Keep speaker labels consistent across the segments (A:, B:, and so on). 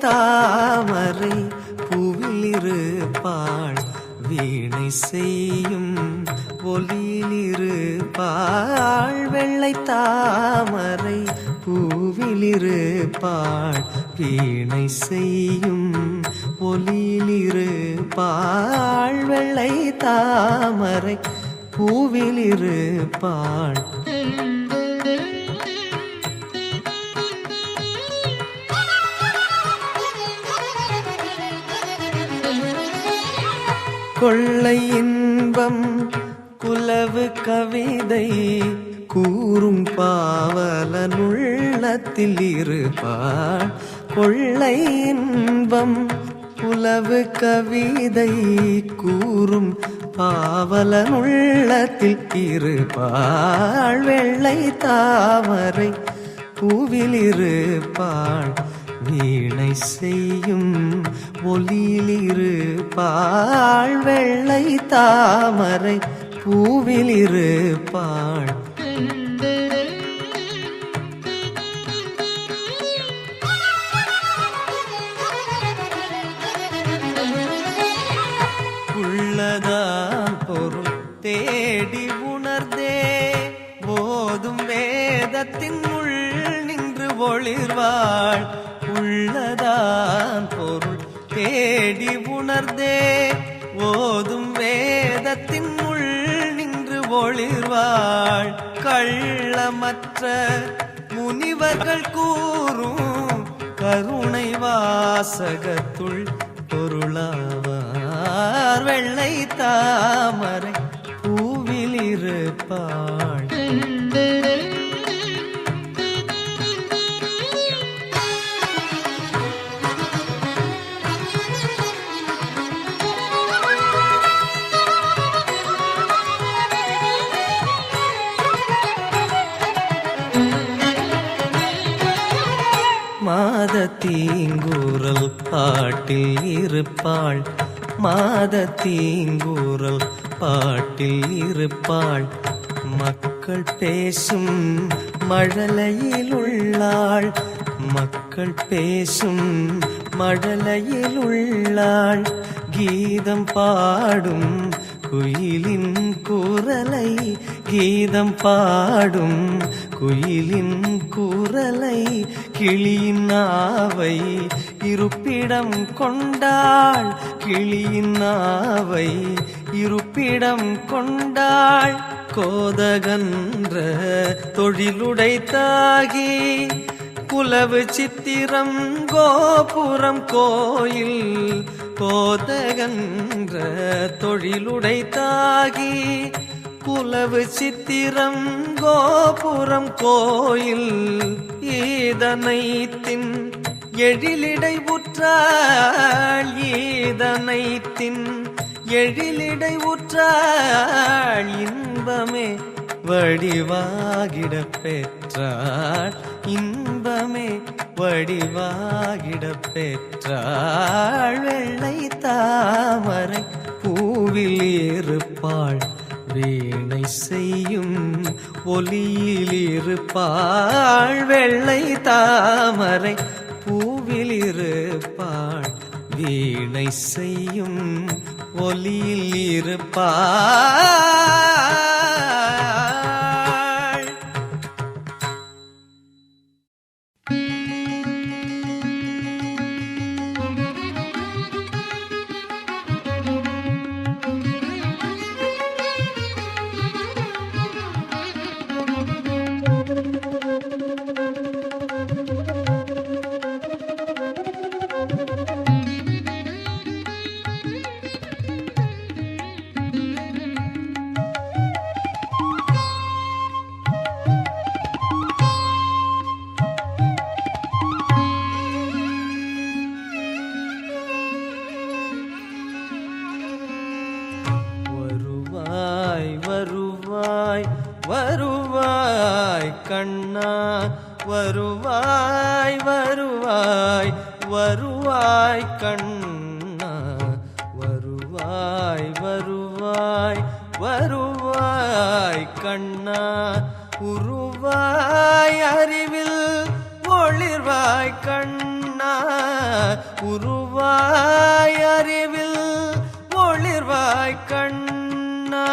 A: தாமரை பூவிலிருப்பாள் வீணை செய்யும் ஒலியிலிருப்பாள். வெள்ளை தாமரை பூவிலிருப்பாள் வீணை செய்யும் ஒலியிலிருப்பாள். வெள்ளை தாமரை பூவிலிருப்பாள். கொள்ளை இன்பம் குலவு கவிதை கூறும் பாவலனுள்ளத்தில் இருப்பாள். கொள்ளை இன்பம் குலவு கவிதை கூறும் பாவலனுள்ளத்தில் இருப்பாள். வெள்ளை தாமரை பூவிலிருப்பாள் வீணை செய்யும் ஒலியிலிருப்பாள். வெள்ளை தாமரை பூவிலிருப்பாள். உள்ளதான் பொருள் தேடி உணர்ந்தே போதும் வேதத்தின் உள் நின்று ஒளிர்வாள். உள்ளதான் பொருள் தேடி உணர்ந்தே ஓதும் வேதத்தின் உள் நின்று ஒளிர்வாள். கள்ளமற்ற முனிவர்கள் கூறும் கருணை வாசகத்துள் பொருளாவார். வெள்ளை தாமரை பூவிலிருப்பாள். மாதத்தீங்கூறல் பாட்டில் இருப்பாள். மாதத்தீங்கூறல் பாட்டில் இருப்பாள். மக்கள் பேசும் மழலையில் உள்ளாள். மக்கள் பேசும் மழலையில் உள்ளாள். கீதம் பாடும் குயிலின் குரலை கீதம் பாடும் குயிலின் குரலை கிளியின் நாவை இருப்பிடம் கொண்டாள். கிளியின் நாவை இருப்பிடம் கொண்டாள். கோதகன்ற தொழிலுடைத்தாகி குலவு சித்திரம் கோபுரம் கோயில். கோதகன்ற தொழிலுடைத்தாகி குலவு சித்திரம் கோபுரம் கோயில். ஈதனைத்தின் எழிலிடை உற்றாள். ஈதனைத்தின் எழிலிடை உற்றாள். இன்பமே வடிவாகிட பெற்றாள். இன்பமே வடிவாகிட பெற்றாள். வெள்ளை தாமரை பூவில் இருப்பாள் வீணை செய்யும் ஒலியில் இருப்பாள். வெள்ளை தாமரை பூவில் இருப்பாள் வீணை செய்யும் ஒலியில் இருப்பாள். வருவாய் கண்ணா வருவாய் வருவாய் வருவாய் கண்ணா வருவாய் வருவாய் வருவாய் கண்ணா உருவாய் அறிவில் ஒளிர்வாய் கண்ணா வருவாய் அறிவில் ஒளிர்வாய் கண்ணா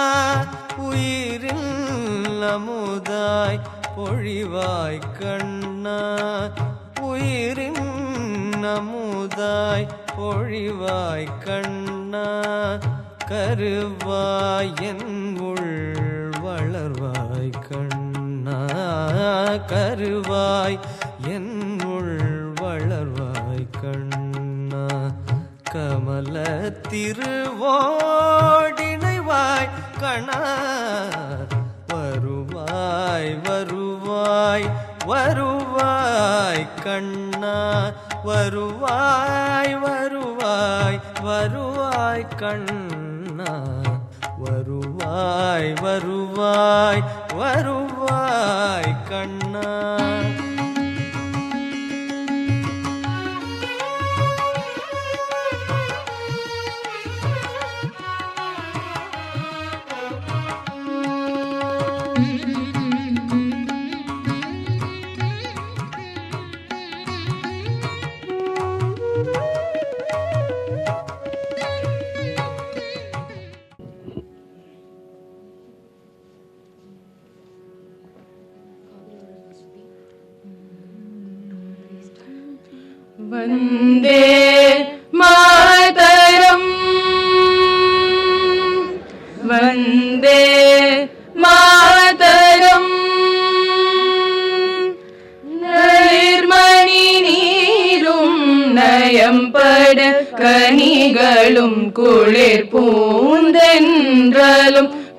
A: உயிரில் அமுதாய் பொழிவாய் கண்ணா உயிரின் அமுதாய் பொழிவாய் கண்ணா கருவாய் என் உள் வளர்வாய் கண்ணா கருவாய் என் உள் வளர்வாய் கண்ணா கமல திருவோடினைவாய் கண்ணா வருவாய் வருவாய் வருவாய் கண்ணா வருவாய் வருவாய் வருவாய் கண்ணா வருவாய் வருவாய் வருவாய் கண்ணா
B: वन्दे मातरम् वन्दे मातरम् निर्मणि नीरुम नयம்பட கனிகளும் குளிர் பூந்தென்றலும்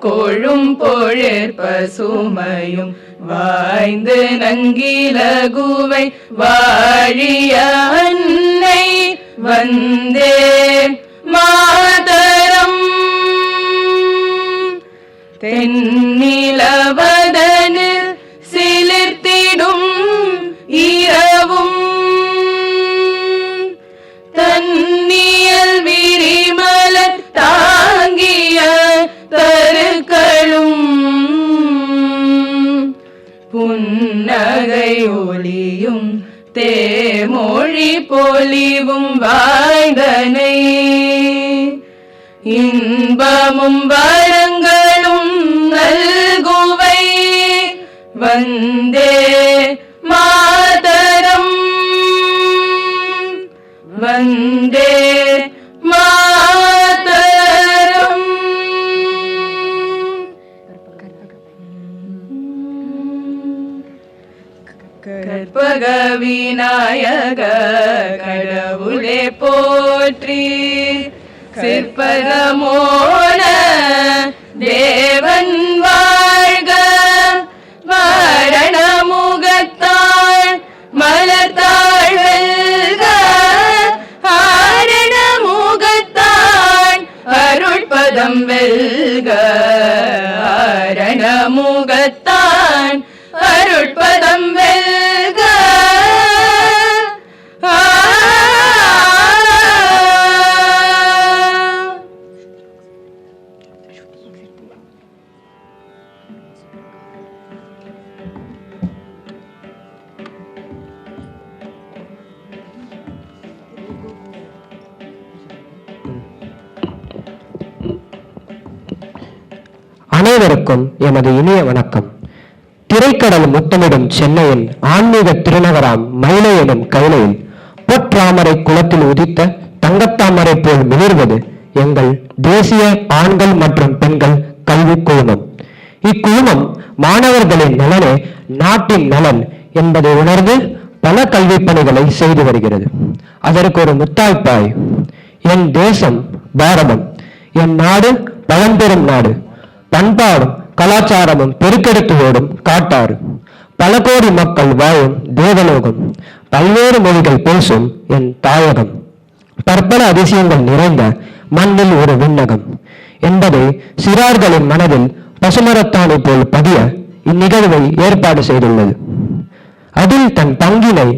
B: கொழும் பொழிற் பசுமையும் வாய்ந்து நங்கிலகுவை வாழிய அன்னை வந்தே மாதரம் தென்னிலவதனில் சிலிர்த்திடும் இரவும் தன்னியல் விரிமலர் தாங்கிய தருக்களும் புன்னகை ஒளியும் தேமொழி பொலிவும் வாழ்ந்தனை இன்பமும் வரங்களும் நல்குவை வந்தே மாதரம் வந்தே மாதரம் கற்பக விநாயக கடவுளே போற்றி சிற்பகமோன தேவன் வாழ்க வாரண முகத்தாள் மலர்த்தாள் வெல்க ஆரண முகத்தான் அருள்பதம் வெல்க ஆரண முகத்தான் அருட்பதம் வெல்க
C: அனைவருக்கும் எமது இனிய வணக்கம். திரைக்கடல் முத்தமிடும் சென்னையின் ஆன்மீக திருநகராம் மயிலை எனும் கைலையில் பொற்றாமரை குளத்தில் உதித்த தங்கத்தாமரை போல் மிளிர்வது எங்கள் தேசிய ஆண்கள் மற்றும் பெண்கள் கல்வி குழுமம். இக்குழுமம் மாணவர்களின் நலனே நாட்டின் நலன் என்பதை உணர்ந்து பல கல்வி பணிகளை செய்து வருகிறது. அதற்கு ஒரு முத்தாய்ப்பாய் என் தேசம் பாரதம், என் நாடு பழம்பெரும் நாடு, பண்பாடும் கலாச்சாரமும் பெருக்கெடுத்து ஓடும் காட்டாறு, பல கோடி மக்கள் வாழும் தேவலோகம், பல்வேறு மொழிகள் பேசும் என் தாயகம், பற்பல அதிசயங்கள் நிறைந்த மண்ணில் ஒரு விண்ணகம் என்பதை சிறார்களின் மனதில் பசுமரத்தானை போல் பதிய இந்நிகழ்வை ஏற்பாடு செய்துள்ளது. அதில் தன் பங்கினை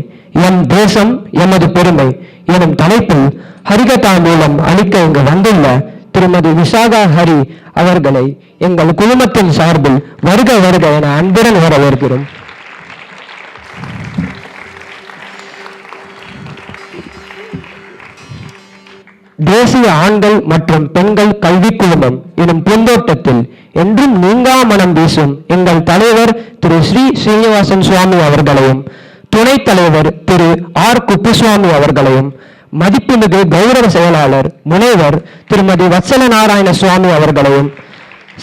C: எம் தேசம் எமது பெருமை எனும் தலைப்பில் ஹரிகதா மூலம் அளிக்க இங்கு வந்துள்ள திருமதி விஷாகா ஹரி அவர்களை எங்கள் குழுமத்தின் சார்பில் வருக வருக என அன்புடன் வரவேற்கிறோம். தேசிய ஆண்கள் மற்றும் பெண்கள் கல்விக் குழுமம் எனும் பூந்தோட்டத்தில் என்றும் நீங்கா மனம் வீசும் எங்கள் தலைவர் திரு ஸ்ரீ ஸ்ரீனிவாசன் சுவாமி அவர்களையும் துணைத் தலைவர் திரு ஆர் குப்புசுவாமி அவர்களையும் மதிப்புமிகு கௌரவ செயலாளர் முனைவர் திருமதி வத்சல நாராயண சுவாமி அவர்களையும்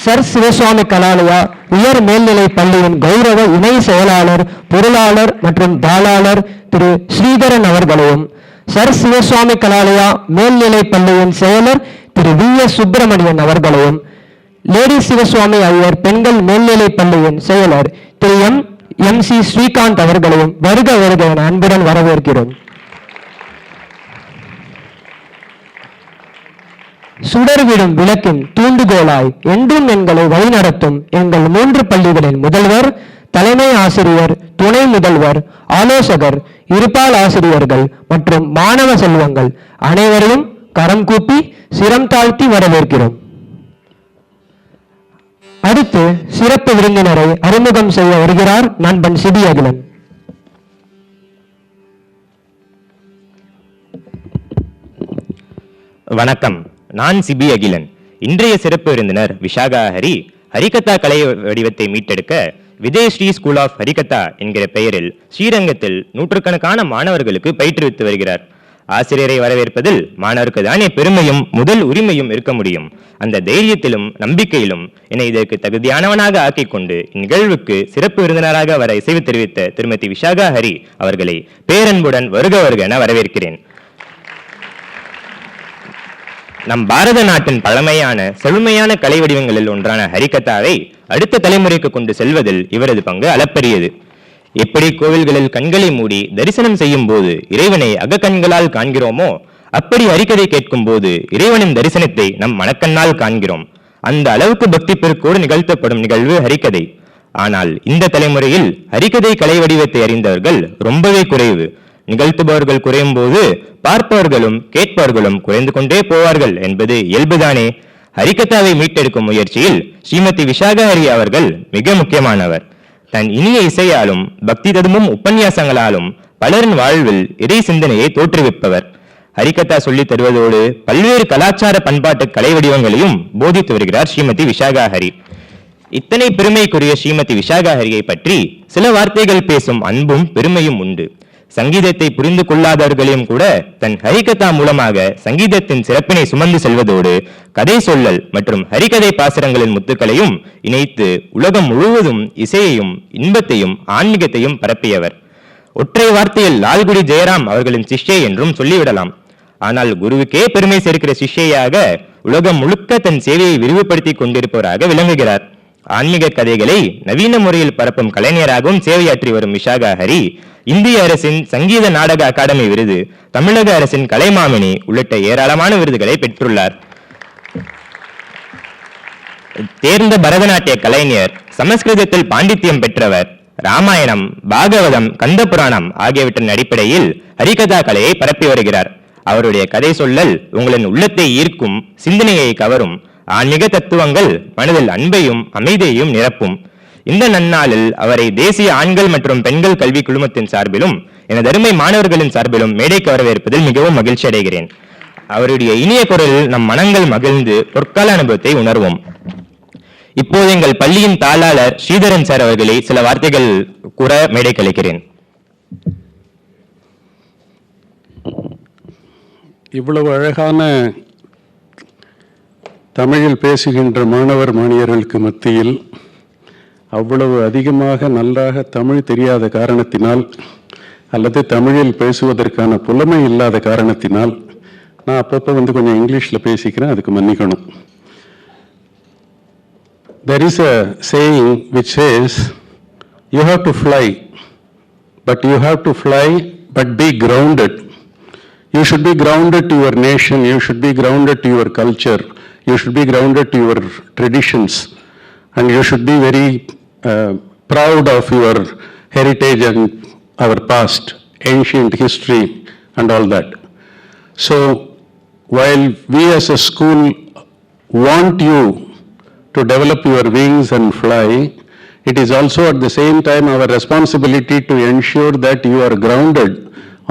C: சர் சிவசுவாமி கலாலயா உயர் மேல்நிலை பள்ளியின் கௌரவ இணை செயலாளர் பொருளாளர் மற்றும் தாளாளர் திரு ஸ்ரீதரன் அவர்களையும் சர் சிவசுவாமி கலாலயா மேல்நிலை பள்ளியின் செயலர் திரு வி எஸ் சுப்பிரமணியன் அவர்களையும் லேடி சிவசுவாமி ஐயர் பெண்கள் மேல்நிலை பள்ளியின் செயலர் திரு எம் சி ஸ்ரீகாந்த் அவர்களையும் வருக வருக என அன்புடன் வரவேற்கிறோம். சுடர்விடும் விளக்கின் தூண்டுகோலாய் என்றும் எங்களை வழிநடத்தும் எங்கள் 3 பள்ளிகளின் முதல்வர், தலைமை ஆசிரியர், துணை முதல்வர், ஆலோசகர், இருபால் ஆசிரியர்கள் மற்றும் மாணவ செல்வங்கள் அனைவரையும் கரம் கூப்பி சிரம் தாழ்த்தி வரவேற்கிறோம். அடுத்து சிறப்பு விருந்தினரை அறிமுகம் செய்ய வருகிறார் நண்பன் சிபி அகிலன்.
D: வணக்கம், நான் சிபி அகிலன். இன்றைய சிறப்பு விருந்தினர் விஷாகா ஹரி ஹரிகதா கலை வடிவத்தை மீட்டெடுக்க விஜயஸ்ரீ ஸ்கூல் ஆஃப் ஹரிகதா என்கிற பெயரில் ஸ்ரீரங்கத்தில் நூற்றுக்கணக்கான மாணவர்களுக்கு பயிற்றுவித்து வருகிறார். ஆசிரியரை வரவேற்பதில் மாணவருக்கு தானே பெருமையும் முதல் உரிமையும் இருக்க முடியும். அந்த தைரியத்திலும் நம்பிக்கையிலும் என்னை இதற்கு தகுதியானவனாக ஆக்கிக் கொண்டு இந்நிகழ்வுக்கு சிறப்பு விருந்தினராக வர இசைவு தெரிவித்த திருமதி விஷாகா ஹரி அவர்களை பேரன்புடன் வருக வருக என வரவேற்கிறேன். நம் பாரத நாட்டின் பழமையான செழுமையான கலை வடிவங்களில் ஒன்றான ஹரிகதாவை அடுத்த தலைமுறைக்கு கொண்டு செல்வதில் இவரது பங்கு அளப்பரியது. எப்படி கோவில்களில் கண்களை மூடி தரிசனம் செய்யும் போது இறைவனை அகக்கண்களால் காண்கிறோமோ, அப்படி ஹரிகதை கேட்கும் போது இறைவனின் தரிசனத்தை நம் மனக்கண்ணால் காண்கிறோம். அந்த அளவுக்கு பக்தி பெருக்கோடு நிகழ்த்தப்படும் நிகழ்வு ஹரிகதை. ஆனால் இந்த தலைமுறையில் ஹரிகதை கலை வடிவத்தை அறிந்தவர்கள் ரொம்பவே குறைவு. நிகழ்த்துபவர்கள் குறையும் போது பார்ப்பவர்களும் கேட்பவர்களும் குறைந்து கொண்டே போவார்கள் என்பது இயல்புதானே. ஹரிகதாவை மீட்டெடுக்கும் முயற்சியில் ஸ்ரீமதி விஷாகா ஹரி அவர்கள் மிக முக்கியமானவர். தன் இனிய இசையாலும் பக்தி ததும்பும் உபன்யாசங்களாலும் பலரின் வாழ்வில் இறை சிந்தனையை தோற்றுவிப்பவர். ஹரிகதா சொல்லித் தருவதோடு பல்வேறு கலாச்சார பண்பாட்டு கலை வடிவங்களையும் போதித்து வருகிறார் ஸ்ரீமதி விஷாகா ஹரி. இத்தனை பெருமைக்குரிய ஸ்ரீமதி விஷாகா ஹரியை பற்றி சில வார்த்தைகள் பேசும் அன்பும் பெருமையும் உண்டு. சங்கீதத்தை புரிந்து கொள்ளாதவர்களையும் கூட தன் ஹரிகதா மூலமாக சங்கீதத்தின் சிறப்பினை சுமந்து செல்வதோடு கதை சொல்லல் மற்றும் ஹரிகதை பாசுரங்களின் முத்துக்களையும் இணைத்து உலகம் முழுவதும் இசையையும் இன்பத்தையும் ஆன்மீகத்தையும் பரப்பியவர். ஒற்றை வார்த்தையில் லால்குடி ஜெயராம் அவர்களின் சிஷ்யை என்றும் சொல்லிவிடலாம். ஆனால் குருவுக்கே பெருமை சேர்க்கிற சிஷ்யையாக உலகம் முழுக்க தன் சேவையை விரிவுபடுத்தி கொண்டிருப்பவராக விளங்குகிறார். ஆன்மீக கதைகளை நவீன முறையில் பரப்பும் கலைஞராகவும் சேவையாற்றி வரும் விஷாகா ஹரி இந்திய அரசின் சங்கீத நாடக அகாடமி விருது, தமிழக அரசின் கலைமாமணி உள்ளிட்ட ஏராளமான விருதுகளை பெற்றுள்ளார். தேர்ந்த பரதநாட்டிய கலைஞர், சமஸ்கிருதத்தில் பாண்டித்யம் பெற்றவர். ராமாயணம், பாகவதம், கந்த புராணம் ஆகியவற்றின் அடிப்படையில் ஹரிகதா கலையை பரப்பி வருகிறார். அவருடைய கதை சொல்லல் உங்களின் உள்ளத்தை ஈர்க்கும், சிந்தனையை கவரும். ஆன்மீக தத்துவங்கள் மனதில் அன்பையும் அமைதியையும் நிரப்பும். இந்த நன்னாளில் அவரை தேசிய ஆண்கள் மற்றும் பெண்கள் கல்வி குழுமத்தின் சார்பிலும் எனது அருமை மாணவர்களின் சார்பிலும் மேடைக்கு வரவேற்பதில் மிகவும் மகிழ்ச்சி அடைகிறேன். அவருடைய இனிய குரலில் நம் மனங்கள் மகிழ்ந்து பொற்கால அனுபவத்தை உணர்வோம். இப்போது எங்கள் பள்ளியின் தாளாளர் ஸ்ரீதரன் சார் அவர்களை சில வார்த்தைகள் கூற மேடைக்கு அழைக்கிறேன்.
E: இவ்வளவு அழகான தமிழில் பேசுகின்ற மாணவர் மாணவியர்களுக்கு மத்தியில் அவ்வளவு அதிகமாக நன்றாக தமிழ் தெரியாத காரணத்தினால் அல்லது தமிழில் பேசுவதற்கான புலமை இல்லாத காரணத்தினால் நான் அப்பப்போ கொஞ்சம் இங்கிலீஷில் பேசிக்கிறேன், அதுக்கு மன்னிக்கணும். There is a saying which says, you have to fly, but you have to fly but be grounded. You should be grounded to your nation, you should be grounded to your culture, you should be grounded to your traditions, and you should be very proud of your heritage and our past, ancient history and all that. So while we as a school want you to develop your wings and fly, it is also at the same time our responsibility to ensure that you are grounded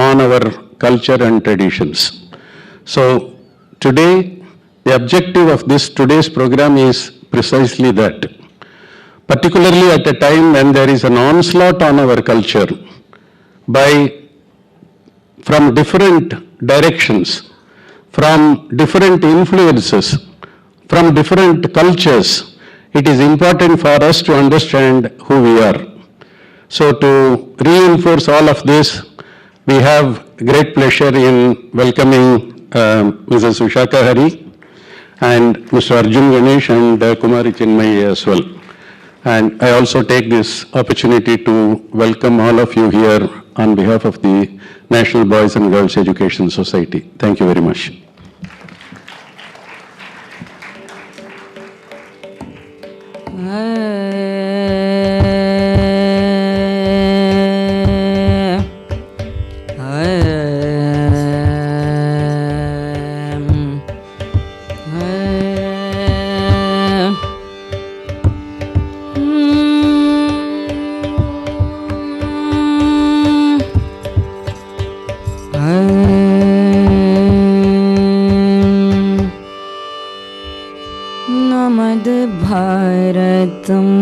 E: on our culture and traditions. So Today, the objective of today's program is precisely that. Particularly at a time when there is an onslaught on our culture from different directions, from different influences, from different cultures, it is important for us to understand who we are. So to reinforce all of this, we have great pleasure in welcoming Mrs. Vishaka Hari and Mr. Arjun Ganesh and Kumari Chinmay as well. And I also take this opportunity to welcome all of you here on behalf of the National Boys and Girls Education Society. Thank you very much.
B: நமது பாரதம்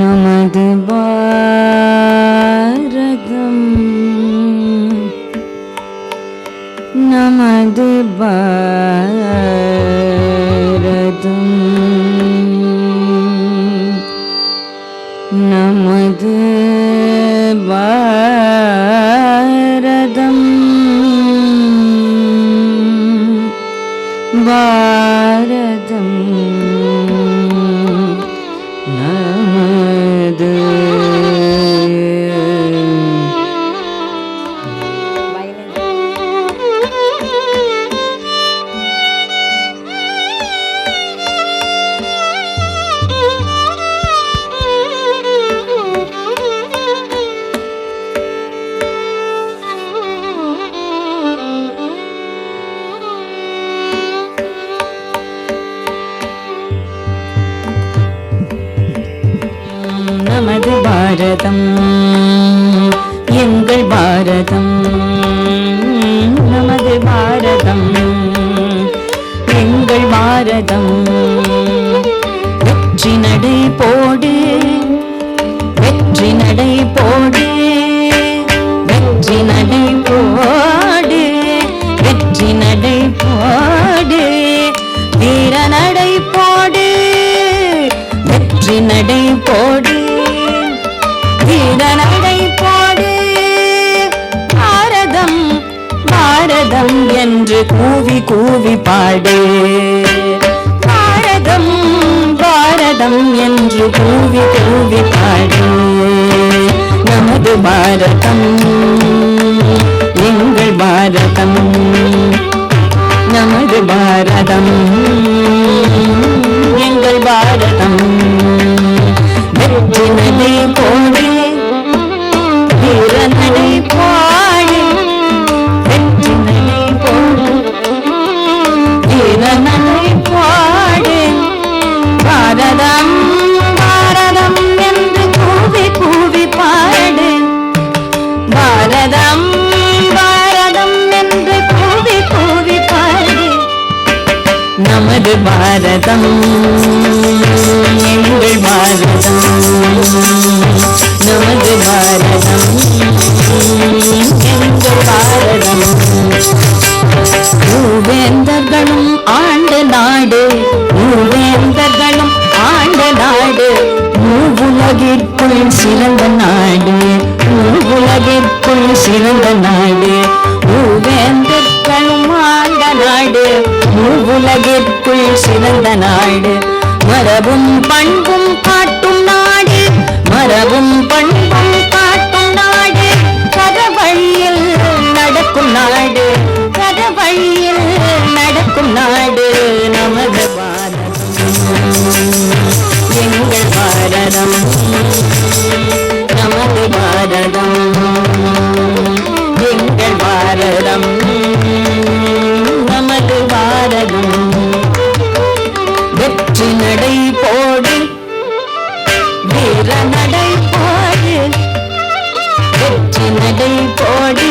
B: நமது பாரதம் நமது பாரதம் நமது பாரதம் பாரதம் நமது நமது பாரதம் எங்கள் பாரதம் நமது பாரதம் எங்கள் பாரதம் வெற்றி நடை போடு வெற்றி நடை போடு வெற்றி நடை போடு வெற்றி நடை போடு வீர நடை போடு வெற்றி நடை போடு வீர நடை போடு பாரதம் பாரதம் என்று கூவி கூவி பாடு பாரதம் பாரதம் என்று கூவி கூவி பாடு நமது பாரதம் எங்கள் பாரதம் நமது பாரதம் எங்கள் பாரதம் வெற்றி நடை போடு வீர நடை போடு வெற்றி நடை போடு வீர நடை போடு பாரதம் பாரதம் என்று கூவி கூவி பாடு பாரதம் பாரதம் என்று கூவி கூவி பாடு நமது பாரதம் எங்கள் பாரதம் நமது பாரதம் எங்கள் பாரதம் மூவேந்தர்களும் ஆண்ட நாடு மூவேந்தர்களும் ஆண்ட நாடு மூவுலகிற்குள் சிறந்த நாடு மூவுலகிற்குள் சிறந்த நாடு மூவேந்தர்களும் ஆண்ட நாடு மூவுலகிற்குள் சிறந்த நாடு மரபும் பண்பும் காட்டும் நாடு மரபும் பண்பும் காட்டும் நாடு கதவழியில் நடக்கும் நாடு கதவழியில் நடக்கும் நாடு நமது பாரதம் எங்கள் பாரதம் நமது பாரதம் எங்கள் பாரதம் நமது பாரதம் வெற்றி நடை போடு வீர நடை போடு வெற்றி நடை நடை போடு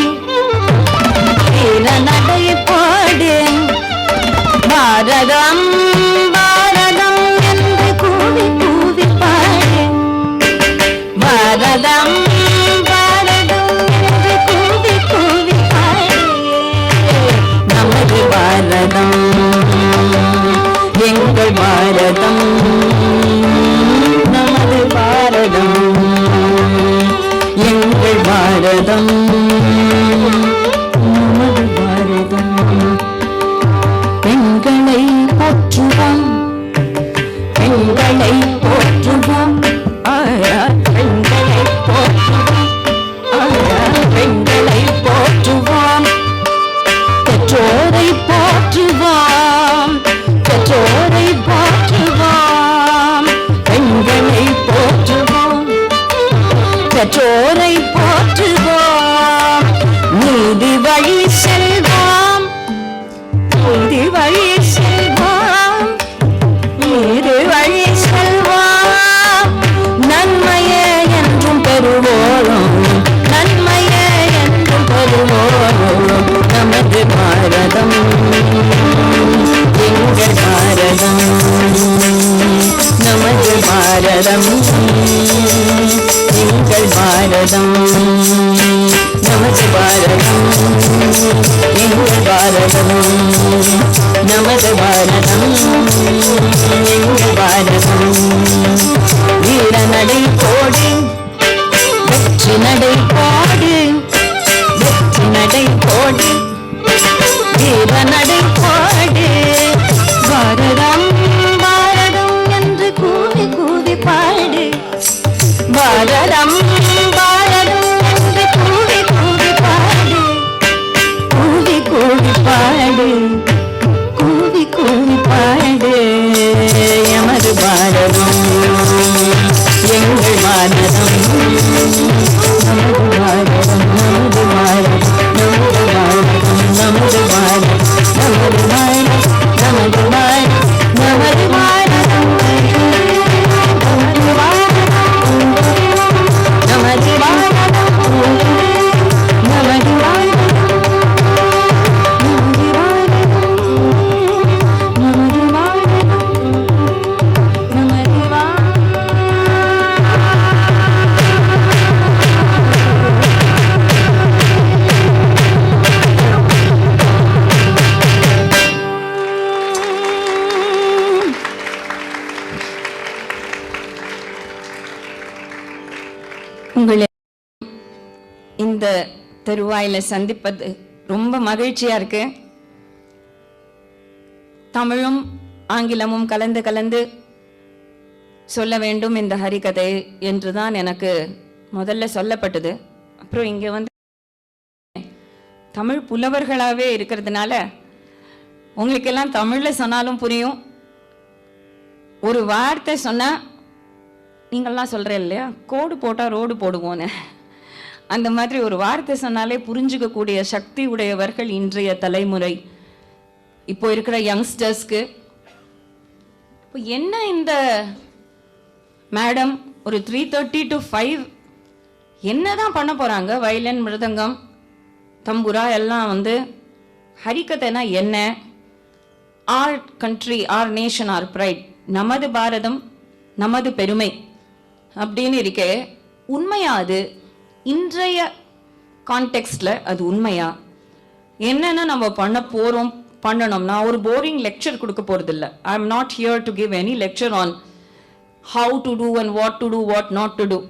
B: வீர நடை போடு பாரதம் பாரதம் என்று கூவி கூவி பாடு பாரதம் பாரதம் என்று கூவி கூவி பாடு நமது பாரதம் எங்கள் பாரதம் நமது பாரதம் எங்கள் பாரதம் நமது பாரதம் பெண்களை போற்றுவோம் பெண்களை போற்றுவோம் பெண்களை போற்றுவோம் பெண்களை போற்றுவோம் பெற்றோரை போற்றுவோம் பெற்றோரை போற்றுவோம் பெண்களை போற்றுவோம் பெற்றோரை போற்றுவோம் நீதி வழி செல்வோம் நீதி வழி செல்வோம் நீதி வழி செல்வோம் நன்மையே என்றும் பெறுவோம் நன்மையே என்றும் பெறுவோம் நமது பாரதம் எங்கள் பாரதம் நமது பாரதம் எங்கள் பாரதம் நமது பாரதம் எங்கள் பாரதம் நமது பாரதம் எங்கள் பாரதம் வீர நடை போடு வெற்றி நடை போடு வெற்றி நடை போடு வீர நடை போடு பாரதம் பாரதம் என்று கூவி கூவி பாடு பாரதம் பாரதம் என்று கூவி கூவி பாடு கூவி கூவி பாடு கூவி கூவி பாடு எமது பாரதம் எங்கள் பாரதம் நமது பாரதம் நமது பாரதம் நமது பாரதம் நமது பாரதம் நமது பாரதம் நமது பாரதம் நமது பாரதம் நமது பாரதம் நமது பாரதம் நமது பாரதம் உங்களை இந்த தருவாயில சந்திப்பது ரொம்ப மகிழ்ச்சியா இருக்கு. தமிழும் ஆங்கிலமும் கலந்து கலந்து சொல்ல வேண்டும் இந்த ஹரிகதை என்றுதான் எனக்கு முதல்ல சொல்லப்பட்டது. அப்புறம் இங்க வந்து தமிழ் புலவர்களாவே இருக்கிறதுனால உங்களுக்கெல்லாம் தமிழ்ல சொன்னாலும் புரியும். ஒரு வார்த்தை சொன்னா நீங்கள்லாம் சொல்கிறேன் இல்லையா, கோடு போட்டால் ரோடு போடுவோன்னு, அந்த மாதிரி ஒரு வார்த்தை சொன்னாலே புரிஞ்சுக்கக்கூடிய சக்தி உடையவர்கள் இன்றைய தலைமுறை, இப்போ இருக்கிற யங்ஸ்டர்ஸ்க்கு. இப்போ என்ன இந்த மேடம் ஒரு 3:30 to 5 என்ன தான் பண்ண போகிறாங்க? வயலின், மிருதங்கம், தம்புரா எல்லாம் வந்து ஹரிகதைனா என்ன? Our country, our nation, our pride, நமது பாரதம் நமது பெருமை அப்படின்னு இருக்கே. உண்மையா அது? இன்றைய கான்டெக்ஸ்ட்ல அது உண்மையா? என்னென்ன நம்ம பண்ண போறோம், பண்ணணும். நான் ஒரு போரிங் லெக்சர் கொடுக்க போறது இல்லை. I am not here to give any lecture on how to do and what to do, what not to do.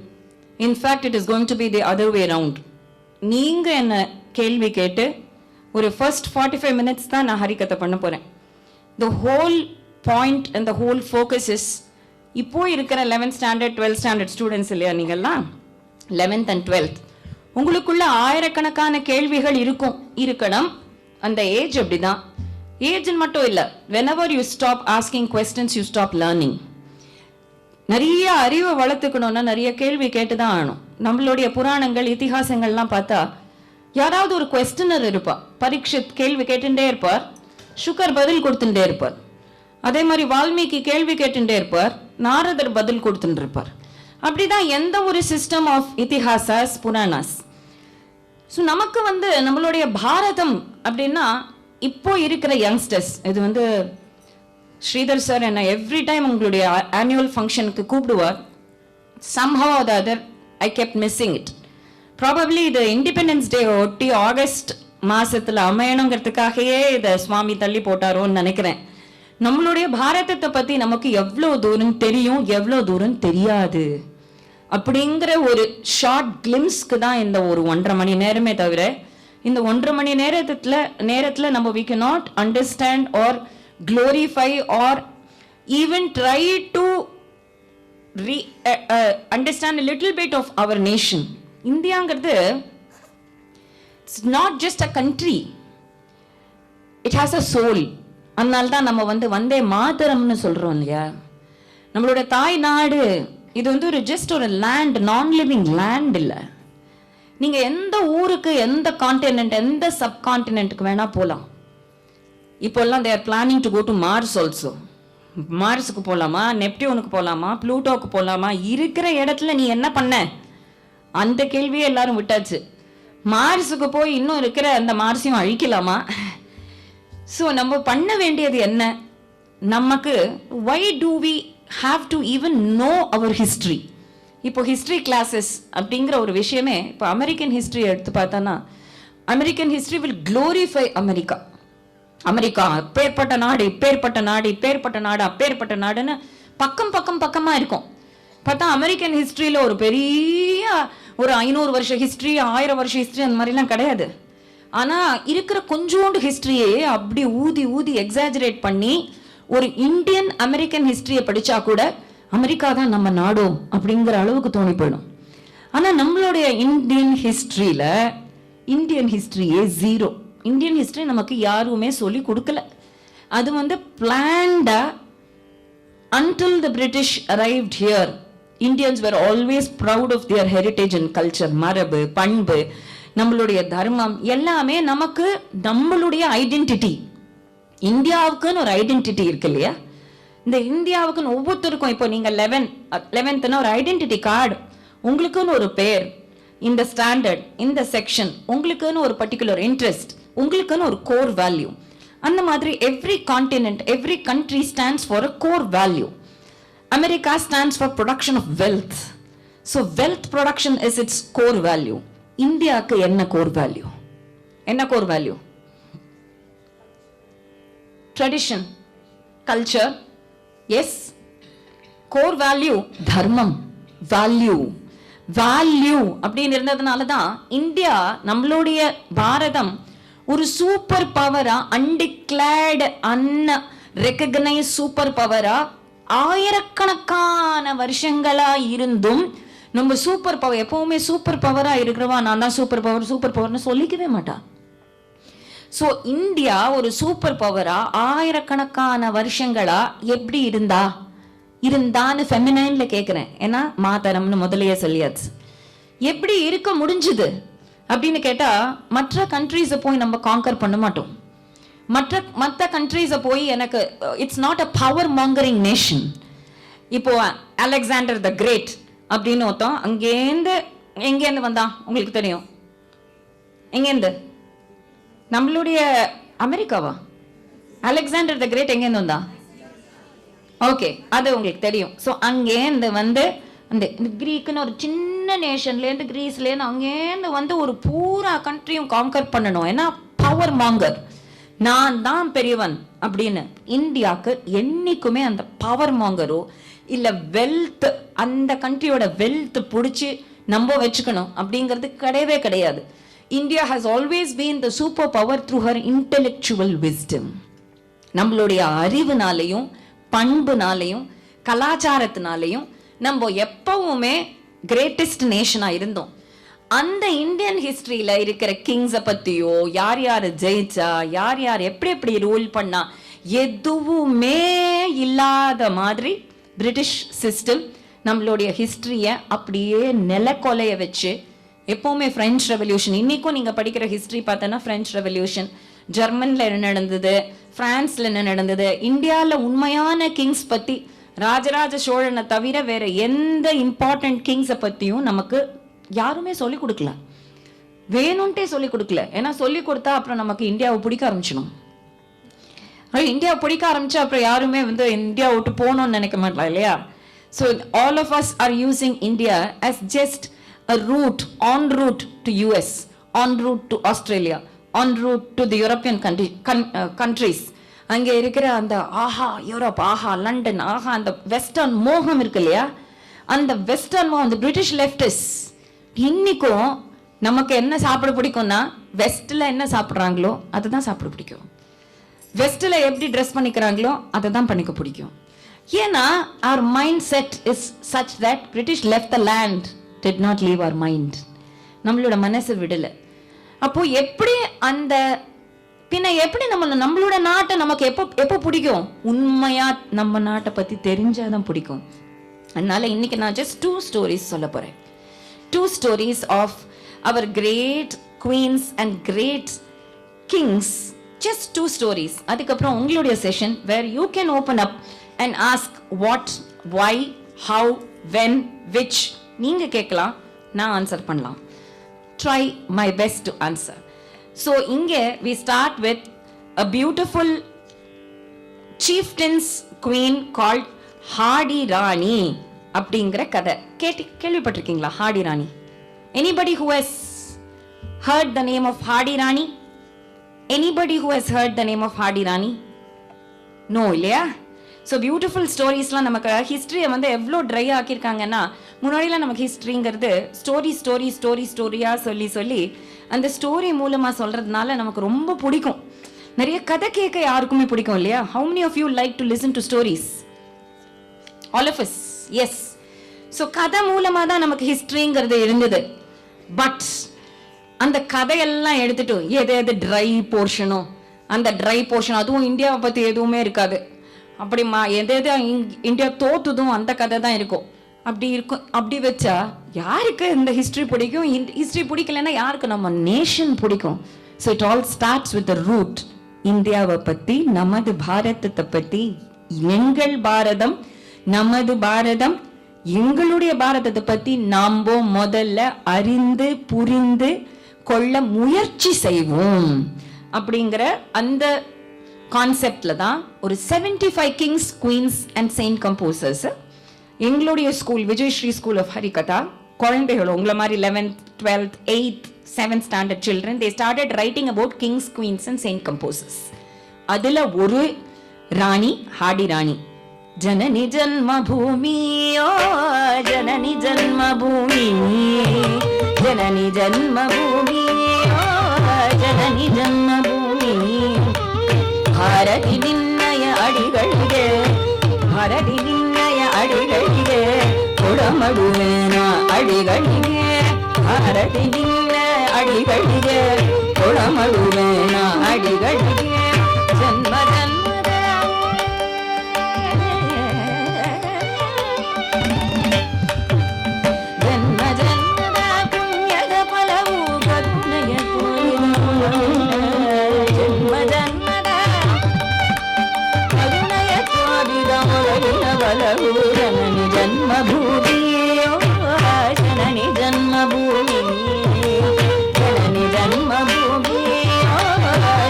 B: In fact it is going to be the other way round. நீங்க என்ன கேள்வி கேட்டு ஒரு first 45 minutes தான் நான் ஹரிகதை பண்ண போறேன். The whole point and the whole focus is, இப்போ இருக்கிற 11th standard 12th standard students இல்லையா நீங்கள்லாம், 11th and 12th, உங்களுக்குள்ள ஆயிரக்கணக்கான கேள்விகள் இருக்கணும். அந்த ஏஜ் அப்படிதான். ஏஜ் மட்டும் இல்லை, whenever you stop asking questions you stop learning. நிறைய அறிவை வளர்த்துக்கணும்னா நிறைய கேள்வி கேட்டு தான் ஆகணும். நம்மளுடைய புராணங்கள், இதிகாசங்கள்லாம் பார்த்தா யாராவது ஒரு குவெஸ்டனர் இருப்பார். பரீட்சித் கேள்வி கேட்டுட்டே இருப்பார், சுகர் பதில் கொடுத்துட்டே இருப்பார். அதே மாதிரி வால்மீகி கேள்வி கேட்டுட்டே இருப்பார், நாரதர் பதில் கொடுத்துட்டு இருப்பார். அப்படிதான் எந்த ஒரு சிஸ்டம் ஆஃப் இதிஹாசாஸ், புராணாஸ். ஸோ நமக்கு வந்து நம்மளுடைய பாரதம் அப்படின்னா இப்போ இருக்கிற யங்ஸ்டர்ஸ், இது வந்து ஸ்ரீதர் சார் என்ன எவ்ரி டைம் உங்களுடைய ஆனுவல் ஃபங்க்ஷனுக்கு கூப்பிடுவார். somehow or the other I kept missing it. Probably இது இண்டிபெண்டன்ஸ் டே ஒட்டி ஆகஸ்ட் மாசத்துல அமையணுங்கிறதுக்காகவே இதை சுவாமி தள்ளி போட்டாரோன்னு நினைக்கிறேன். நம்மளுடைய பாரதத்தை பத்தி நமக்கு எவ்வளோ தூரம் தெரியும், எவ்வளோ தூரம் தெரியாது அப்படிங்கிற ஒரு ஷார்ட் கிளிம்ஸ்க்கு தான் இந்த ஒரு 1.5 மணி நேரமே தவிர, இந்த 1.5 மணி நேரத்துல நம்ம we cannot understand or glorify or even try to understand a little bit of our nation. இந்தியாங்கிறது it's not just a country, it has a soul. அதனால தான் நம்ம வந்து வந்தே மாதரம்னு சொல்றோம் இல்லையா. நம்மளோட தாய் நாடு இது வந்து ஒரு ஜஸ்ட் ஒரு லேண்ட், நான் லிவிங் லேண்ட் இல்லை. நீங்க எந்த ஊருக்கு, எந்த கான்டினென்ட், எந்த சப் கான்டினென்ட்டுக்கு வேணா போகலாம். இப்போல்லாம் they are planning to go to Mars also. மார்ஸுக்கு போகலாமா, நெப்டியூனுக்கு போகலாமா, ப்ளூட்டோக்கு போகலாமா, இருக்கிற இடத்துல நீ என்ன பண்ண, அந்த கேள்வியே எல்லாரும் விட்டாச்சு. மார்ஸுக்கு போய் இன்னும் இருக்கிற அந்த மார்ஸையும் அழிக்கலாமா? ஸோ நம்ம பண்ண வேண்டியது என்ன, நமக்கு why do we have to even know our history? இப்போ ஹிஸ்ட்ரி கிளாஸஸ் அப்படிங்கிற ஒரு விஷயமே, இப்போ அமெரிக்கன் ஹிஸ்ட்ரி எடுத்து பார்த்தோன்னா, American history will glorify America. America அப்பேற்பட்ட நாடு, இப்பேற்பட்ட நாடு, இப்பேற்பட்ட நாடு, அப்பேற்பட்ட நாடுன்னு பக்கமா இருக்கும். பார்த்தா அமெரிக்கன் ஹிஸ்ட்ரியில் ஒரு பெரிய ஒரு 500 வருஷ ஹிஸ்ட்ரி, 1000 வருஷ ஹிஸ்ட்ரி அந்த மாதிரிலாம் கிடையாது. ஆனால் இருக்கிற கொஞ்சோண்டு ஹிஸ்ட்ரியே அப்படி ஊதி எக்ஸாஜரேட் பண்ணி ஒரு இந்தியன் அமெரிக்கன் ஹிஸ்ட்ரியை படித்தா கூட அமெரிக்கா தான் நம்ம நாடோ அப்படிங்கிற அளவுக்கு தோணி போயிடும். ஆனால் நம்மளுடைய இந்தியன் ஹிஸ்ட்ரியே ஜீரோ. இந்தியன் ஹிஸ்ட்ரி நமக்கு யாருமே சொல்லி கொடுக்கல. அது வந்து பிளான்டா until the British arrived here, Indians were always proud of their heritage and culture. மரபு, பண்பு, நம்மளுடைய தர்மம் எல்லாமே நமக்கு நம்மளுடைய ஐடென்டிட்டி. இந்தியாவுக்குன்னு ஒரு ஐடென்டிட்டி இருக்கு இல்லையா. இந்த இந்தியாவுக்குன்னு ஒவ்வொருத்தருக்கும், இப்போ நீங்க 11th ஒரு ஐடென்டிட்டி கார்டு, உங்களுக்குன்னு ஒரு பேர், இந்த ஸ்டாண்டர்ட், இந்த செக்ஷன், உங்களுக்குன்னு ஒரு பர்டிகுலர் இன்ட்ரெஸ்ட், உங்களுக்குன்னு ஒரு கோர் வேல்யூ. அந்த மாதிரி every continent, every country stands for a core value. America stands for production of wealth. So wealth production is its core value. இந்தியாவுக்கு என்ன core value? Tradition, culture, yes. Core value தர்மம், value அப்படின்னு இருந்ததுனால தான் India, நம்மளுடைய பாரதம் ஒரு super பவரா, undeclared unrecognised super பவரா ஆயிரக்கணக்கான வருஷங்களா இருந்தும் நம்ம சூப்பர் பவர், எப்பவுமே சூப்பர் பவரா இருக்கிறவா நான் தான் சூப்பர் பவர்னு சொல்லிக்கவே மாட்டா. ஸோ இந்தியா ஒரு சூப்பர் பவரா ஆயிரக்கணக்கான வருஷங்களா எப்படி இருந்தான்னு ஃபெமினைன்ல கேட்குறேன். ஏன்னா மாதரம்னு முதலையே சொல்லியாச்சு. எப்படி இருக்க முடிஞ்சுது அப்படின்னு கேட்டா, மற்ற கண்ட்ரீஸை போய் நம்ம காங்கர் பண்ண மாட்டோம். மற்ற கண்ட்ரீஸை போய் எனக்கு it's not a power mongering nation. இப்போ அலெக்சாண்டர் த கிரேட் அப்படின்னு ஒருத்தன் எங்கேருந்து வந்தான் உங்களுக்கு தெரியும்? எங்கேருந்து? நம்மளுடைய அமெரிக்காவா? அலெக்சாண்டர் த கிரேட் எங்கேருந்து வந்தா? ஓகே, அது உங்களுக்கு தெரியும். ஸோ அங்கேருந்து வந்து அந்த கிரீக்குன்னு ஒரு சின்ன நேஷன்லேருந்து, கிரீஸ்லேருந்து அங்கேருந்து வந்து ஒரு பூரா கண்ட்ரியும் காங்கர் பண்ணணும். ஏன்னா பவர் மாங்கர், நான் தான் பெரியவன் அப்படின்னு. இந்தியாவுக்கு என்னைக்குமே அந்த பவர் மாங்கரோ இல்லை வெல்த், அந்த கண்ட்ரியோட வெல்த் பிடிச்சி நம்ம வச்சுக்கணும் அப்படிங்கிறது கிடையவே கிடையாது. India has always been the super power through her intellectual wisdom. நம்மளுடைய அறிவுனாலையும், பண்புனாலையும், கலாச்சாரத்தினாலையும் நம்ம எப்பவுமே கிரேட்டஸ்ட் நேஷனா இருந்தோம். அந்த இந்தியன் ஹிஸ்டரியில இருக்கிற கிங்ஸை பத்தியோ, யார் யார் ஜெயிச்சா, யார் யார் எப்படி ரூல் பண்ணா, எதுவுமே இல்லாத மாதிரி பிரிட்டிஷ் சிஸ்டம் நம்மளுடைய ஹிஸ்டரிய அப்படியே நிலக்கொலைய வச்சு, எப்பவுமே பிரெஞ்சு ரெவல்யூஷன், இன்னைக்கும் நீங்க படிக்கிற ஹிஸ்டரி பார்த்தோன்னா பிரெஞ்சு ரெவல்யூஷன், ஜெர்மன்ல என்ன நடந்தது, பிரான்ஸ்ல என்ன நடந்தது, இந்தியாவில் உண்மையான கிங்ஸ் பத்தி ராஜராஜ சோழனை தவிர வேற எந்த இம்பார்ட்டன்ட் கிங்ஸை பத்தியும் நமக்கு யாருமே சொல்லிக் கொடுக்கல. வேணும்ட்டே சொல்லி கொடுக்கல. ஏன்னா சொல்லி கொடுத்தா அப்புறம் நமக்கு இந்தியாவை பிடிக்க ஆரம்பிச்சிடும். இந்தியாவை பிடிக்க ஆரம்பிச்சா அப்புறம் யாருமே வந்து இந்தியா விட்டு போகணும்னு நினைக்க மாட்டலாம் இல்லையா? So all of us are using India as just a route, en route to US, en route to Australia, en route to the European countries. அங்கே இருக்கிற அந்த ஆஹா யூரோப், ஆஹா லண்டன், ஆஹா அந்த வெஸ்டர்ன் மோகம் இருக்கு இல்லையா? அந்த வெஸ்டர்ன் மோகம், அந்த பிரிட்டிஷ் லெஃப்டிஸ் இன்னைக்கும் நமக்கு என்ன சாப்பிட பிடிக்கும்னா வெஸ்ட்ல என்ன சாப்பிட்றாங்களோ அதுதான் சாப்பிட பிடிக்கும். வெஸ்ட்ல எப்படி ட்ரெஸ் பண்ணிக்கிறாங்களோ அதை தான் பண்ணிக்க பிடிக்கும். ஏன்னா our mindset is such that British left the land, did not leave our mind. நம்மளோட மனசு விடல. அப்போ எப்படி அந்த பின்ன எப்படி நம்மளோட நாட்டை நமக்கு எப்போ பிடிக்கும்? உண்மையா நம்ம நாட்டை பத்தி தெரிஞ்சாதான் பிடிக்கும். அதனால இன்னைக்கு நான் just 2 stories சொல்ல போறேன். 2 stories of our great queens and great kings. Just 2 stories. அதுக்கப்புறம் உங்களுடைய session where you can open up and ask what, why, how, when, which. நீங்க கேட்கலாம், நான் ஆன்சர் பண்ணலாம். Try my best to answer. So இங்கே we start with a beautiful chieftain's queen called Hadi Rani அப்படிங்கிற கதை. கேள்விப்பட்டிருக்கீங்களா Hadi Rani? Anybody who has heard the name of Hadi Rani? Anybody who has heard the name of Hadi Rani? No இல்லையா? So beautiful ஸ்டோரிஸ்லாம் நமக்கு ஹிஸ்ட்ரியை வந்து எவ்வளோ ட்ரை ஆக்கியிருக்காங்கன்னா, முன்னாடிலாம் நமக்கு ஹிஸ்ட்ரிங்கிறது ஸ்டோரியாக சொல்லி அந்த ஸ்டோரி மூலமாக சொல்கிறதுனால நமக்கு ரொம்ப பிடிக்கும். நிறைய கதை கேட்க யாருக்குமே பிடிக்கும் இல்லையா? How many of you like to listen to stories? All of us, yes. So கதை மூலமாக தான் நமக்கு ஹிஸ்ட்ரிங்கிறது இருந்தது. பட் அந்த கதையெல்லாம் எடுத்துட்டு எது ட்ரை போர்ஷனோ அந்த ட்ரை போர்ஷன், அதுவும் இந்தியாவை பற்றி எதுவுமே இருக்காது. அப்படிமா எது இந்தியா தோத்துதும் அந்த கதை தான் இருக்கும். அப்படி வச்சா யாருக்கு இந்த ஹிஸ்ட்ரி பிடிக்கும்? ஹிஸ்ட்ரி பிடிக்கலன்னா யாருக்கு நம்ம நேஷன் பிடிக்கும்? So it all starts with the root. இந்தியாவை பற்றி, நமது பாரதத்தை பற்றி, எங்கள் பாரதம், நமது பாரதம், எங்களுடைய பாரதத்தை பற்றி நாம முதல்ல அறிந்து புரிந்து கொள்ள முயற்சி செய்வோம் அப்படிங்கிற அந்த கான்செப்ட்ல தான் ஒரு 75 kings, queens and saint composers எங்களுடைய school Vijayashree school of Harikatha குழந்தைகள் உங்களை மாதிரி 11th, 12th, 8th, 7th standard children, they started writing about kings, queens and saint composers. அதுல ஒரு ராணி ஹாடி ராணி. ஜனனி ஜன்ம பூமி, ஓ ஜனனி ஜன்ம பூமி, ஜனனி ஜன்ம பூமி, ஓ ஜனனி ஜன்ம பூமி. ಭಾರತಿ ನಿನ್ನಯ ಅಡಿಗಳಿಗೆ, ಭಾರತಿ ನಿನ್ನಯ ಅಡಿಗಳಿಗೆ ಕೊಡಮಡುವೆನ ಅಡಿಗಳಿಗೆ, ಭಾರತಿ ನಿನ್ನ ಅಡಿಗಳಿಗೆ ಕೊಡಮಡುವೆನ ಅಡಿಗಳಿಗೆ. ಜನ್ಮ ಜನ್ಮದ ಜನ್ಮ ಜನ್ಮದ ಪುಣ್ಯದ ಫಲವು ಕರುಣೆಯ ತೋರಿದ ಜನ್ಮ ಜನ್ಮ ಬಲವು ಜನನಿ ಜನ್ಮಭೂಮಿ, ಜನನಿ ಜನ್ಮಭೂಮಿ, ಜನನಿ ಜನ್ಮಭೂಮಿ,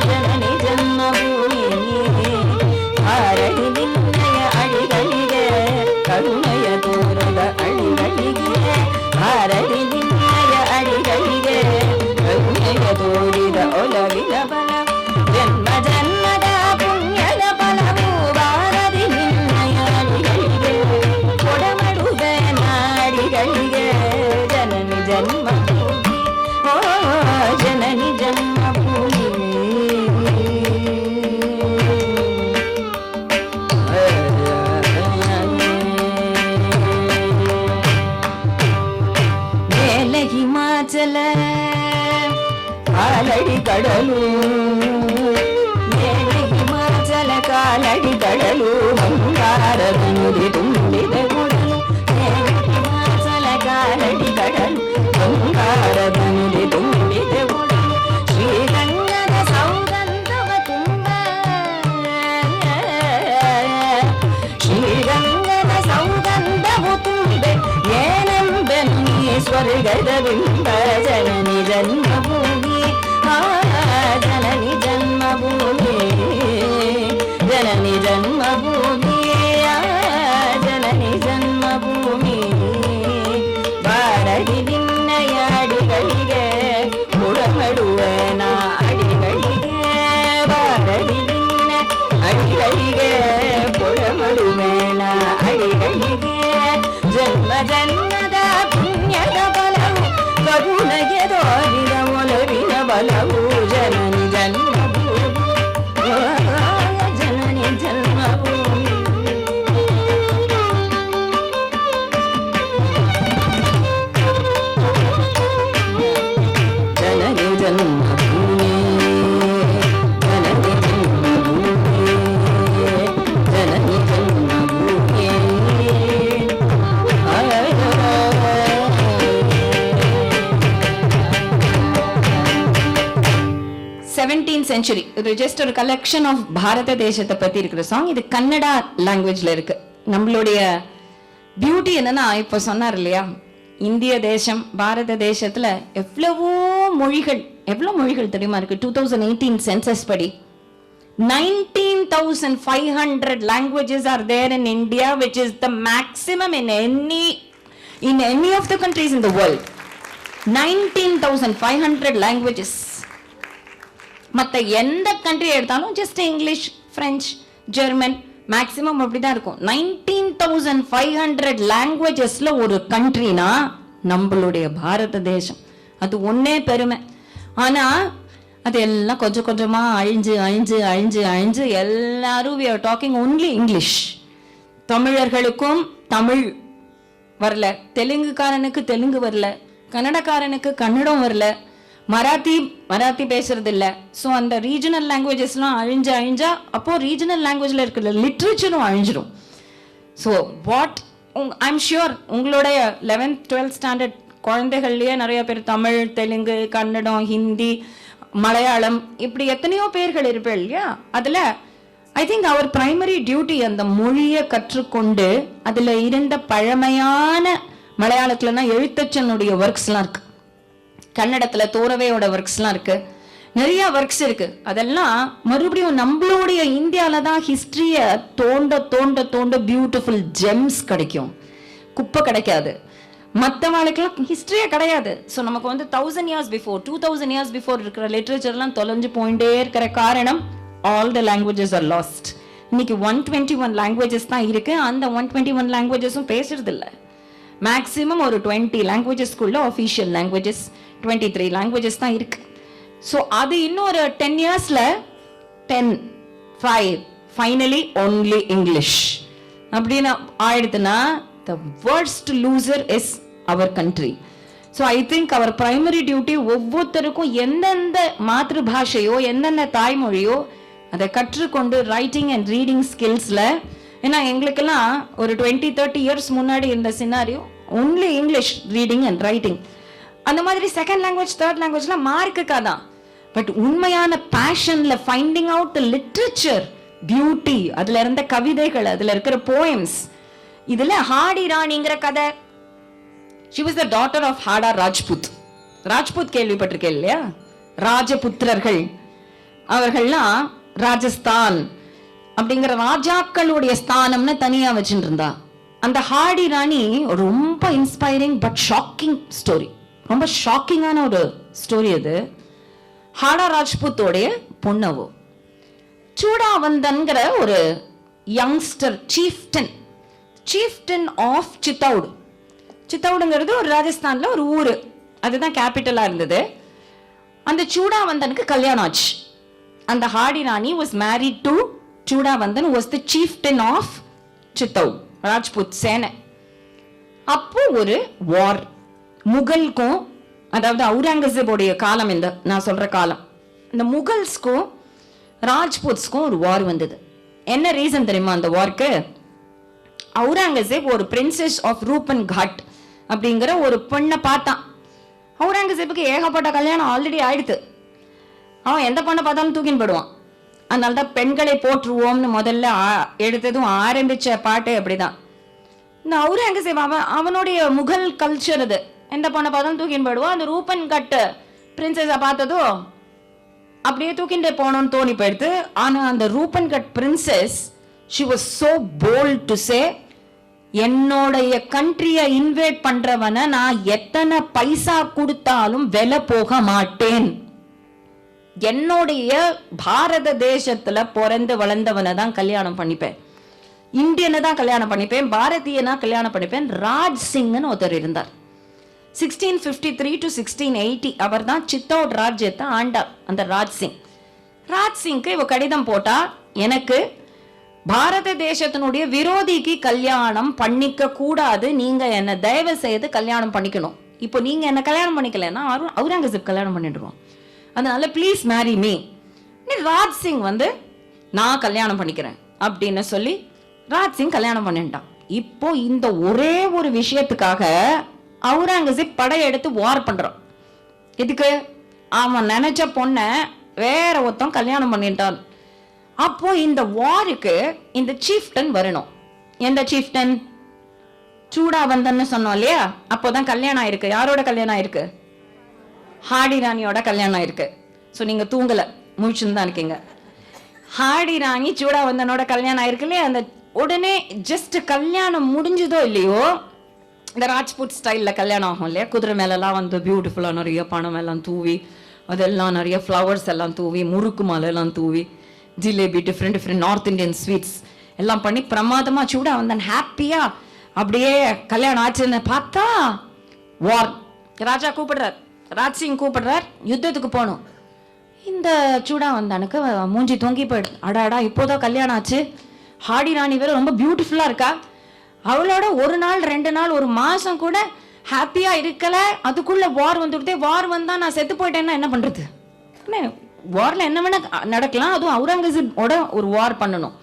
B: ಜನನಿ ಜನ್ಮಭೂಮಿ. ಭಾರತಿ ನಿನ್ನಯ ಅಡಿಗಳಿಗೆ ಕರುಣೆಯ ತೋರದ ಅಡಿಗಳಿಗೆ, ಭಾರತಿ ನಿನ್ನಯ ಅಡಿಗಳಿಗೆ ಕರುಣೆಯ ತೋರಿದ ಒಲವಿನ ಬಲ. ಜನ್ಮ ಜನ್ಮದ ಪುಣ್ಯದ ಫಲವು ಭಾರತಿ ನಿನ್ನಯ ಅಡಿಗಳಿಗೆ ಸ್ವರ್ಗದ ಬಿಂಬ ಜನನಿ ಜನ್ಮಭೂಮಿ ಜನನಿ ಜನ್ಮಭೂಮಿ ಜನನಿ ಜನ್ಮಭೂಮಿ ಜನನಿ ಜನ್ಮಭೂಮಿ ಬಾರಡಿ ನಿನ್ನಯ ಅಡಿಗಳಿಗೆ ಕೊಡಮಡುವನ ಅಡಿಗಳಿಗೆ ಬಾರಡಿ ನಿನ್ನ ಅಡಿಗಳಿಗೆ ಕೊಡಮಡುವನ ಅಡಿಗಳಿಗೆ ಜನ್ಮ ಜನ್ಮದ ಪುಣ್ಯದ ಬಲವು ಕರುಣಗೆ ತೋರಿದ ಒಲವಿನ ಬಲವು ಜನನಿ ಜನ್ಮಭೂಮಿ ಜನನಿ ಜನ್ಮಭೂಮಿ ಜನನಿ ಜನ್ಮಭೂಮಿ ಜನನಿ ಜನ್ಮಭೂಮಿ ಜನನಿ ಜನ್ಮಭೂಮಿ 17th century இது ஜஸ்ட் ஒரு கலெக்ஷன் ஆஃப் பாரத தேசத்தை பத்தி இருக்கிற சாங். இது கன்னடா லாங்குவேஜ்ல இருக்கு. நம்மளுடைய பியூட்டி என்னன்னா, இப்ப சொன்னார் இல்லையா, இந்திய தேசம் பாரத தேசத்துல எவ்வளவு மொழிகள் தெரியுமா இருக்கு. 2018 சென்சஸ் படி 19,500 languages are there in India, which is the maximum in any of the countries in the world. 19,500 languages. மற்ற எந்த கண்ட்ரி எடுத்தாலும் just English, French, German maximum அப்படிதான் இருக்கும். 19,500 லாங்குவேஜஸ்ல ஒரு கண்ட்ரினா நம்மளுடைய பாரத தேசம். அது ஒன்னே பெருமை. ஆனா அது எல்லாம் கொஞ்சம் கொஞ்சமா அழிஞ்சு எல்லாரும் we are talking only English. தமிழர்களுக்கும் தமிழ் வரல, தெலுங்குக்காரனுக்கு தெலுங்கு வரல, கன்னடக்காரனுக்கு கன்னடம் வரல, மராத்தி பேசுறது இல்ல. ஸோ அந்த ரீஜனல் லாங்குவேஜஸ்லாம் அழிஞ்சா அப்போ ரீஜனல் லாங்குவேஜ்ல இருக்கிற லிட்ரேச்சரும் அழிஞ்சிடும். ஸோ வாட் ஐம் ஷியோர் உங்களுடைய 11th 12th ஸ்டாண்டர்ட் குழந்தைகள்லயே நிறைய பேர் தமிழ், தெலுங்கு, கன்னடம், ஹிந்தி, மலையாளம் இப்படி எத்தனையோ பேர்கள் இருப்பேன் இல்லையா. அதுல I think our primary duty அந்த மொழியை கற்றுக்கொண்டு அதுல இருந்த பழமையான மலையாளத்துலனா எழுத்தச்சனுடைய ஒர்க்ஸ்லாம் இருக்கு, கன்னடத்துல தோரவையோட ஒர்க்ஸ்லாம் இருக்கு, நிறைய ஒர்க்ஸ் இருக்கு. அதெல்லாம் மறுபடியும் நம்மளுடைய இந்தியால தான் ஹிஸ்டரிய தோண்ட தோண்ட தோண்ட பியூட்டிஃபுல் ஜெம்ஸ் கிடைக்கும், குப்பை கிடைக்காது. மற்ற வாழ்க்கைலாம் ஹிஸ்டரியே கிடையாது. ஸோ நமக்கு வந்து 1000 years before 2000 years before இருக்கிற லிட்ரேச்சர்லாம் தொலைஞ்சு போயிட்டே இருக்கிற காரணம் all the languages are lost. இன்னைக்கு 121 லாங்குவேஜஸ் தான் இருக்கு. அந்த 121 லாங்குவேஜஸும் பேசுறது இல்லை. மேக்சிமம் ஒரு 20 லாங்குவேஜஸ்க்குள்ள ஆஃபீஷியல் லாங்குவேஜஸ் 23 லாங்குவேஜஸ் தான் இருக்கு. ஸோ அது இன்னும் ஒரு 10 yearsல 10, 5 ஃபைனலி ஒன்லி இங்கிலீஷ் அப்படின்னு ஆயிடுதுன்னா the worst loser is our country. So I think our primary duty ஒவ்வொருத்தருக்கும் எந்தெந்த மாதృபாஷையோ எந்தெந்த தாய்மொழியோ அதை கற்றுக்கொண்டு ரைட்டிங் அண்ட் ரீடிங் ஸ்கில்ஸ்ல, ஏன்னா எங்களுக்கெல்லாம் ஒரு 20-30 years முன்னாடி இந்த scenario only English reading and writing. அந்த மாதிரி செகண்ட் லாங்குவேஜ் தேர்ட் லாங்குவேஜ்லாம் மார்க்குக்கா தான். பட் உண்மையான பேஷன்ல finding out the literature beauty, அதுல இருந்த கவிதைகள், அதுல இருக்கிற போயம்ஸ். இதுல ஹாடி ராணிங்கிற கதை, she was the daughter of ஹாடா Rajput. Rajput கேள்விப்பட்டிருக்கேன் இல்லையா, ராஜபுத்திரர்கள். அவர்கள்லாம் ராஜஸ்தான் அப்படிங்கிற ராஜாக்களுடைய ஸ்தானம்னு தனியா வச்சுட்டு இருந்தா. அந்த ஹாடி ராணி ரொம்ப இன்ஸ்பைரிங் பட் ஷாக்கிங் ஸ்டோரி, ரொம்ப ஷாக்கிங்கான ஒரு ஸ்டோரி அது. ஹாடா ராஜ்புத்தோடைய பொண்ணவோ சூடாவந்தன்கிற ஒரு யங்ஸ்டர் சீஃப்டன் ஆஃப் சித்தௌடு. சித்தௌடுங்கிறது ஒரு ராஜஸ்தான்ல ஒரு ஊரு, அதுதான் கேபிட்டலா இருந்தது. அந்த சூடாவந்தனுக்கு கல்யாணம் ஆச்சு. அந்த Hadi Rani was married to Chundawat, was the chieftain of Chittor, Rajput சேனை. அப்போ ஒரு வார் முகல்க்கும், அதாவது அவுரங்கசீபோடைய காலம், இந்த நான் சொல்ற காலம், இந்த முகல்ஸ்க்கும் ராஜ்புத்ஸ்க்கும் ஒரு வார் வந்தது. என்ன ரீசன் தெரியுமா அந்த வார்க்கு? அவுரங்கசீப் ஒரு பிரின்சஸ் ஆஃப் ரூபன் காட் அப்படிங்கிற ஒரு பெண்ணை பார்த்தான். அவுரங்கசீப்புக்கு ஏகப்பட்ட கல்யாணம் ஆல்ரெடி ஆயிடுத்து. அவன் எந்த பொண்ணை பார்த்தாலும் தூக்கின்னு போடுவான். அதனால்தான் பெண்களை போற்றுவோம்னு முதல்ல எடுத்ததும் ஆரம்பிச்ச பாட்டு அப்படிதான். இந்த அவுரங்கசீப் அவனுடைய முகல் கல்ச்சர் அது, எந்த பொண்ணை பார்த்தாலும் தூக்கின்னு போயிடுவோம். அந்த ரூபன் கட்டு பிரின்சஸை பார்த்ததும் அப்படியே தூக்கிண்டே போகணும்னு தோணி போயிடுது. ஆனா அந்த ரூபன் கட் princess she was so bold to say, என்னோடைய கண்ட்ரிய இன்வேட் பண்றவனை நான் எத்தனை பைசா கொடுத்தாலும் விலை போக மாட்டேன். என்னுடைய பாரத தேசத்துல பிறந்து வளர்ந்தவனை தான் கல்யாணம் பண்ணிப்பேன், இந்தியனை தான் கல்யாணம் பண்ணிப்பேன், பாரதியனா கல்யாணம் பண்ணிப்பேன். ராஜ் சிங்னு ஒருத்தர் இருந்தார். 1653 to 1680 அவர் தான் சித்தோட் ராஜ்யத்தை ஆண்டார். அந்த ராஜ் சிங்க்கு இவ கடிதம் போட்டா, எனக்கு பாரத தேசத்தினுடைய விரோதிக்கு கல்யாணம் பண்ணிக்க கூடாது, நீங்க என்ன தயவு செய்து கல்யாணம் பண்ணிக்கணும். இப்போ நீங்க என்ன கல்யாணம் பண்ணிக்கலன்னா அவுரங்கசீப் கல்யாணம் பண்ணிடுவோம், அதனால please marry me. Raj Singh வந்து நான் கல்யாணம் பண்ணிக்கிறேன் அப்படின்னு சொல்லி ராஜ் சிங் கல்யாணம் பண்ணிட்டான். இப்போ இந்த ஒரே ஒரு விஷயத்துக்காக அவுரங்கசீப் படையெடுத்து வார் பண்றான். இதுக்கு அவன் நினைச்ச பொண்ண வேற ஒருத்தன் கல்யாணம் பண்ணிட்டான். அப்போ இந்த வாருக்கு இந்த சீஃப்டன் வரணும். எந்த சீஃப்டன்? சூடாவந்தன்னு சொன்னோம் இல்லையா, அப்போதான் கல்யாணம் ஆயிருக்கு. யாரோட கல்யாணம் ஆயிருக்கு? ஹாடி ராணியோட கல்யாணம் ஆயிருக்கு. ஸோ நீங்க தூங்கல, முழிச்சுன்னு தான் இருக்கீங்க. ஹாடி ராணி சூடாவந்தனோட கல்யாணம் ஆயிருக்கு இல்லையா. அந்த உடனே ஜஸ்ட் கல்யாணம் முடிஞ்சதோ இல்லையோ, இந்த ராஜ்புட் ஸ்டைல்ல கல்யாணம் ஆகும் இல்லையா, குதிரை மேலெல்லாம் வந்து பியூட்டிஃபுல்லா நிறைய பணம் எல்லாம் தூவி, அதெல்லாம் நிறைய ஃப்ளவர்ஸ் எல்லாம் தூவி, முறுக்கு மாலை எல்லாம் தூவி, jalebi, different north Indian sweets எல்லாம் பண்ணி பிரமாதமா சூடா வந்தேன் ஹாப்பியா அப்படியே கல்யாணம் ஆச்சுன்னு பார்த்தா வார். ராஜா கூப்பிடுறார், ராஜ் சிங் கூப்பிடுறார், யுத்தத்துக்கு போகணும். இந்த சூடா வந்தானுக்கு மூஞ்சி தொங்கி போயிடுது. அடாடா இப்போதான் கல்யாணம் ஆச்சு, ஹாடி ராணி வேற ரொம்ப பியூட்டிஃபுல்லா இருக்கா, அவளோட ஒரு நாள் 2 நாள் ஒரு மாசம் கூட ஹாப்பியா இருக்கல, அதுக்குள்ள வார் வந்துடுதே, வார் வந்தா நான் செத்து போயிட்டேன்னா என்ன பண்றது? வார்ல என்ன வேணா நடக்கலாம், அதுவும் அவுரங்கசீப்போட ஒரு வார் பண்ணணும்.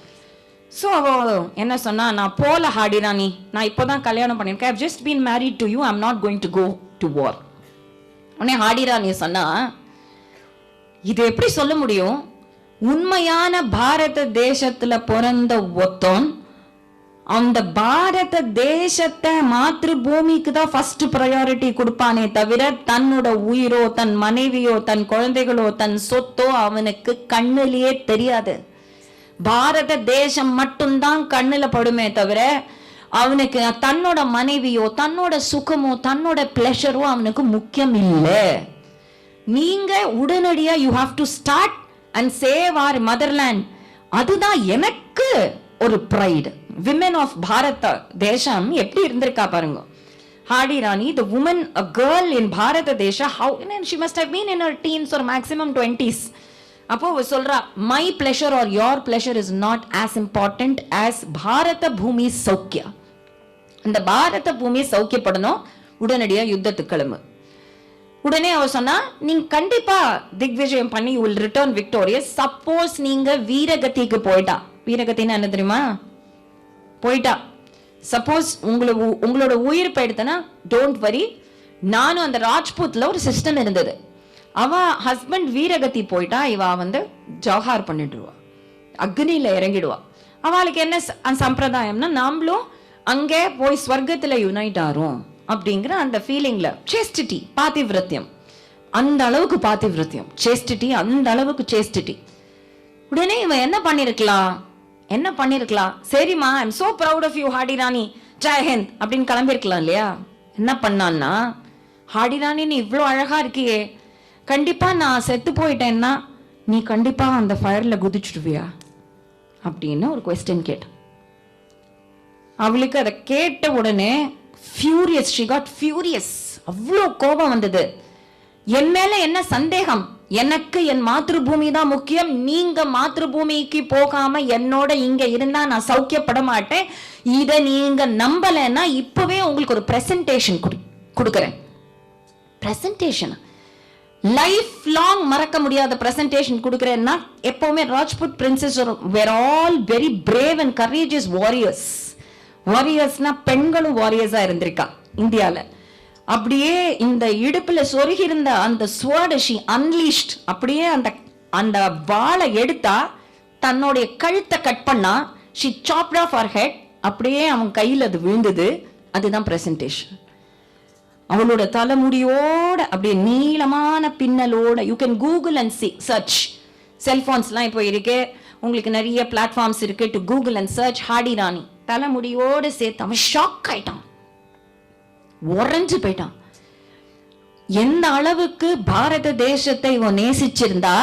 B: ஸோ அவ என்ன சொன்னா, நான் போல ஹாடி ராணி, நான் இப்போதான் கல்யாணம் பண்ணிருக்கேன், I have just been married to you, I am not going to go to war. உடனே ஹாடி ராணி சொன்னா, இது எப்படி சொல்ல முடியும்? உண்மையான பாரத தேசத்துல பிறந்த ஒருத்தன் அந்த பாரத தேசத்தை மாத்ரு பூமிக்கு தான் ஃபர்ஸ்ட் ப்ரையாரிட்டி கொடுப்பானே தவிர தன்னோட உயிரோ தன் மனைவியோ தன் குழந்தைகளோ தன் சொத்தோ அவனுக்கு கண்ணிலேயே தெரியாது. பாரத தேசம் மட்டும்தான் கண்ணுல படுமே தவிர அவனுக்கு தன்னோட மனைவியோ தன்னோட சுகமோ தன்னோட பிளஷரோ அவனுக்கு முக்கியம் இல்லை. நீங்க உடனடியா you have to start and save our motherland. அதுதான் எனக்கு ஒரு ப்ரைடு. விமென் ஆஃப் பாரத தேசம் எப்படி இருந்திருக்கா பாருங்க. Hadi Rani, the woman, a girl in Bharata தேசா, how she must have been in her teens or maximum 20s. அப்போ சொல்றா, my pleasure or your pleasure is not as important as பாரத பூமி சௌக்கியா. இந்த பாரத பூமி சௌக்கியப்படணும், உடனடியா யுத்தத்துக்கு கிளம்பு. உடனே அவ சொன்னா, நீங்க கண்டிப்பா திக்விஜயம் பண்ணி you will return victorious. Suppose நீங்க வீரகதிக்கு போயிட்டா, வீரகத்தின்னா என்ன தெரியுமா? போயிட்டா, சப்போஸ் உங்களோட உயிர் போயிடுதுன்னா டோன்ட் வரி, நானும் அந்த ராஜ்பூத்ல ஒரு சிஸ்டம் இருந்தது, அவ ஹஸ்பண்ட் வீரகதி போயிட்டா இவ வந்து ஜவஹார் பண்ணிடுவா, அக்னியில இறங்கிடுவா. அவளுக்கு என்ன சம்பிரதாயம்னா, நாமளும் அங்கே போய் ஸ்வர்க்கத்துல யுனைட் ஆறோம் அப்படிங்கிற அந்த ஃபீலிங்ல. சேஸ்டிட்டி, பாதிவிரத்தியம், அந்த அளவுக்கு பாதிவிரத்தியம், சேஸ்டிட்டி அந்த அளவுக்கு சேஸ்டிட்டி. உடனே இவன் என்ன பண்ணிருக்கலாம், சரிம்மா I am so proud of you Hadi Rani, Jai Hind அப்படின்னு கிளம்பிருக்கலாம் இல்லையா. என்ன பண்ணான்னா, ஹாடி ராணி நீ இவ்வளோ அழகா இருக்கியே, கண்டிப்பா நான் செத்து போயிட்டேன்னா நீ கண்டிப்பா அந்த ஃபயர்ல குதிச்சுடுவியா அப்படின்னு ஒரு கொஸ்டின் கேட்டு. அவளுக்கு அதை கேட்ட உடனே ஃபியூரியஸ், she got furious, அவ்வளோ கோபம் வந்தது. என் மேல என்ன சந்தேகம், எனக்கு என் மாத்ருபூமி தான் முக்கியம், நீங்க மாத்ருபூமிக்கு போகாம என்னோட இங்க இருந்தா நான் சௌக்கியப்பட மாட்டேன். இதை நீங்க நம்பலன்னா இப்பவே உங்களுக்கு ஒரு பிரசன்டேஷன் கொடுக்கறேன். பிரசன்டேஷன் லைஃப் லாங் மறக்க முடியாத பிரசன்டேஷன் கொடுக்கறேன்னா, எப்பவுமே Rajput princess were all very brave and courageous warriors. வாரியர்ஸ்னா பெண்களும் வாரியர்ஸா இருந்திருக்கா இந்தியால. அப்படியே இந்த இடுப்புல சொருகிருந்த அந்த ஸ்வர்டஷி அன்லீஷ்ட், அப்படியே அந்த அந்த வாளை எடுத்தா தன்னுடைய கழுத்தை கட் பண்ணா, she chopped off her head, அப்படியே அவன் கையில் அது விழுந்தது. அதுதான் பிரசன்டேஷன். அவளோட தலைமுடியோட அப்படியே நீளமான பின்னலோட, you can Google and search. செல்போன்ஸ்லாம் இப்போ இருக்கு, உங்களுக்கு நிறைய பிளாட்ஃபார்ம்ஸ் இருக்கு, to Google and search Hadi Rani. தலைமுடியோட சேர்த்து அவன் ஷாக் ஆயிட்டான், உறைஞ்சு போயிட்டான். எந்த அளவுக்கு பாரத தேசத்தை இவன் நேசிச்சிருந்தா,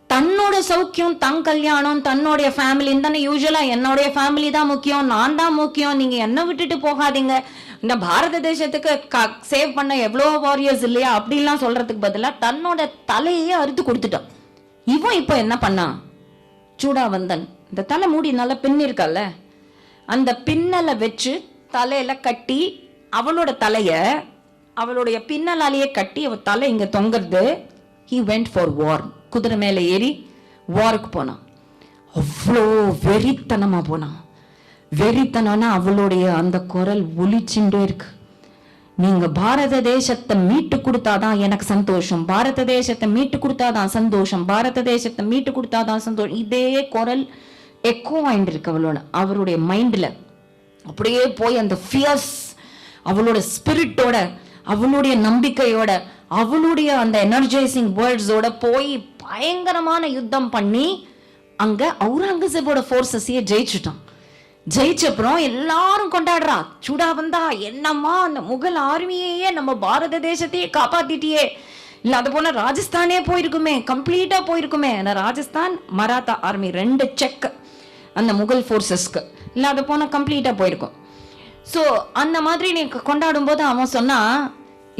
B: தன்னோட சௌக்கியம், தன் கல்யாணம், தன்னுடைய ஃபேமிலின்னு தானே யூஸ்வலா, என்னுடைய ஃபேமிலி தான் முக்கியம், நான் தான் முக்கியம், நீங்க என்ன விட்டுட்டு போகாதீங்க, இந்த பாரத தேசத்துக்கு சேவ் பண்ண எவ்வளோ வாரியர்ஸ் இல்லையா அப்படின்லாம் சொல்றதுக்கு பதிலாக தன்னோட தலையே அறுத்து கொடுத்துட்டான். இவன் இப்போ என்ன பண்ணான், சூடாவந்தன் இந்த தலை மூடி நல்லா பின் இருக்கல்ல, அந்த பின்னலை வச்சு தலையில கட்டி அவளோட தலைய அவளுடைய பின்னலாலேயே கட்டி அவ தலை இங்க தொங்குறது. he went for war. குதிரை மேல ஏறி வாருக்கு போனான். அவ்வளோ வெறித்தனமா போனான். வெறித்தனம்னா அவளுடைய அந்த குரல் ஒலிச்சுட்டே இருக்கு. நீங்க பாரத தேசத்தை மீட்டு கொடுத்தாதான் எனக்கு சந்தோஷம், பாரத தேசத்தை மீட்டு கொடுத்தாதான் சந்தோஷம், பாரத தேசத்தை மீட்டு கொடுத்தாதான் சந்தோஷம். இதே குரல் எக்கோ ஆயிட்டு இருக்கு அவருடைய மைண்ட்ல. அப்படியே போய் அந்த ஃபியர்ஸ், அவளோட ஸ்பிரிட்டோட, அவளுடைய நம்பிக்கையோட, அவளுடைய அந்த எனர்ஜைசிங் வேர்ட்ஸோட போய் பயங்கரமான யுத்தம் பண்ணி அங்க அவுரங்கசீபோட ஃபோர்ஸஸையே ஜெயிச்சுட்டான். ஜெயிச்சப்புறம் எல்லாரும் கொண்டாடுறா, சூடா வந்தா என்னம்மா அந்த முகல் ஆர்மியையே நம்ம பாரத தேசத்தையே காப்பாத்திட்டியே, இல்ல அது போல ராஜஸ்தானே போயிருக்குமே, கம்ப்ளீட்டா போயிருக்குமே. ராஜஸ்தான் மராத்தா ஆர்மி 2 செக் அந்த முகல் ஃபோர்ஸஸ்க்கு, இல்ல அது போன கம்ப்ளீட்டா போயிருக்கும். ஸோ அந்த மாதிரி நீ கொண்டாடும் போது அவன் சொன்னா,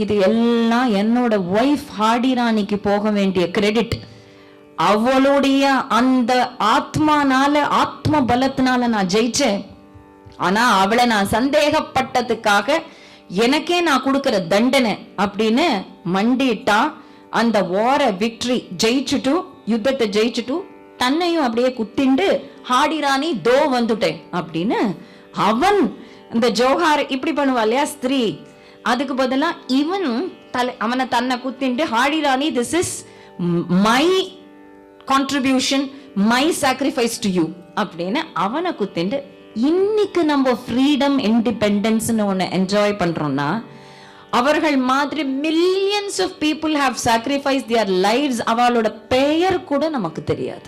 B: இது எல்லாம் என்னோட ஒய்ஃப் ஹாடி ராணிக்கு போக வேண்டிய கிரெடிட். அவளுடைய அந்த ஆத்மானால, ஆத்ம பலத்தினால நான் ஜெயிச்சேன். ஆனா அவளை நான் சந்தேகப்பட்டதுக்காக எனக்கே நான் கொடுக்கிற தண்டனை அப்படின்னு மண்டிட்டா. அந்த வார விக்டரி ஜெயிச்சுட்டு, யுத்தத்தை ஜெயிச்சுட்டு, தன்னையும் அப்படியே குத்திண்டு ஹாடி ராணி தோ வந்துட்டேன் அப்படின்னு அவன் இந்த ஜோஹார் இப்படி பண்ணுவா இல்லையா ஸ்திரீ, அதுக்கு பதிலா இவன் அவனை தன்னை குத்திண்டு Hadi Rani, this is my contribution, my sacrifice to you அப்படின்னு அவனை குத்திண்டு. இன்னைக்கு நம்ம ஃப்ரீடம், இண்டிபெண்டன்ஸ்னு ஒன்று என்ஜாய் பண்றோம்னா, அவர்கள் மாதிரி millions of people have sacrifice their lives. அவளோட பெயர் கூட நமக்கு தெரியாது.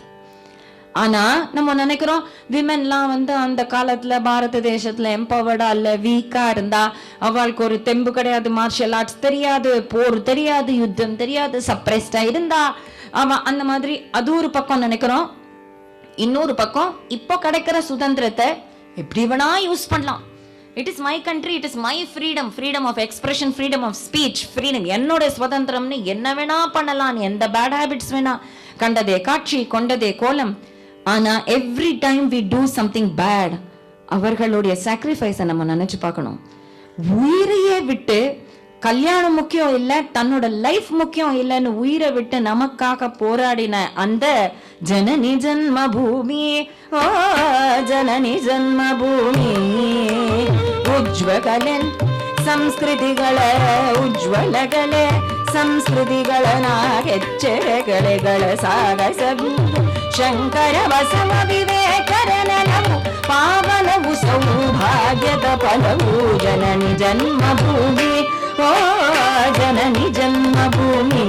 B: ஆனா நம்ம நினைக்கிறோம் விமென்லாம் அந்த காலத்துல பாரத தேசத்துல எம்பவர்டா இல்ல வீக்கா இருந்தா, அவளுக்கு ஒரு தெம்பு கிடையாது, மார்ஷல் ஆர்ட்ஸ் தெரியாது, போர் தெரியாது, யுத்தம் தெரியாது, சப்ரெஸ்டா இருந்தா அவன் அந்த மாதிரி. அது ஒரு பக்கம் நினைக்கிறோம். இன்னொரு பக்கம் இப்போ கிடைக்கிற சுதந்திரத்தை எப்படி வேணா யூஸ் பண்ணலாம். It is my country, it is my freedom, freedom of expression, freedom of speech, freedom, என்னோட சுதந்திரம்னு என்ன வேணா பண்ணலாம், எந்த பேட் ஹேபிட்ஸ் வேணா, கண்டதே காட்சி கொண்டதே கோலம். ஆனா every time we do something bad, அவர்களுடைய சாக்ரிஃபைஸை நம்ம நினைச்சு பார்க்கணும். உயிரையே விட்டு, கல்யாணம் முக்கியம் இல்ல, தன்னோட லைஃப் முக்கியம் இல்லைன்னு உயிரை விட்டு நமக்காக போராடின அந்த ஜனனி ஜன்ம பூமி, ஓ ஜனனி ஜன்ಮ ಭೂಮಿ, ಉಜ್ವಲಗಳೆ ಸಂಸ್ಕೃತಿಗಳ ಉಜ್ವಲಗಳೆ ಸಂಸ್ಕೃತಿಗಳ ಹೆಜ್ಜೆಗಳೆಗಳ ಸಾಗಸಬಹುದು ಶಂಕರ ಬಸವ ವಿವೇಕರನವು ಪಾವನವು ಸೌಭಾಗ್ಯದ ಫಲವು ಜನನಿ ಜನ್ಮಭೂಮಿ, ಓ ಜನನಿ ಜನ್ಮಭೂಮಿ,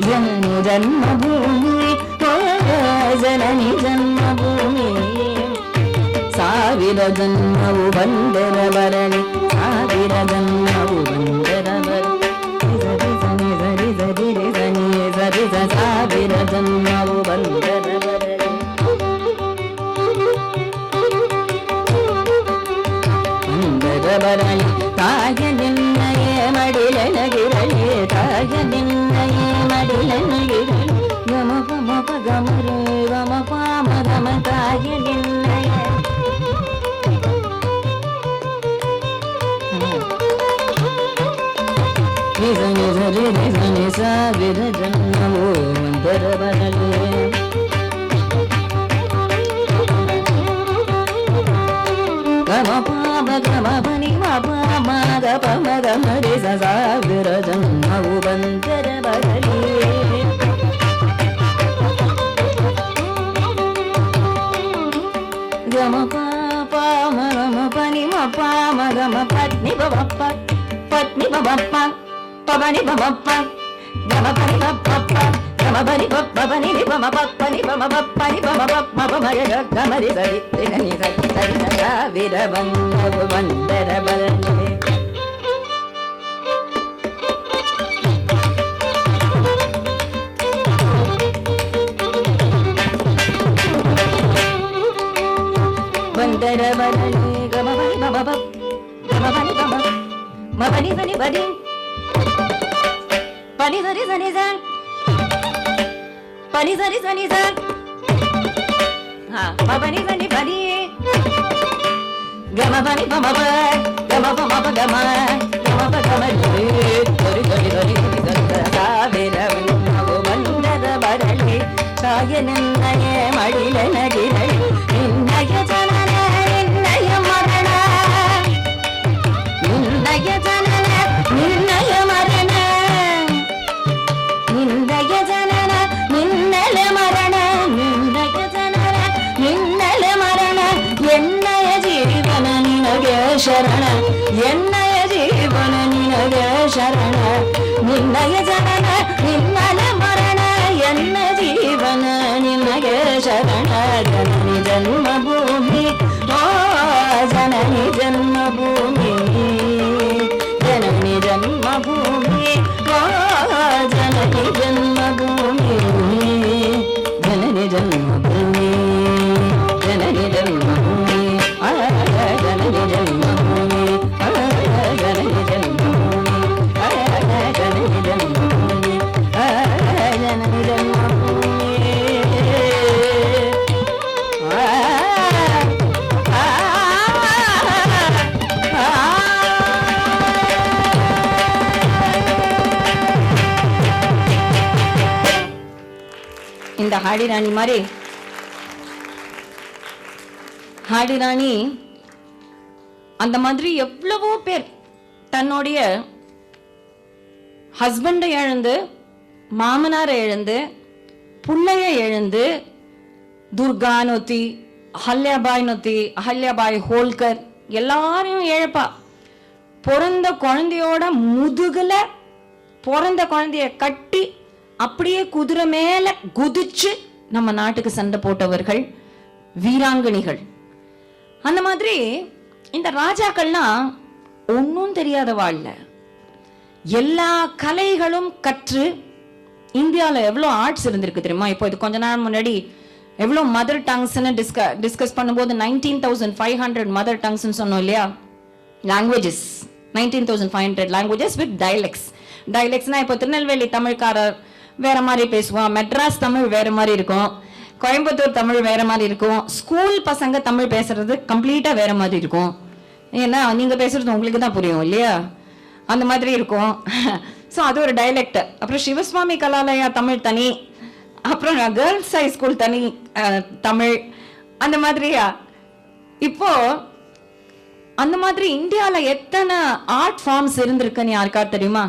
B: ಜನನಿ ಜನ್ಮಭೂಮಿ, ಓ ಜನನಿ ಜನ್ಮಭೂಮಿ. ಸಾವಿರ ಜನ್ಮವು ಬಂದರ ಬರಲಿ, ಸಾವಿರ ಜನ್ಮವು ಬಂದರ ಬರಲಿ, ಸಾವಿರ ಜನ್ಮವು ಬಂದರ ಬರಲಿ. ಬಂದರ ಬರಲಿ ತಾಯ ನಿನ್ನಯೇ ಮಡಿಲನಗಿರಲಿ, ತಾಯ ನಿನ್ನಯೇ ಮಡಿಲನಗಿರಲಿ. ಗಮ ಪಮ ಪ ಗಮ ರೇ ಗಮ ಪಾಮ ಗಮ ತಾಯ ನಿನ್ನಯೇ. ನಿಜ ನಿಜ ರಿ ನಿಜ ನಿಜ ಸಾವಿರ ಜನ್ಮವು ಒಂದರ ಬರಲಿ. ಗಮ ಪಾಮ ಗಮ ಪನಿ ಮ ಮ ಗ ಪ ಮ ಗ ಮ ರಿ ಸ ಸಾವಿರ ಜನ್ಮವು ಬಂದರ ಬರಲಿ. ಗಮ ಪ ಮ ಗ ಮ ಪನಿ ಮ ಪ ಮ ಗ ಮ ಪತ್ನಿ ಬ ಪ பத்னி பபப்பா பபனி பபப்பா கமபனி பபப்பா கமபனி பபனி பமபப்பனி பமபப்பனி பமபப்பமபமய கமரி சரி தினி சரி சரி சரா வீரவந்தோ வந்தரபலனே. வந்தரபலனே கமபனி பபபப் கமபனி பபப் மபனி சனி படி பனி சரி சனி சன் பனி சரி சனி சன் மபனி சனி படி கமபனி பமப கமபமப கம கமப கமரி தொரி தொரி தொரி சாவிரவோ வந்தரபலனே காயனன்னய மடில நகிரை நின்னய ஜனன நின்னய மரண நின்னய ஜனன நின்னய மரண நின்னய ஜனன நின்னல மரண நின்னய ஜனன நின்னல மரண என்னய ஜீவன நினಗೆ ಶರಣ என்னய ஜீவன நினಗೆ ಶರಣ நின்னய ஜனன நின்னல மரண என்ன ஜீவன நினಗೆ ಶರಣ ಜನನಿ ಜನ್ಮಭೂಮಿ ಓ ಜನನಿ ಜನ್ಮಭೂಮಿ ಜನನಿ ಜನ್ಮಭೂಮಿ ಓ ಜನನಿ ಜನ್ಮಭೂಮಿ ಜನನಿ ಜನ್ಮಭೂಮಿ ಜನನಿ ಜನ್ಮಭೂಮಿ ಜನನಿ ಜನ್ಮಭೂಮಿ ಜನನಿ ಜನ್ಮಭೂಮಿ ಜನನಿ ಜನ್ಮಭೂಮಿ ಜನನಿ ಜನ್ಮಭೂಮಿ. இந்த ஹாடிராணி மாதிரி ஹாடிராணி அந்த மாதிரி எவ்வளவோ பேர் தன்னுடைய ஹஸ்பண்டை இழந்து மாமனாரை இழந்து புள்ளைய இழந்து துர்கானொத்தி அஹல்யாபாய் ஹோல்கர் எல்லாரையும் இழப்பா. பிறந்த குழந்தையோட முதுகுல பிறந்த குழந்தைய கட்டி அப்படியே குதிரை மேல குதிச்சு நம்ம நாட்டுக்கு சண்டை போட்டவர்கள் வீராங்கனிகள். அந்த மாதிரி இந்த ராஜாக்கள்லாம் ஒன்னும் தெரியாத வாழ்ல எல்லா கலைகளும் கற்று இந்தியாவில் எவ்வளோ ஆர்ட்ஸ் இருந்திருக்கு தெரியுமா? இப்போ இது கொஞ்ச நாள் முன்னாடி எவ்வளோ மதர் டங்ஸ்ன்னு டிஸ்கஸ் பண்ணும்போது 19,500 மதர் டங்ஸ்ன்னு சொன்னோம் இல்லையா? லாங்குவேஜஸ் 19,500 லாங்குவேஜஸ் வித் டைலெக்ட்ஸ்னா இப்போ திருநெல்வேலி தமிழ்காரர் வேற மாதிரி பேசுவோம், மெட்ராஸ் தமிழ் வேற மாதிரி இருக்கும், கோயம்புத்தூர் தமிழ் வேற மாதிரி இருக்கும், ஸ்கூல் பசங்க தமிழ் பேசுறது கம்ப்ளீட்டா வேற மாதிரி இருக்கும். ஏன்னா நீங்க பேசுறது உங்களுக்கு தான் புரியும் இல்லையா? அந்த மாதிரி இருக்கும். ஸோ அது ஒரு டைலெக்ட். அப்புறம் சிவசுவாமி கலாலயா தமிழ் தனி, அப்புறம் கேர்ள்ஸ் ஹை ஸ்கூல் தனி தமிழ், அந்த மாதிரியா. இப்போ அந்த மாதிரி இந்தியால எத்தனை ஆர்ட் ஃபார்ம்ஸ் இருந்திருக்குன்னு யாருக்கா தெரியுமா?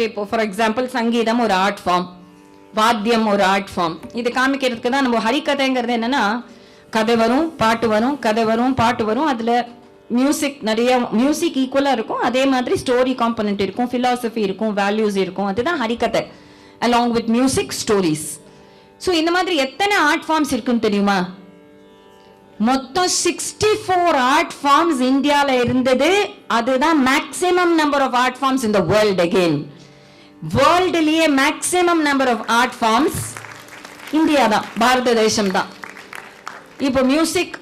B: இப்போ ஃபார் எக்ஸாம்பிள் சங்கீதம் ஒரு ஆர்ட் ஃபார்ம், வாத்தியம் ஒரு ஆர்ட் ஃபார்ம். இது காமிக்கிறதுக்கு தான் நம்ம ஹரிக்கதைங்கிறது என்னன்னா, கதை வரும் பாட்டு வரும், கதை வரும் பாட்டு வரும், அதுல மியூசிக் நிறைய மியூசிக் ஈக்குவலா இருக்கும், அதே மாதிரி ஸ்டோரி காம்பனன்ட் இருக்கும், பிலாசபி இருக்கும், வேல்யூஸ் இருக்கும். அதுதான் ஹரிக்கதை along with music stories. So இந்த மாதிரி எத்தனை ஆர்ட் ஃபார்ம்ஸ் இருக்குன்னு தெரியுமா? மொத்தம் 64 ஆர்ட் ஃபார்ம்ஸ் இந்தியால இருந்தது. அதுதான் maximum number of art forms in the world. Again வேர்ல்ட்லயே maximum number of art forms India தான், பாரத தேசம் தான். இப்போ மியூசிக்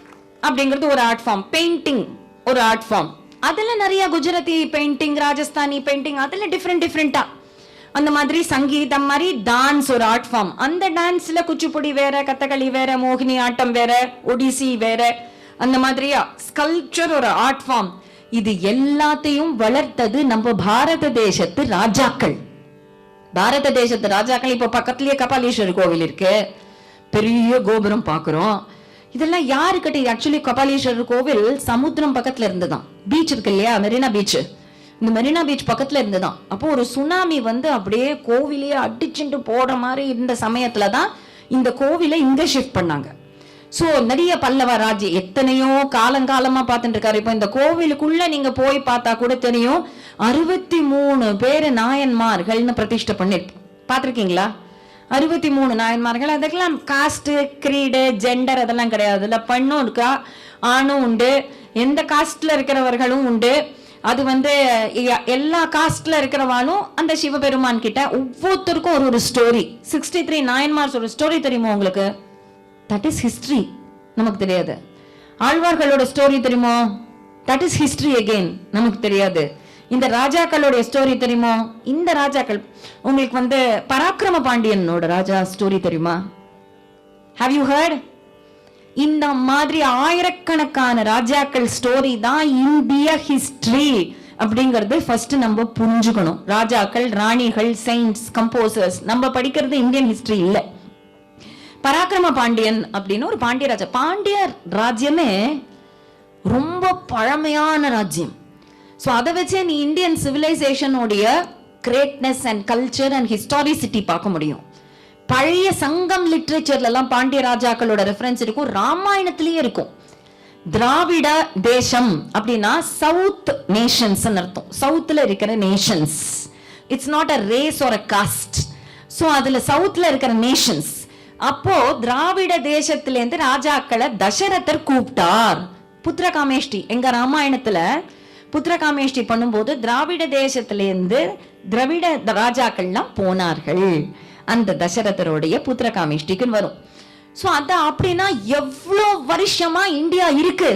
B: அப்படிங்கிறது ஒரு ஆர்ட் ஃபார்ம், பெயிண்டிங் ஒரு ஆர்ட் ஃபார்ம், அதுல நிறைய குஜராத்தி பெயிண்டிங், ராஜஸ்தானி பெயிண்டிங், அதுல டிஃப்ரெண்டா. அந்த மாதிரி சங்கீதம் மாதிரி டான்ஸ் ஒரு ஆர்ட் ஃபார்ம். அந்த டான்ஸ்ல குச்சிப்புடி வேற, கதகளி வேற, மோகினி ஆட்டம் வேற, ஒடிசி வேற, அந்த மாதிரியா. ஸ்கல்ப்சர் ஒரு ஆர்ட் ஃபார்ம். இது எல்லாத்தையும் வளர்த்தது நம்ம பாரத தேசத்து ராஜாக்கள். பாரத தேசத்து ராஜாக்கள். இப்போ பக்கத்துலயே கபாலீஸ்வரர் கோவில் இருக்கு, பெரிய கோபுரம் பாக்குறோம். இதெல்லாம் யாருக்கிட்ட? ஆக்சுவலி கபாலீஸ்வரர் கோவில் சமுத்திரம் பக்கத்துல இருந்துதான். பீச் இருக்கு இல்லையா, மெரினா பீச், இந்த மெரினா பீச் பக்கத்துல இருந்துதான். அப்போ ஒரு சுனாமி வந்து அப்படியே கோவிலையே அடிச்சுட்டு போற மாதிரி இருந்த சமயத்துலதான் இந்த கோவிலை இங்க ஷிஃப்ட் பண்ணாங்க. சோ நிறைய பல்லவ ராஜ்யம் எத்தனையோ காலங்காலமா பார்த்துட்டு இருக்காரு. இப்போ இந்த கோவிலுக்குள்ள நீங்க போய் பார்த்தா கூட தெரியும், 63 பேரு நாயன்மார்கள்னு பிரதிஷ்டை பண்ணி பார்த்திருக்கீங்களா? 63 நாயன்மார்கள். அதுக்கெல்லாம் காஸ்ட், கிரீடு, ஜெண்டர் அதெல்லாம் கிடையாது. இல்ல பெண்ணும் இருக்கா, ஆணும் உண்டு, எந்த காஸ்ட்ல இருக்கிறவர்களும் உண்டு. அது எல்லா காஸ்ட்ல இருக்கிறவாலும் அந்த சிவபெருமான் கிட்ட ஒவ்வொருத்தருக்கும் ஒரு ஸ்டோரி. 63 நாயன்மார்ஸ் ஒரு ஸ்டோரி தெரியுமா உங்களுக்கு? That is history. நமக்கு தெரியாது. ஆழ்வார்களோட ஸ்டோரி தெரியுமோ? That is history again. நமக்கு தெரியாது. இந்த ராஜாக்களுடைய ஸ்டோரி தெரியுமோ? இந்த ராஜாக்கள் உங்களுக்கு பராக்கிரம பாண்டியனோட ராஜா ஸ்டோரி தெரியுமா? Have you heard? இந்த மாதிரி ஆயிரக்கணக்கான ராஜாக்கள் ஸ்டோரி தான் இந்திய ஹிஸ்டரி அப்படிங்கறது ஃபர்ஸ்ட் நம்ம புரிஞ்சுக்கணும். ராஜாக்கள், ராணிகள், செயின்ட்ஸ், கம்போசர்ஸ் நம்ம படிக்கிறது இந்தியன் ஹிஸ்டரி இல்ல. பராக்கிரம பாண்டியன் அப்படின்னு ஒரு பாண்டிய ராஜா. பாண்டிய ராஜ்யமே ரொம்ப பழமையான ராஜ்யம். ஸோ அதை வச்சே நீ இந்தியன் சிவிலைசேஷனுடைய greatness and culture and historicity பார்க்க முடியும். பழைய சங்கம் லிட்ரேச்சர்ல எல்லாம் பாண்டிய ராஜாக்களோட ரெஃபரன்ஸ் இருக்கும், ராமாயணத்திலேயே இருக்கும். திராவிட தேசம் அப்படின்னா சவுத் நேஷன்ஸ் அர்த்தம். சவுத்ல இருக்கிற nations. It's not a race or a caste. So அதுல சவுத்ல இருக்கிற நேஷன்ஸ். அப்போ திராவிட தேசத்திலேருந்து ராஜாக்களை தசரதர் கூப்பிட்டார். புத்திரகாமேஷ்டி எங்க ராமாயணத்துல புத்திரகாமேஷ்டி பண்ணும்போது திராவிட தேசத்திலேருந்து திராவிட ராஜாக்கள்லாம் போனார்கள். அந்த தசரதருடைய புத்திரகாமேஷ்டிக்கு வரும். சோ அத அப்படின்னா எவ்வளவு வருஷமா இந்தியா இருக்கு.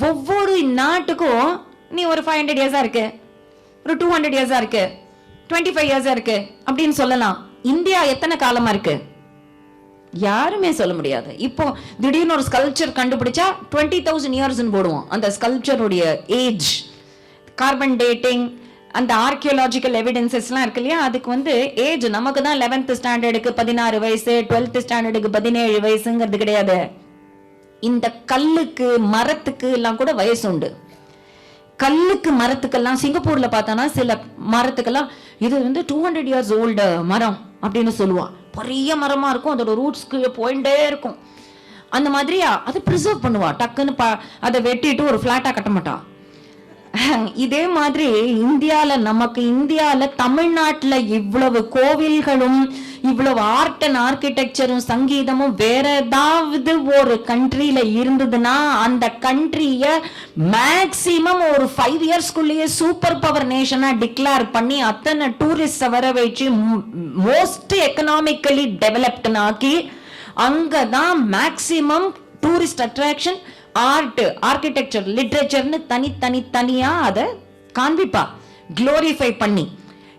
B: ஒவ்வொரு நாட்டுக்கும் நீ ஒரு 500 இயர்ஸா இருக்கு, ஒரு 200 இயர்ஸா இருக்கு, 25 இயர்ஸா இருக்கு அப்படின்னு சொல்லலாம். இந்தியா எத்தனை காலமா இருக்கு யாருமே சொல்ல முடியாது. இப்போ திடீர்னு ஒரு ஸ்கல்ப்சர் கண்டுபிடிச்சா 20,000 இயர்ஸ்ன்னு போடுவோம். அந்த ஸ்கல்ப்சருடைய ஏஜ், கார்பன் டேட்டிங், அந்த ஆர்கியோலாஜிக்கல் எவிடன்சஸ்லாம் இருக்கு இல்லையா, அதுக்கு ஏஜ் நமக்கு தான் 11th ஸ்டாண்டர்டுக்கு 16 வயசு, 12th ஸ்டாண்டர்டுக்கு 17 வயசுங்கிறது கிடையாது. இந்த கல்லுக்கு, மரத்துக்கு எல்லாம் கூட வயசு உண்டு. கல்லுக்கு, மரத்துக்கெல்லாம் சிங்கப்பூர்ல பார்த்தானா சில மரத்துக்கெல்லாம் இது 200 இயர்ஸ் ஓல்டு மரம் அப்படின்னு சொல்லுவா. பெரிய மரமா இருக்கும், அதோட ரூட்ஸ் போயிட்டே இருக்கும். அந்த மாதிரியா அதை ப்ரிசர்வ் பண்ணுவா. டக்குன்னு அதை வெட்டிட்டு ஒரு பிளாட்டா கட்ட மாட்டா. இதே மாதிரி இந்தியால தமிழ்நாட்டுல இவ்வளவு கோவில்களும் இவ்வளவு ஆர்ட் அண்ட் ஆர்கிடெக்சரும் சங்கீதமும் வேற ஏதாவது ஒரு கண்ட்ரியில இருந்ததுன்னா அந்த கண்ட்ரிய மேக்சிமம் ஒரு 5 இயர்ஸ்க்குள்ளேயே சூப்பர் பவர் நேஷனா டிக்ளேர் பண்ணி அத்தனை டூரிஸ்ட் வர வச்சு மோஸ்ட் எக்கனாமிக்கலி டெவலப்டு ஆக்கி அங்கதான் maximum tourist attraction, art, architecture, லிட்ரேச்சர்னு தனியா அதை காண்பிப்பா, குளோரிஃபை பண்ணி.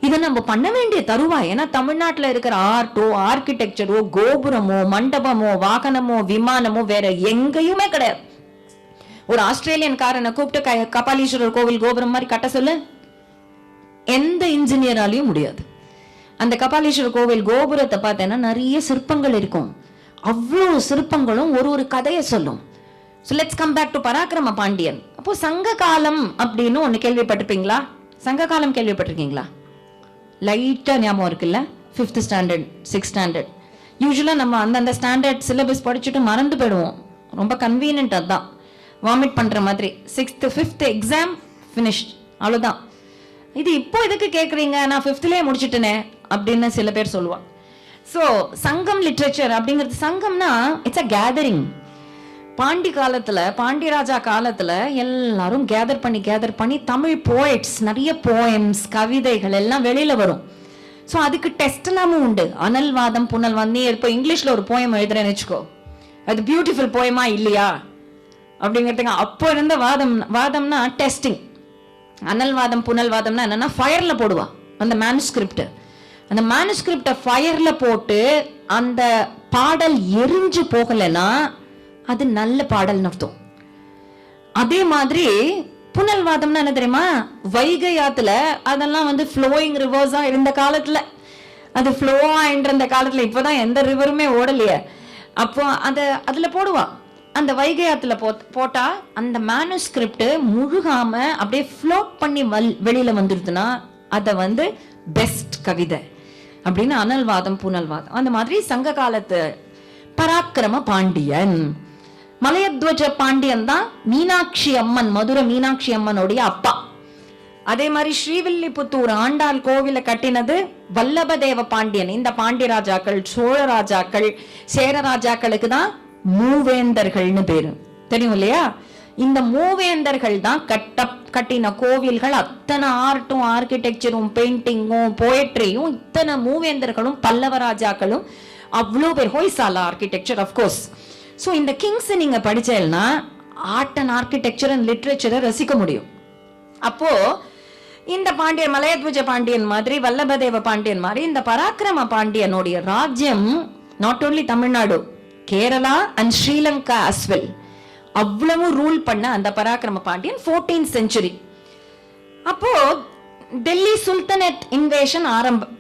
B: இதை நம்ம பண்ண வேண்டிய தருவாய். ஏன்னா தமிழ்நாட்டில் இருக்கிற ஆர்ட்டோ, ஆர்கிடெக்சரோ, கோபுரமோ, மண்டபமோ, வாகனமோ, விமானமோ வேற எங்கேயுமே கிடையாது. ஒரு ஆஸ்திரேலியன் காரனை கூப்பிட்டு கபாலீஸ்வரர் கோவில் கோபுரம் மாதிரி கட்ட சொல்லு, எந்த இன்ஜினியராலையும் முடியாது. அந்த கபாலீஸ்வரர் கோவில் கோபுரத்தை பார்த்தேன்னா நிறைய சிற்பங்கள் இருக்கும். அவ்வளோ சிற்பங்களும் ஒரு கதையை சொல்லும். So let's come back to பராக்கிரம பாண்டியன். அப்போ சங்க காலம் அப்படின்னு ஒண்ணு கேள்விப்பட்டிருப்பீங்களா? சங்க காலம் கேள்விப்பட்டிருக்கீங்களா? லைட்டா ஞாபகம் இருக்குல்ல? 5th standard, 6th standard. யூஸ்வலா நம்ம அந்த ஸ்டாண்டர்ட் சிலபஸ் படிச்சுட்டு மறந்து போயிடுவோம். ரொம்ப கன்வீனியன்ட். அதான் வாமிட் பண்ற மாதிரி. 6th 5th எக்ஸாம் ஃபினிஷ்ட், அவ்வளவுதான். இது இப்போ எதுக்கு கேட்குறீங்க, நான் 5thலயே முடிச்சுட்டேனே அப்படின்னு சில பேர் சொல்லுவாங்க. ஸோ சங்கம் லிட்ரேச்சர் அப்படிங்கிறது, சங்கம்னா இட்ஸ் அ கேதரிங். பாண்டியராஜா காலத்துல எல்லாரும் கேதர் பண்ணி தமிழ் போயட்ஸ், நிறைய போயம்ஸ், கவிதைகள் எல்லாம் வெளியில வரும். ஸோ அதுக்கு டெஸ்ட் எல்லாமும் உண்டு. அனல்வாதம், புனல்வாதம். நீ இப்போ இங்கிலீஷ்ல ஒரு போயம் எழுதுறேன்னு வச்சுக்கோ, அது பியூட்டிஃபுல் போயமா இல்லையா அப்படிங்கிறதுக்கு அப்போ இருந்த வாதம்னா டெஸ்டிங். அனல்வாதம், புனல்வாதம்னா என்னன்னா ஃபயர்ல போடுவா அந்த மேனுஸ்கிரிப்ட். அந்த மேனுஸ்கிரிப்ட ஃபயர்ல போட்டு அந்த பாடல் எரிஞ்சு போகலைன்னா அது நல்ல பாடல்னு அர்த்தம். அதே மாதிரி புனல்வாதம்னா என்ன தெரியுமா? வைகை ஆத்துல அதெல்லாம் ஃப்ளோயிங் ரிவர்ஸா இருந்த காலத்துல, அது ஃப்ளோவா என்ற காலத்துல, இப்பதான் எந்த ரிவருமே ஓடலையே. அப்போ அதுல போடுவா. அந்த வைகை ஆத்துல போட்டா அந்த மேனுஸ்கிரிப்ட் முழுகாம அப்படியே ஃப்ளோட் பண்ணி வெளியில வந்துருதுன்னா அதை பெஸ்ட் கவிதை அப்படின்னு. அனல்வாதம், புனல்வாதம். அந்த மாதிரி சங்க காலத்து பராக்கிரம பாண்டியன். மலையத்வஜ பாண்டியன் தான் மீனாட்சி அம்மன், மதுரை மீனாட்சி அம்மனுடைய அப்பா. அதே மாதிரி ஸ்ரீவில்லிபுத்தூர் ஆண்டாள் கோவில கட்டினது வல்லபதேவ பாண்டியன். இந்த பாண்டிய ராஜாக்கள், சோழ ராஜாக்கள், சேர ராஜாக்களுக்கு தான் மூவேந்தர்கள்னு பேரு, தெரியும் இல்லையா? இந்த மூவேந்தர்கள் தான் கட்டின கோவில்கள். அத்தனை ஆர்ட்டும், ஆர்கிடெக்சரும், பெயிண்டிங்கும், போயட்ரியும், இத்தனை மூவேந்தர்களும் பல்லவ ராஜாக்களும் அவ்வளோ பேர். Hoysala architecture of course. ஸோ இந்த கிங்ஸ் நீங்க படிச்சேன்னா ஆர்ட் அண்ட் ஆர்கிடெக்சர் அண்ட் லிட்ரேச்சரை ரசிக்க முடியும். அப்போ இந்த பாண்டியன், மலையத்வஜ பாண்டியன் மாதிரி, வல்லபதேவ பாண்டியன் மாதிரி இந்த பராக்கிரம பாண்டியனுடைய ராஜ்யம் not only Tamil Nadu, Kerala and Sri Lanka as well, அவ்வளவு ரூல் பண்ண அந்த பராக்கிரம பாண்டியன் 14th century. அப்போ டெல்லி சுல்தனேட் இன்வேஷன் ஆரம்பம்.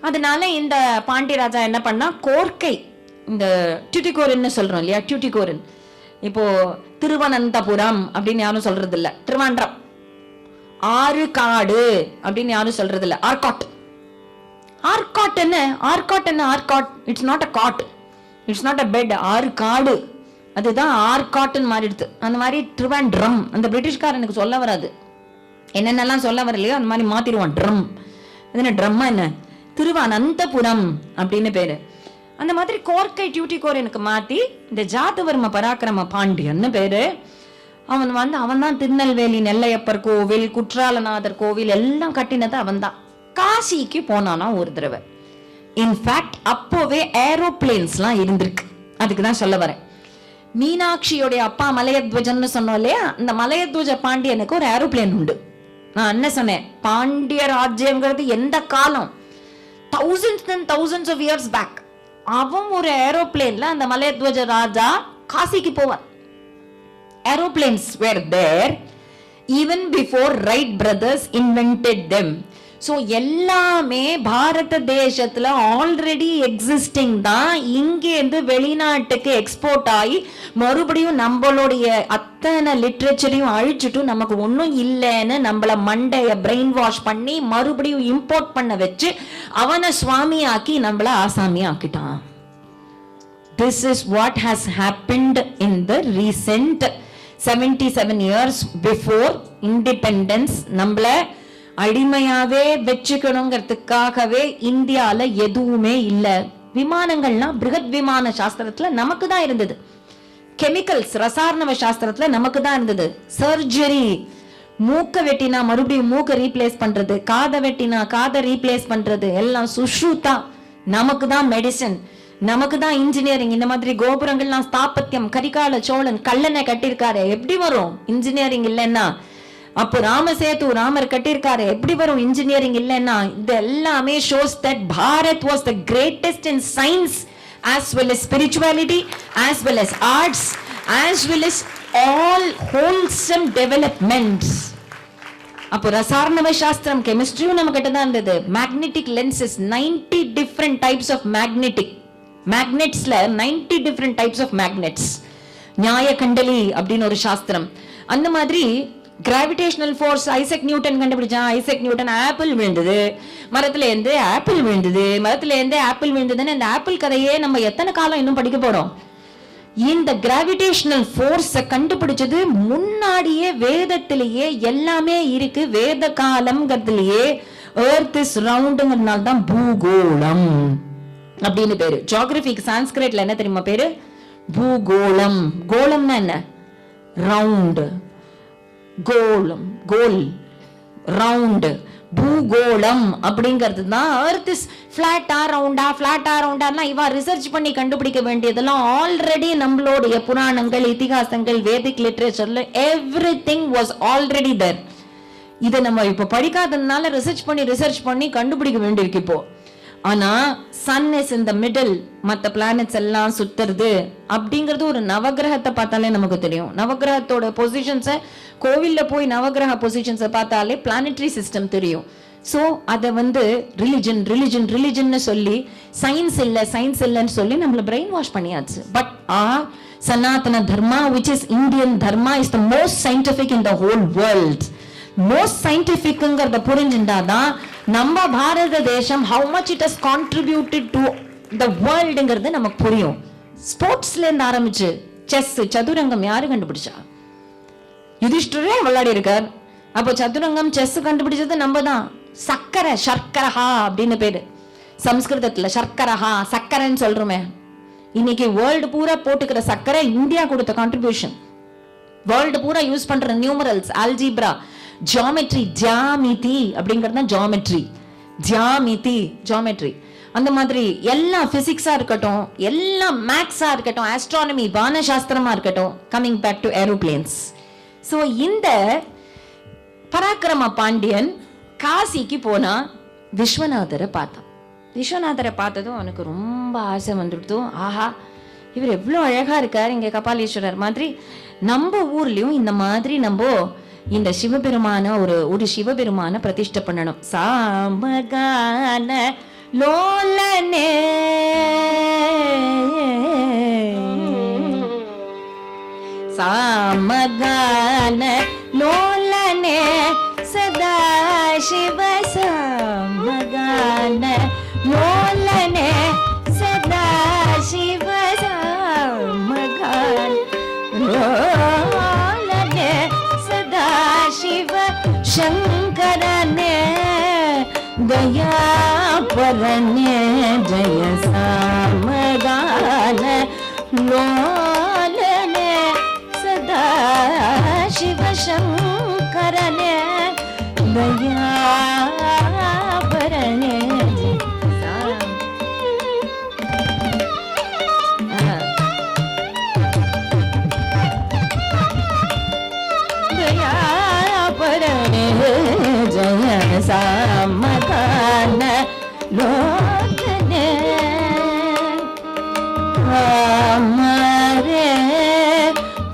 B: அதனால இந்த பாண்டிய ராஜா என்ன பண்ணா, கோர்க்கை, இந்த டியூட்டிகோரன் சொல்றோம் இல்லையா, டியூட்டிகோரன், இப்போ திருவனந்தபுரம் அப்படின்னு யாரும் சொல்றது இல்ல, திருவாண்டம். ஆறு காடு அப்படின்னு யாரும் சொல்றது இல்ல, ஆர்காட். ஆர்காட் என்ன, ஆர்காட் என்ன, Arcot it's not a cot, it's not a bed. ஆறு காடு, அதுதான் ஆர்காட்னு மாறிடுது. அந்த மாதிரி திருவாண்ட்ரம், அந்த பிரிட்டிஷ்காரனுக்கு சொல்ல வராது, என்னென்னலாம் சொல்ல வரலையோ அந்த மாதிரி மாத்திடுவான். ட்ரம், என்ன ட்ரம்மா என்ன, திருவனந்தபுரம் அப்படின்னு பேரு. அந்த மாதிரி கோர்க்கை டியூட்டிகோரனுக்கு மாத்தி இந்த ஜாதவர்ம பராக்கிரம பாண்டியன்னு பேரு. அவன் தான் திருநெல்வேலி நெல்லையப்பர் கோவில், குற்றாலநாதர் கோவில் எல்லாம் கட்டினது அவன் தான். காசிக்கு போனானா ஒரு தடவை. இன்ஃபேக்ட் அப்போவே ஏரோப்ளேன்ஸ்லாம் இருந்திருக்கு. அதுக்கு தான் சொல்ல வரேன். மீனாட்சியோடைய அப்பா மலையத்வஜன்னு சொன்னோம் இல்லையா, இந்த மலையத்வஜ பாண்டியனுக்கு ஒரு ஏரோப்ளேன் உண்டு. நான் என்ன சொன்னேன், பாண்டிய ராஜ்யம்ங்கிறது எந்த காலம், thousands and thousands of years back. அவன் ஒரு ஏரோப்ளேன்ல அந்த மலையத்வஜ ராஜா காசிக்கு போவான். Aeroplanes were there even before Wright brothers invented them. So எல்லாமே பாரத தேசத்துல ஆல்ரெடி எக்ஸிஸ்டிங் தான். இங்கேருந்து வெளிநாட்டுக்கு எக்ஸ்போர்ட் ஆகி மறுபடியும் நம்மளுடைய அத்தனை லிட்ரேச்சரையும் அழிச்சுட்டு நமக்கு ஒன்றும் இல்லைன்னு நம்மள மண்டைய பிரெயின் வாஷ் பண்ணி மறுபடியும் இம்போர்ட் பண்ண வச்சு அவனை சுவாமி ஆக்கி நம்மள ஆசாமி ஆக்கிட்டான். This is what has happened in the recent 77 years before independence. நம்மள அடிமையாவே வச்சுக்கணுங்கிறதுக்காகவே இந்தியால எதுவுமே இல்ல. விமானங்கள்லாம் பிருகத் விமான சாஸ்திரத்துல நமக்கு தான் இருந்தது. கெமிக்கல்ஸ், ரசாயன சாஸ்திரத்துல நமக்கு தான் இருந்தது. சர்ஜரி, மூக்க வெட்டினா மறுபடியும் மூக்க ரீப்ளேஸ் பண்றது, காதை வெட்டினா காதை ரீப்ளேஸ் பண்றது, எல்லாம் சுஷ்ருதா நமக்கு தான். மெடிசன் நமக்கு தான். இன்ஜினியரிங், இந்த மாதிரி கோபுரங்கள்லாம் ஸ்தாபத்தியம், கரிகால சோழன் கல்லணை கட்டியிருக்காரு, எப்படி வரும் இன்ஜினியரிங் இல்லைன்னா? அப்போ ராமசேது ராமர் கட்டியிருக்காரு, எப்படி வரும் இன்ஜினியரிங் இல்லைன்னா? இது எல்லாமே shows that Bharat was the greatest in science as well as spirituality, as well as arts, as well as all wholesome developments. அப்போ ரசாயன சாஸ்திரம், கெமிஸ்ட்ரியும் நம்ம கிட்ட தான் இருந்தது. Magnetic lenses, 90 different types of மேக்னெட்ஸ்ல 90 different types of magnets. நியாய கண்டலி அப்படின்னு ஒரு சாஸ்திரம். அந்த மாதிரி கிராவிடேஷனல் ஃபோர்ஸ் ஐசக் நியூட்டன் கண்டுபிடிச்சான். ஐசக் நியூட்டன் ஆப்பிள் விழுந்தது மரத்துல இருந்து, ஆப்பிள் விழுந்தது மரத்துல இருந்து, ஆப்பிள் விழுந்ததுன்னு இந்த ஆப்பிள் கதையே நம்ம எத்தனை காலம் இன்னும் படிக்க போறோம்? இந்த கிராவிடேஷனல் ஃபோர்ஸ கண்டுபிடிச்சது முன்னாடியே வேதத்திலேயே எல்லாமே இருக்கு. வேத காலம்ங்கிறதுலயே எர்த் இஸ் ரவுண்டுங்கிறதுனால தான் பூகோளம் அப்படின்னு பேரு. ஜியோகிராபிக்கு சான்ஸ்கிரிட்ல என்ன தெரியுமா பேரு? பூகோளம். கோளம்னா என்ன? ரவுண்ட். கோளம், கோல், ரவுண்ட். பூகோளம் அப்படிங்கிறது தான். எர்த் இஸ் பிளாட்டா ரவுண்டா, பிளாட்டா ரவுண்டான்னா இவா ரிசர்ச் பண்ணி கண்டுபிடிக்க வேண்டியதெல்லாம் ஆல்ரெடி நம்மளுடைய புராணங்கள், இதிகாசங்கள், வேதிக் லிட்ரேச்சர்ல எவ்ரிதிங் வாஸ் ஆல்ரெடி தேர். இதை நம்ம இப்ப படிக்காததுனால ரிசர்ச் பண்ணி கண்டுபிடிக்க வேண்டியிருக்கு இப்போ. ஆனா sun is in the middle, மற்ற பிளானட்ஸ் எல்லாம் சுத்துறது அப்படிங்கிறது ஒரு நவகிரகத்தை பார்த்தாலே நமக்கு தெரியும். நவகிரகத்தோட பொசிஷன்ஸை, கோவில்ல போய் நவகிரக பொசிஷன்ஸை பார்த்தாலே பிளானட்டரி சிஸ்டம் தெரியும். ஸோ அதை ரிலிஜன் சொல்லி சயின்ஸ் இல்லைன்னு சொல்லி நம்மள பிரெயின் வாஷ் பண்ணியாச்சு. But Sanatana Dharma, which is Indian dharma, is the most scientific in the whole world. Most சயின்டிபிக்ங்கிறத புரிஞ்சுட்டாதான் நம்ம பாரத தேசம் how much it has contributed to the worldங்கிறது நமக்கு புரியும். ஸ்போர்ட்ஸ்ல இருந்து ஆரம்பிச்சு செஸ், சதுரங்கம் யாரு கண்டுபிடிச்சா? யுதிஷ்டரே விளையாடி இருக்கார். அப்போ சதுரங்கம் செஸ் கண்டுபிடிச்சது நம்ம தான். சக்கரை, சர்க்கரஹா அப்படின்னு பேரு சம்ஸ்கிருதத்துல. சர்க்கரஹா, சக்கரைன்னு சொல்றோமே. இன்னைக்கு வேர்ல்டு பூரா போட்டுக்கிற சக்கரை இந்தியா கொடுத்த கான்ட்ரிபியூஷன். வேர்ல்டு பூரா யூஸ் பண்ற நியூமரல்ஸ், ஆல்ஜிப்ரா, ஜியாமெட்ரி, ஜியாமிதி அப்படிங்கிறது தான் ஜியாமெட்ரி. ஜியாமிதி, ஜியாமெட்ரி. அந்த மாதிரி எல்லாம் பிசிக்ஸா இருக்கட்டும், எல்லாம் மேக்ஸா இருக்கட்டும், ஆஸ்ட்ரானமி, வானசாஸ்திரமா இருக்கட்டும். Coming back to aeroplanes. So இந்த பராக்கிரம பாண்டியன் காசிக்கு போனா விஸ்வநாதரை பார்த்தான். விஸ்வநாதரை பார்த்ததும் அவனுக்கு ரொம்ப ஆசை வந்துடுத்தோம். ஆஹா, இவர் எவ்வளோ அழகா இருக்கார், இங்க கபாலீஸ்வரர் மாதிரி. நம்ம ஊர்லயும் இந்த மாதிரி நம்ம இந்த சிவபெருமான ஒரு சிவபெருமான பிரதிஷ்டை பண்ணணும். சாமகான லோலனே சாமகான லோலனே சதா சிவ சாமகான லோலனே சதா சிவ சாமகான லோலனே சதா சிவ சங்கரனே दया परने जय सामगान लोलने सदा शिव शंकरने दया परने दया परने जय सामगान लोलने हमारे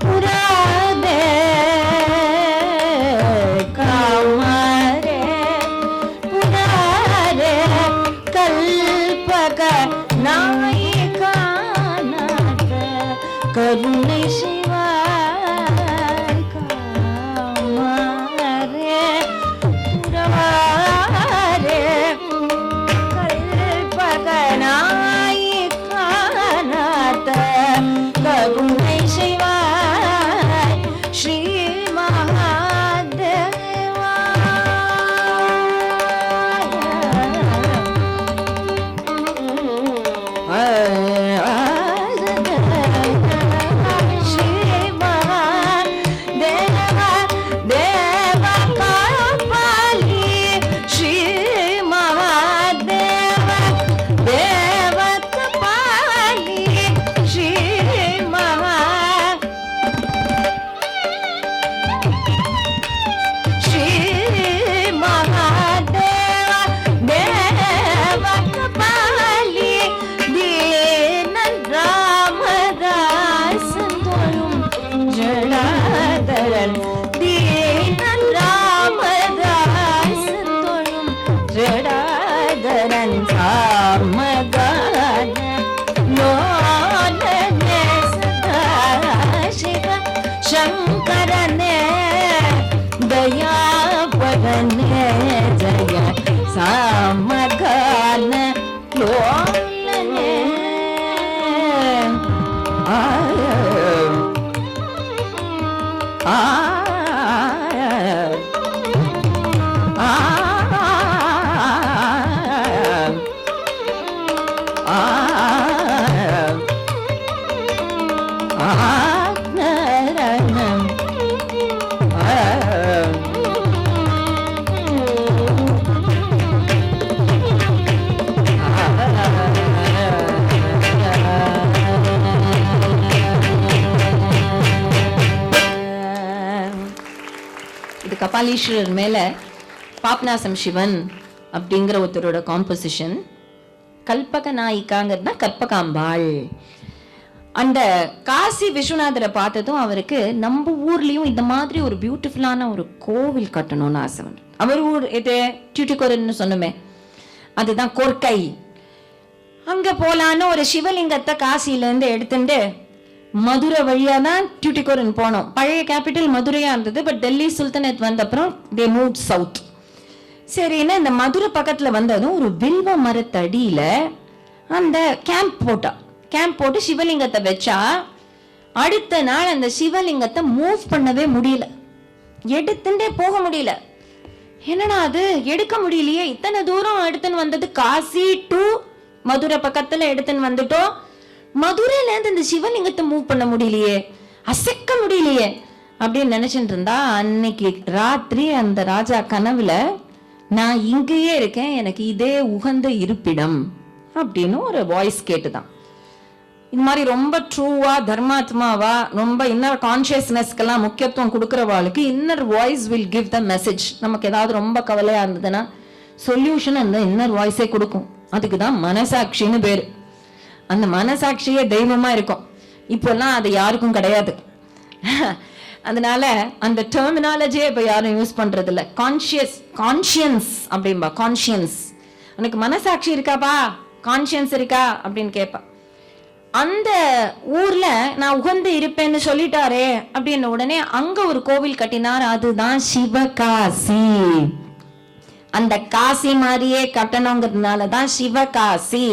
B: पुराने कामारे पुरारे कल्पक नायिका नाट करुणे शिवा कामारे पुरारे कल्पक नायिका नाट करुणे शिवा श्री महादेवा श्री महादेवा देव कापाली श्री महादेव देव कपाली श्री महा श्री महादेव देव कपाली दीन रामदास तोरुम जड़ाधरन दीन रामदास तोरुम जड़ाधरन सामगान लोलने सदा शिव शंकरने दया परने जय सामगान लोलने இது கபாலீஸ்வரர் மேல பாப்நாசம் சிவன் அப்படிங்கிற ஒருத்தரோட காம்போசிஷன். கல்பக நாயிக்காங்கிறது கற்பகாம்பாள். அந்த காசி விஸ்வநாதரை பார்த்ததும் அவருக்கு நம்ம ஊர்லயும் இந்த மாதிரி ஒரு பியூட்டிஃபுல்லான ஒரு கோவில் கட்டணும்னு ஆசை வந்து. அவர் ஊர் இது டியூட்டிகோரன்னு சொன்னோமே, அதுதான் கொர்க்கை. அங்க போலான்னு ஒரு சிவலிங்கத்தை காசில இருந்து எடுத்துட்டு மதுரை வழியா தான் டியூட்டிகோரன் போனோம். பழைய கேபிட்டல் மதுரையா இருந்தது. பட் டெல்லி சுல்தானேட் வந்த அப்புறம் தே மூவ் சவுத். சரின்னு இந்த மதுரை பக்கத்துல வந்ததும் ஒரு வில்வ மரத்தடியில அந்த கேம்ப் போட்டா. கேம்ப் போட்டு சிவலிங்கத்தை வச்சா அடுத்த நாள் அந்த சிவலிங்கத்தை மூவ் பண்ணவே முடியல, எடுத்துட்டே போக முடியல. என்னன்னா அது எடுக்க முடியலையே, இத்தனை தூரம் எடுத்துன்னு வந்தது, காசி டு மதுரை பக்கத்துல எடுத்துன்னு வந்துட்டோம், மதுரையில இருந்து இந்த சிவலிங்கத்தை மூவ் பண்ண முடியலையே, அசைக்க முடியலையே அப்படின்னு நினைச்சிட்டு இருந்தா, அன்னைக்கு ராத்திரி அந்த ராஜா கனவுல நான் இங்கேயே இருக்கேன், எனக்கு இதே உகந்த இருப்பிடம் அப்படின்னு ஒரு வாய்ஸ் கேட்டுதான். இது மாதிரி ரொம்ப ட்ரூவா தர்மாத்மாவா ரொம்ப இன்னர் கான்சியஸ்னஸ்க்கெல்லாம் முக்கியத்துவம் கொடுக்குறவாளுக்கு inner voice will give the message. நமக்கு ஏதாவது ரொம்ப கவலையா இருந்ததுன்னா சொல்யூஷன் அந்த இன்னர் வாய்ஸே கொடுக்கும். அதுக்கு தான் மனசாட்சின்னு பேரு. அந்த மனசாட்சியே தெய்வமா இருக்கும். இப்போல்லாம் அது யாருக்கும் கிடையாது. அதனால அந்த டெர்மினாலஜியே இப்ப யாரும் யூஸ் பண்றது இல்ல. கான்ஷியன்ஸ் அப்படின்பா. கான்ஷியன்ஸ், உனக்கு மனசாட்சி இருக்காப்பா, கான்ஷியன்ஸ் இருக்கா அப்படின்னு கேட்பா. அந்த ஊர்ல நான் உகந்து இருப்பேன்னு சொல்லிட்டாரே அப்படின்னு உடனே அங்க ஒரு கோவில் கட்டினார், அதுதான் சிவகாசி. அந்த காசி மாதிரியே கட்டணுங்கிறதுனாலதான் சிவகாசி.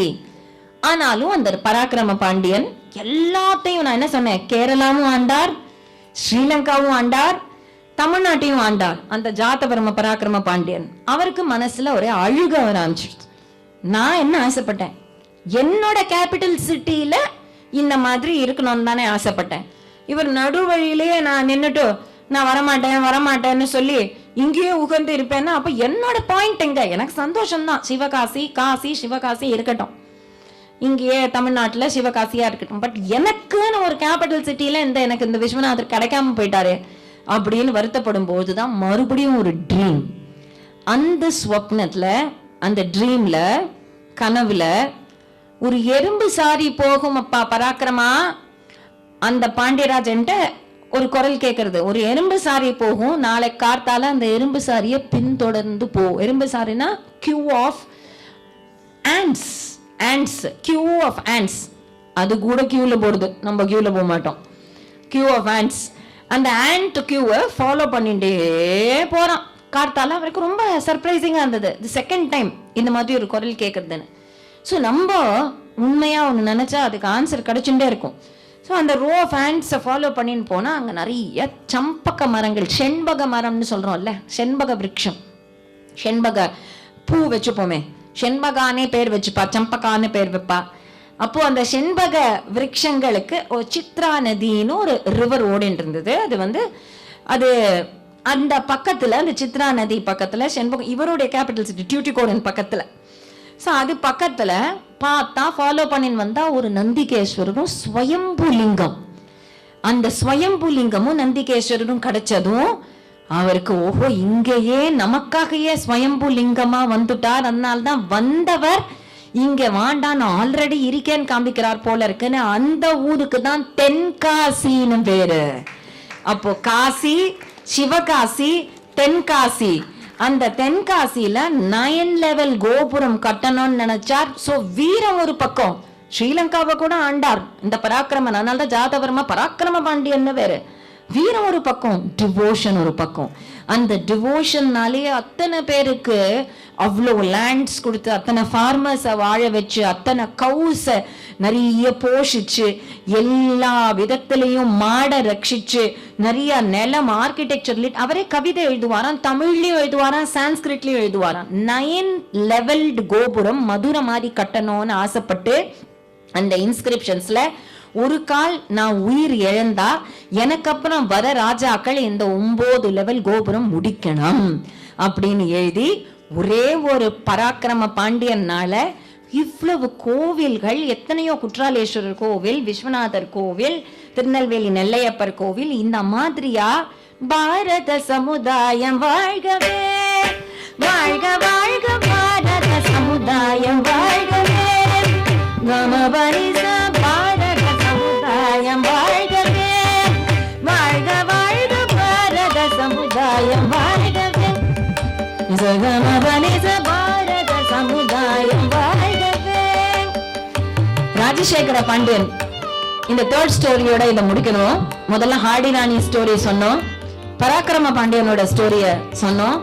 B: ஆனாலும் அந்த பராக்கிரம பாண்டியன் எல்லாத்தையும், நான் என்ன சொன்னேன், கேரளாவும் ஆண்டார், ஸ்ரீலங்காவும் ஆண்டார், தமிழ்நாட்டையும் ஆண்டார். அந்த ஜாத்தவர்ம பராக்கிரம பாண்டியன் அவருக்கு மனசுல ஒரே அழுக வர ஆரம்பிச்சிடுச்சு. நான் என்ன ஆசைப்பட்டேன், என்னோட கேபிட்டல் சிட்டியில இந்த மாதிரி இருக்கணும்னு தானே ஆசைப்பட்டேன். இவர் நடுவழியிலேயே நான் நின்னுட்டு நான் வரமாட்டேன்னு சொல்லி இங்கேயே உகந்து இருப்பேன்னா அப்ப என்னோட பாயிண்ட் எங்க? எனக்கு சந்தோஷம்தான், சிவகாசி காசி சிவகாசி இருக்கட்டும், இங்கேயே தமிழ்நாட்டுல சிவகாசியா இருக்கட்டும். பட் எனக்குன்னு ஒரு கேபிட்டல் சிட்டியில எனக்கு இந்த விஸ்வநாதர் கிடைக்காம போயிட்டாரு அப்படின்னு வருத்தப்படும் போதுதான் மறுபடியும் ஒரு ட்ரீம். அந்த ஸ்வப்னத்துல, அந்த ட்ரீம்ல, கனவுல ஒரு எறும்பு சாரி போகும் அப்பா பராக்கிரமா. அந்த பாண்டியராஜன்ட்ட ஒரு குரல் கேட்கறது, ஒரு எறும்பு சாரி போகும், நாளை கார்த்தால அந்த எறும்பு சாரிய பின்தொடர்ந்து போ. எறும்பு சாரினா queue of ants, ants, queue of ants. அது கூட கியூல போடுது, நம்ம கியூல போக மாட்டோம். Queue of ants. அந்த ஆண்ட் கியூவை ஃபாலோ பண்ணிட்டே போறான். கார்த்தால அவருக்கு ரொம்ப சர்ப்ரைசிங்கா இருந்தது, இது செகண்ட் டைம் இந்த மாதிரி ஒரு குரல் கேட்கறதுன்னு. ஸோ நம்ம உண்மையா ஒன்று நினைச்சா அதுக்கு ஆன்சர் கிடைச்சுட்டே இருக்கும். ஸோ அந்த ரோ ஆஃப் ஹேண்ட்ஸை ஃபாலோ பண்ணின்னு போனால் அங்கே நிறைய சம்பக மரங்கள், செண்பக மரம்னு சொல்கிறோம்ல, செண்பக விருட்சம், செண்பக பூ வச்சுப்போமே, செண்பகானே பேர் வச்சுப்பா, சம்பகான்னு பேர் வைப்பா. அப்போ அந்த செண்பக விருட்சங்களுக்கு ஒரு சித்ரா நதின்னு ஒரு ரிவர் ஓடின்னு இருந்தது. அது அந்த பக்கத்துல, அந்த சித்ரா நதி பக்கத்துல செண்பகம், இவருடைய கேபிட்டல் சிட்டி டியூட்டிகோடன் பக்கத்துல. ஸோ அது பக்கத்துல பார்த்தா ஃபாலோ பண்ணின்னு வந்தா ஒரு நந்திகேஸ்வரரும் ஸ்வயம்புலிங்கம். அந்த ஸ்வயம்புலிங்கமும் நந்திகேஸ்வரரும் கிடைச்சதும் அவருக்கு ஓஹோ, இங்கேயே நமக்காகவே ஸ்வயம்புலிங்கமா வந்துட்டார், அதனால்தான் வந்தவர் இங்க வாண்டான் ஆல்ரெடி இருக்கேன்னு காமிக்கிறார் போல இருக்குன்னு அந்த ஊருக்கு தான் தென்காசின்னு பேரு. அப்போ காசி, சிவகாசி, தென்காசி. அந்த தென்காசியில 9 லெவல் கோபுரம் கட்டணும்னு நினைச்சார். சோ வீரம் ஒரு பக்கம், ஸ்ரீலங்காவை கூட ஆண்டார் இந்த பராக்கிரமன், அதனால்தான் ஜாதவர்மா பராக்கிரம பாண்டியன்னு வேறு. வீரம் ஒரு பக்கம், டிவோஷன் ஒரு பக்கம். அந்த டிவோஷன்னாலேயே அத்தனை பேருக்கு அவ்வளோ லேண்ட்ஸ் கொடுத்து, அத்தனை ஃபார்மர்ஸை வாழ வச்சு, அத்தனை கவுஸை நிறைய போஷிச்சு, எல்லா விதத்திலையும் மாட ரட்சிச்சு, நிறைய நிலம், ஆர்கிடெக்சர், அவரே கவிதை எழுதுவாராம், தமிழ்லயும் எழுதுவாராம், சான்ஸ்கிரிட்லயும் எழுதுவாராம். 9 லெவல்டு கோபுரம் மதுரை மாதிரி கட்டணும்னு ஆசைப்பட்டு அந்த இன்ஸ்கிரிப்ஷன்ஸ்ல ஒரு கால் நான் உயிர் இழந்தா எனக்கு அப்புறம் வர ராஜாக்கள் இந்த 9 லெவல் கோபுரம் முடிக்கணும் அப்படின்னு எழுதி, ஒரே ஒரு பராக்கிரம பாண்டியனால இவ்வளவு கோவில்கள், எத்தனையோ குற்றாலேஸ்வரர் கோவில், விஸ்வநாதர் கோவில், திருநெல்வேலி நெல்லையப்பர் கோவில், இந்த மாதிரியா பாரத சமுதாயம் வாழ்கவே, வாழ்க வாழ்க பாரத சமுதாயம் வாழ்கவே, பாரத சமுதாயம் வாழ்கவே, வாழ்க வாழ்க பாரத சமுதாயம் வாழ்கவே, பாரத சமுதாயம் வாழ்கவே. ராஜசேகர பாண்டியன் இந்த தேர்ட் ஸ்டோரியோட இதை முடிக்கணும். முதல்ல ஹார்டி ராணி ஸ்டோரி சொன்னோம், பராக்கிரம பாண்டியனோட ஸ்டோரிய சொன்னோம்.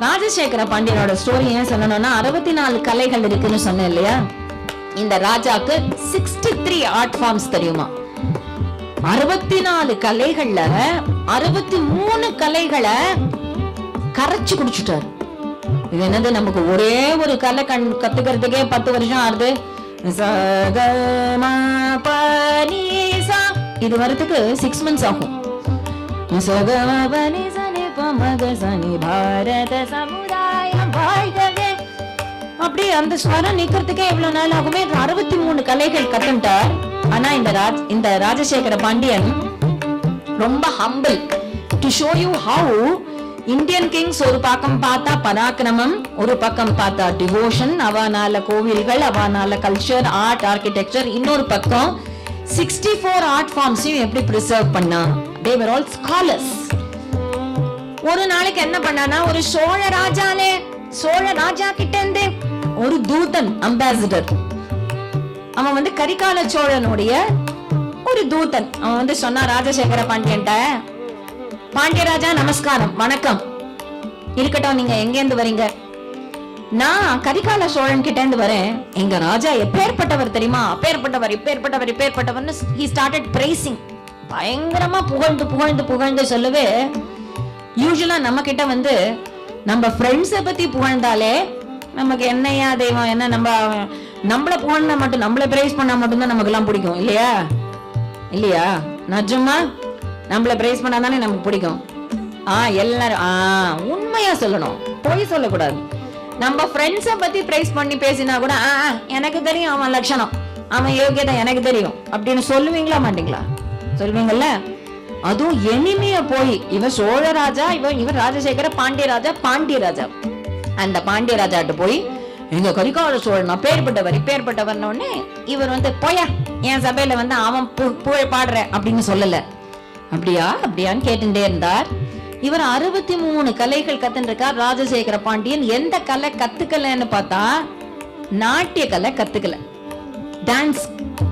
B: ராஜசேகர பாண்டியனோட ஸ்டோரி ஏன் சொல்லணும்னா 64 கலைகள் இருக்குன்னு சொன்னேன் இல்லையா? இந்த ராஜாக்கு 63 ஆர்ட் ஃபார்ம்ஸ் தெரியுமா? 64 கலைகள்ல 63 கலைகளை கரைச்சு குடிச்சுட்டாரு. இது என்னது, நமக்கு ஒரே ஒரு கலை கத்துக்கிறதுக்கே 10 வருஷம் ஆறுது. இது வரதுக்கு 6 months ஆகும். அப்படி அந்த ஸ்வரம் நிக்கிறதுக்கே எவ்வளவு நாள் ஆகுமே. 63 கலைகள் கத்துட்டார். ஆனா இந்த ராஜசேகர பாண்டியன் ரொம்ப humble. To show you how Indian Kings ஒரு பக்கம் பார்த்தா பராக்கிரமம், ஒரு பக்கம் பார்த்தா டிவோஷன், அவனால கோவில்கள், அவனால கல்ச்சர், ஆர்ட், ஆர்கிடெக்சர், இன்னொரு பக்கம் 64 ஆர்ட் ஃபார்ம்ஸையும் எப்படி பிரிசர்வ் பண்ணா. they were all scholars. ஒரு நாளைக்கு என்ன பண்ணானா, ஒரு சோழ ராஜா கிட்ட இருந்து ஒரு தூதன், அம்பாசிடர், அவன் வந்து கரிகால சோழனுடைய ஒரு தூதன், அவன் வந்து சொன்னா ராஜசேகர பாண்டியன்ட்ட, பாண்டியராஜா நமஸ்காரம், வணக்கம், இருக்கட்டும், நீங்க எங்க இருந்து வரீங்க? நான் கரிகால சோழன் கிட்ட இருந்து வரேன். எங்க ராஜா எப்பேற்பட்டவர் தெரியுமா? அப்பேற்பட்டவர்னு he started praising. பயங்கரமா புகழ்ந்து சொல்லவே, யூசுவலா நம்ம கிட்ட வந்து நம்ம ஃப்ரெண்ட்ஸை பத்தி புகழ்ந்தாலே நமக்கு என்னையா தெய்வம், என்ன நம்மள புகழ்னா மட்டும், நம்மள பிரைஸ் பண்ணா மட்டும்தான் நமக்கு எல்லாம் பிடிக்கும், இல்லையா? நிஜமா நம்மள பிரைஸ் பண்ணாதானே நமக்கு பிடிக்கும். எல்லாரும் உண்மையா சொல்லணும், பொய் சொல்லக்கூடாது. நம்ம ஃப்ரெண்ட்ஸை பத்தி பிரைஸ் பண்ணி பேசினா கூட எனக்கு தெரியும் அவன் லட்சணம், அவன் யோகியதை எனக்கு தெரியும் அப்படின்னு சொல்லுவீங்களா மாட்டீங்களா? சொல்லுவீங்கல்ல. அதுவும் எனிமைய போய் இவன் சோழராஜா, இவன் ராஜசேகர பாண்டியராஜா, அந்த பாண்டியராஜாட்ட போய் எங்க கரிகால சோழன் இப்பேற்பட்டவர் உடனே இவர் வந்து போயா என் சபையில வந்து அவன் புகழ் பாடுற அப்படின்னு சொல்லல. அப்படியான்னு கேட்டுட்டே இருந்தார். இவர் 63 கலைகள் கத்துருக்கார் ராஜசேகர பாண்டியன். எந்த கலை கத்துக்கலன்னு பார்த்தா நாட்டிய கலை கத்துக்கல, டான்ஸ்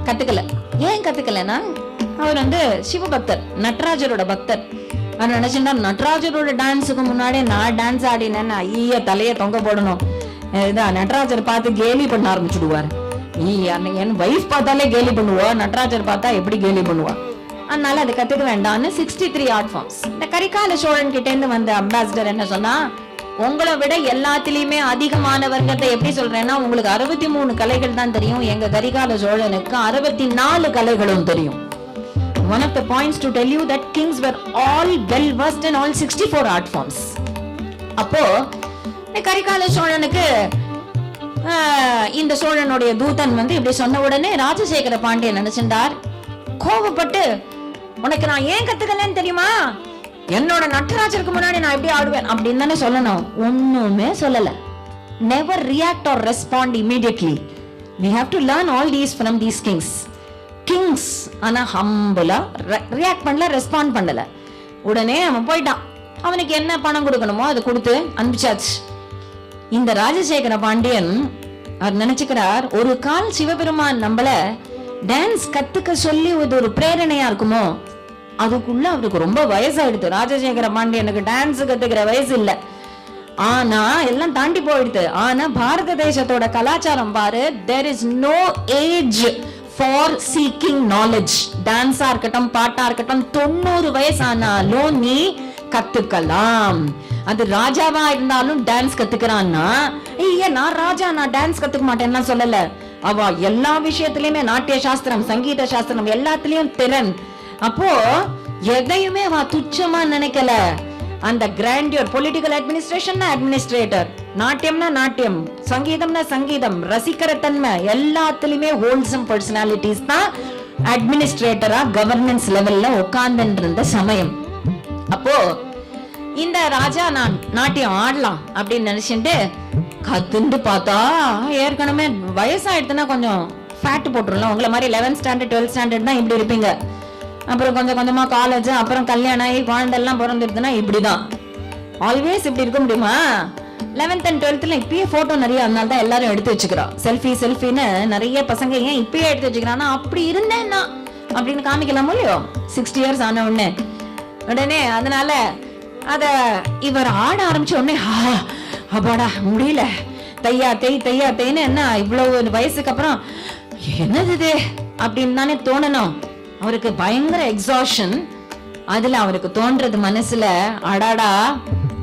B: கத்துக்கல. ஏன் கத்துக்கலன்னா, அவர் வந்து சிவபக்தர், நடராஜரோட பக்தர். அவர் நினைச்சுட்டா நடராஜரோட டான்ஸுக்கு முன்னாடி நான் டான்ஸ் ஆடினேன்னு ஐய தலைய தொங்க போடணும். நடராஜர் பார்த்து கேலி பண்ண ஆரம்பிச்சுடுவார். என் வைஃப் பார்த்தாலே கேலி பண்ணுவா, நடராஜர் பார்த்தா எப்படி கேலி பண்ணுவா. அதனால அது கத்துக்க வேண்டாம்னு 63 ஆர்ட் ஃபார்ம்ஸ். இந்த கரிகால சோழன் கிட்ட இருந்து வந்த அம்பாசிடர் என்ன சொன்னா, உங்களை விட எல்லாத்திலயுமே அதிகமான வர்க்கத்தை எப்படி சொல்றேன்னா, உங்களுக்கு 63 கலைகள் தான் தெரியும், எங்க கரிகால சோழனுக்கு 64 கலைகளும் தெரியும். One of the points to tell you that kings were all well versed in all 64 art forms. அப்போ கரிகால சோழனுக்கு இந்த சோழனுடைய தூதன் வந்து இப்படி சொன்ன உடனே ராஜசேகர பாண்டியன் நினைச்சிருந்தார், கோபப்பட்டு, உனக்கு நான் ஏன் கத்துக்கலன்னு தெரியுமா? என்னோட நடராஜருக்கு முன்னாடி நான் எப்படி ஆடுவேன் அப்படின்னு தானே சொல்லணும். ஒண்ணுமே சொல்லல. Never react or respond immediately. We have to learn all these from these kings. Kings ஆனா ஹம்பிளா ரியாக்ட் பண்ணல, ரெஸ்பாண்ட் பண்ணல. உடனே அவன் போயிட்டான். அவனுக்கு என்ன பணம் கொடுக்கணுமோ அதை கொடுத்து அனுப்பிச்சாச்சு. இந்த ராஜசேகர பாண்டியன் அவர் நினைச்சுக்கிறார், ஒரு கால் சிவபெருமான் நம்மள டான்ஸ் கத்துக்க சொல்லி ஒரு பிரேரணையா இருக்குமோ, அதுக்குள்ள அவருக்கு ரொம்ப வயசாயிடுது. ராஜசேகர பாண்டியனுக்கு டான்ஸ் கத்துக்கிற வயசு இல்ல, ஆனா எல்லாம் தாண்டி போயிடுது. ஆனா பாரத தேசத்தோட கலாச்சாரம் பாரு, there is no age for seeking knowledge. டான்ஸா இருக்கட்டும், பாட்டா இருக்கட்டும், 90 வயசானாலும் நீ கத்துக்கலாம். அது ராஜாவா இருந்தாலும் டான்ஸ் கத்துக்கிறான்னா, ஐயா நான் ராஜா, நான் டான்ஸ் கத்துக்க மாட்டேன்னா சொல்லல. அவ எல்லா விஷயத்திலயுமே நாட்டிய சாஸ்திரம், சங்கீத சாஸ்திரம் எல்லாத்துலயும் திறன். அப்போ எதையுமே அவ துச்சமா நினைக்கல. அந்த கிராண்டியர், பொலிட்டிக்கல் அட்மினிஸ்ட்ரேஷன்னா அட்மினிஸ்ட்ரேட்டர், நாட்டியம்னா நாட்டியம், சங்கீதம்னா சங்கீதம், ரசிக்கிற தன்மை எல்லாத்துலயுமே ஹோல்சம் பர்சனாலிட்டிஸ் தான் அட்மினிஸ்ட்ரேட்டரா கவர்னன்ஸ் லெவல்ல உட்கார்ந்து இருந்த சமயம். அப்போ இந்த ராஜா நான் நாட்டியம் ஆடலாம் அப்படின்னு நினைச்சுட்டு கத்துண்டு பார்த்தா, ஏற்கனவே வயசாயிடுதுன்னா கொஞ்சம் ஃபேட் போட்டுருலாம். உங்களை மாதிரி 11th standard 12th standard தான் இப்படி இருப்பீங்க. அப்புறம் கொஞ்சம் கொஞ்சமா காலேஜ், அப்புறம் கல்யாணம் ஆகி குழந்தை எல்லாம் பிறந்துடுதுன்னா இப்படிதான். ஆல்வேஸ் இப்படி இருக்க முடியுமா? 11th and 12th இப்பயே போட்டோ நிறைய, அதனால தான் எல்லாரும் எடுத்து வச்சுக்கிறோம். செல்ஃபின்னு நிறைய பசங்க ஏன் இப்பயே எடுத்து வச்சுக்கிறான்னா, அப்படி இருந்தேன்னா அப்படின்னு காமிக்கலாமோ இல்லையோ 60 years ஆன உடனே. அதனால அத இவர் ஆட ஆரம்பிச்ச உடனே, அப்பாடா முடியல, தையா தேய்ன்னு என்ன இவ்வளவு வயசுக்கு அப்புறம் என்னது இது அப்படின்னு தானே தோணணும். அவருக்கு பயங்கர எக்ஸாஷன். அதுல அவருக்கு தோன்றது மனசுல, அடாடா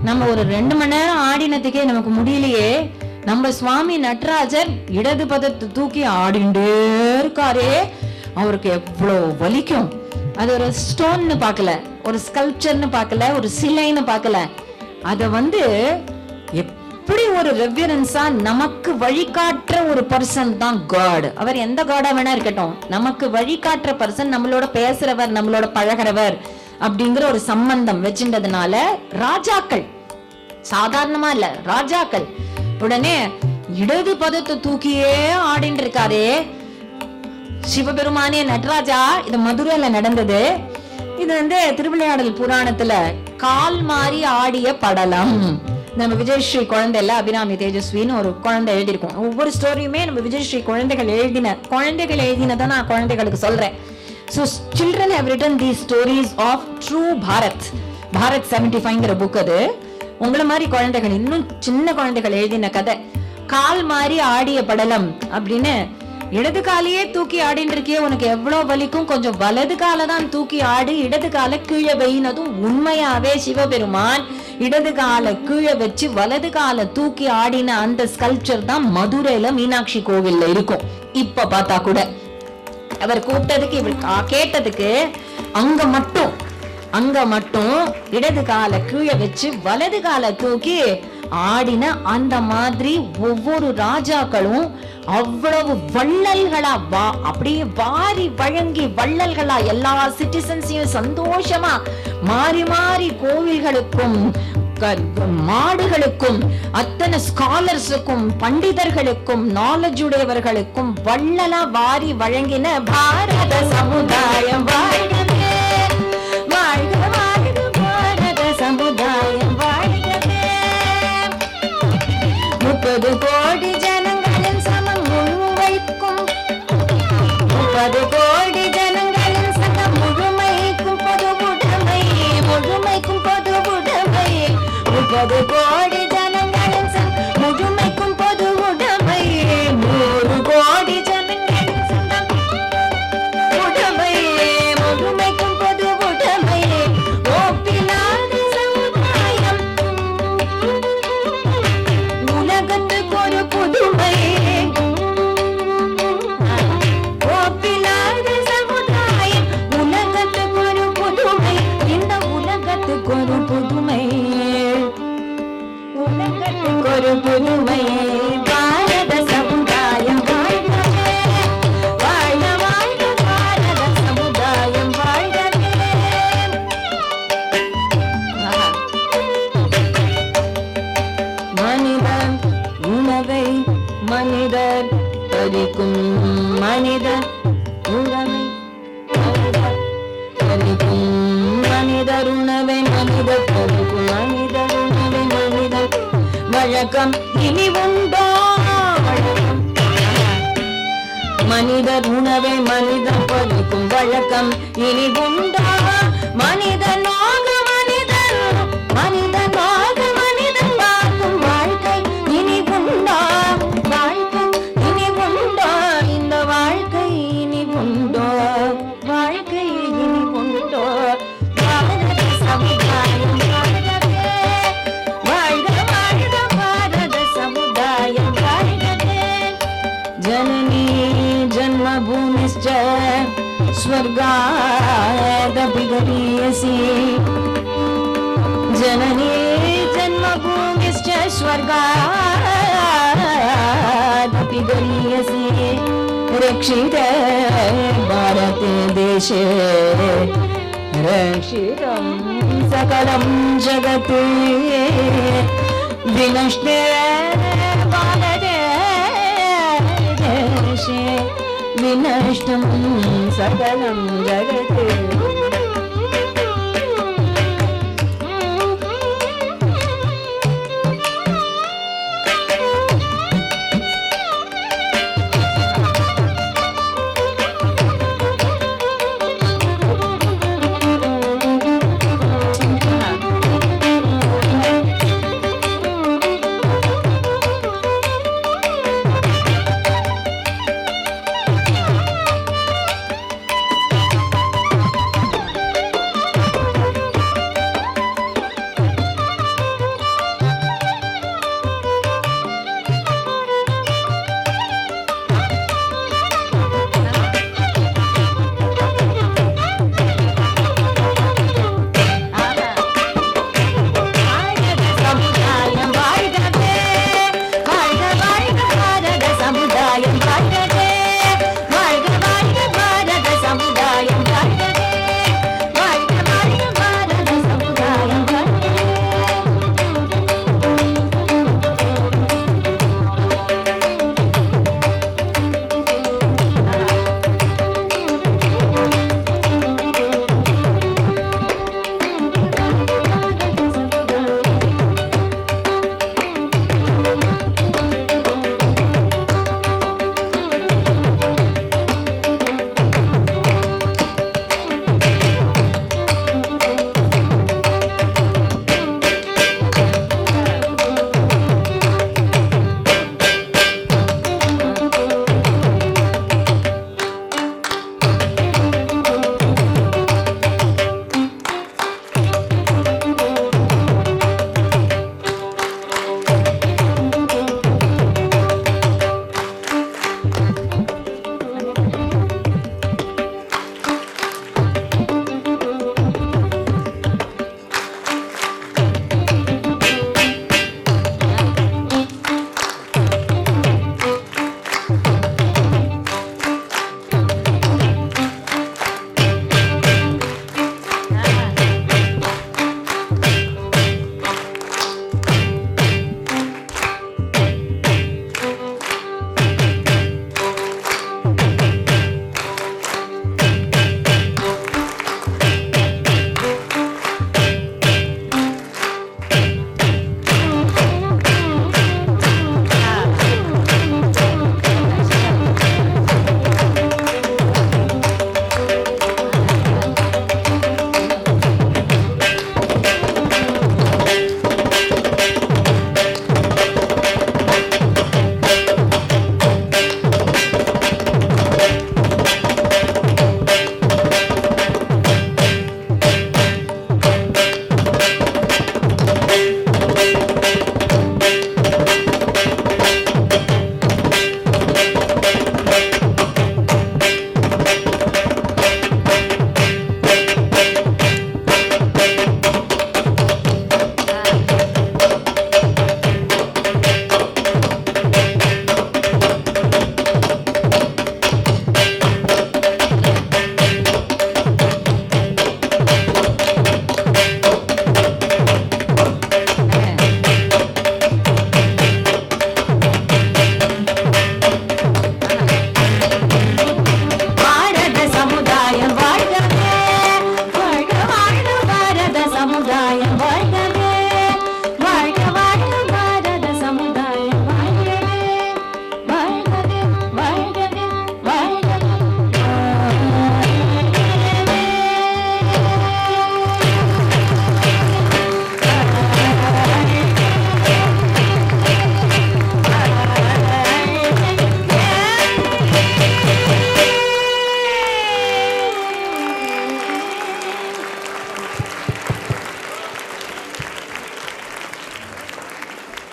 B: நம்ம ஒரு 2 மணி நேரம் ஆடினதுக்கே நமக்கு முடியலையே, நம்ம சுவாமி நடராஜர் இடது பதத்தை தூக்கி ஆடிண்டே இருக்காரே, அவருக்கு எவ்வளவு வலிக்கும். அது ஒரு ஸ்டோன்னு பார்க்கல, ஒரு ஸ்கல்ப்சர்னு பார்க்கல, ஒரு சிலைன்னு பார்க்கல. அத எப்படி ஒரு ரெவரன்ஸா நமக்கு வழிகாட்டுற ஒரு பர்சன் தான் காட். அவர் எந்த காடா வேணா இருக்கட்டும், நமக்கு வழிகாட்டுற பர்சன், நம்மளோட பேசுறவர், நம்மளோட பழகிறவர் அப்படிங்கிற ஒரு சம்பந்தம் வச்சுட்டதுனால ராஜாக்கள், சாதாரணமா இல்ல ராஜாக்கள், உடனே இடது பதத்தை தூக்கியே ஆடிட்டு இருக்காரே சிவபெருமானே நடராஜா. இது மதுரையில நடந்தது. இது திருவிளையாடல் புராணத்துல கால் மாறி ஆடிய படலம். நம்ம விஜயஸ்ரீ குழந்தை இல்ல, அபிராமி தேஜஸ்வின்னு ஒரு குழந்தை எழுதியிருக்கோம். ஒவ்வொரு ஸ்டோரியுமே நம்ம விஜயஸ்ரீ குழந்தைகள் எழுதினதான் நான் குழந்தைகளுக்கு சொல்றேன். So children have written these stories of true Bharat. Bharat 75ங்கிற புக் அது. உங்களை மாதிரி குழந்தைகள், இன்னும் சின்ன குழந்தைகள் எழுதின கதை. கால் மாறி ஆடிய படலம் அப்படின்னு, இடது காலையே தூக்கி ஆடின்னு இருக்கியே, உனக்கு எவ்வளவு வலிக்கும், கொஞ்சம் வலது காலை தான் தூக்கி ஆடு, இடது காலை கீழே வைனதும். உண்மையாவே சிவபெருமான் இடது காலை கீழே வச்சு வலது காலை தூக்கி ஆடின அந்த ஸ்கல்ப்சர் தான் மதுரையில மீனாட்சி கோவில்ல இருக்கும். இப்ப பார்த்தா கூட அவர் கூப்பிட்டதுக்கு இவர் கேட்டதுக்கு அங்க மட்டும் இடது காலை கீழே வச்சு வலது காலை தூக்கி ஆடின அந்த மாதிரி ஒவ்வொரு ராஜாக்களும் அவ்வளவு வள்ளல்களா அப்படியே வாரி வழங்கி வள்ளல்களா எல்லா சிட்டிசன்ஸையும் சந்தோஷமா மாறி மாறி கோவில்களுக்கும் மாடுகளுக்கும் அத்தனை ஸ்காலர்ஸுக்கும் பண்டிதர்களுக்கும் நாலேஜ் உடையவர்களுக்கும் வள்ளலா வாரி வழங்கின பாரத சமுதாயம் வாழ்கவே, வாழ்க வாழ்க பாரத சமுதாயம் வாழ்கவே. 30 கோடி ஜனங்களின் சமம் முழுமைக்கும், 30 கோடி ஜனங்களின் சமம் முழுமைக்கும் பொது உடைமை, முழுமைக்கும் பொது உடைமை. 30 கோடி ஜனங்களின் சமம் முழுமைக்கும் பொது உடைமை, 100 கோடி ஜனங்களின் சமம் உடைமை, முழுமைக்கும் பொது உடைமை. ஒப்பிலாத சமுதாயம் உலகத்துக்கு ஒரு புதுமை, ஒப்பிலாத சமுதாயம் உலகத்துக்கு ஒரு புதுமை, இந்த உலகத்துக்கு ஒரு புதுமை, உலகத்துக்கு ஒரு புதுமை. பாரத சமுதாயம் வாழ்கவே, வாழ்க வாழ்க பாரத சமுதாயம் வாழ்கவே. மனிதன் உணவை மனிதர் பறிக்கும், மனிதர் உணவை பறிக்கும், மனிதர் உணவை மனிதர் பறிக்கும், மனிதர் உணவை மனிதர் வழக்கம் இனி உண்டோ வழக்கம். மனிதர் உணவை மனிதர் பறிக்கும் வழக்கம் இனி உண்டோ, மனிதனாக மனிதன், மனிதனாக மனிதன் பார்க்கும் வாழ்க்கை இனி உண்டோ, வாழ்க்கை இனி உண்டோ, இந்த வாழ்க்கை இனி உண்டோ, வாழ்க்கை இனி உண்டோ. பாரத சமுதாயம் வாழ்கவே, வாழ்க வாழ்க பாரத சமுதாயம் வாழ்கவே. ஜனனி ஜன்மபூமிश्च स्वर्गादपि गरीयसी, जननी जन्मभूमिश्च स्वर्गादपि गरीयसी. रक्षिते भारते देशे रक्षितं सकलं जगत्, विनष्टे भारते देशे विनष्टं सकलं जगत्.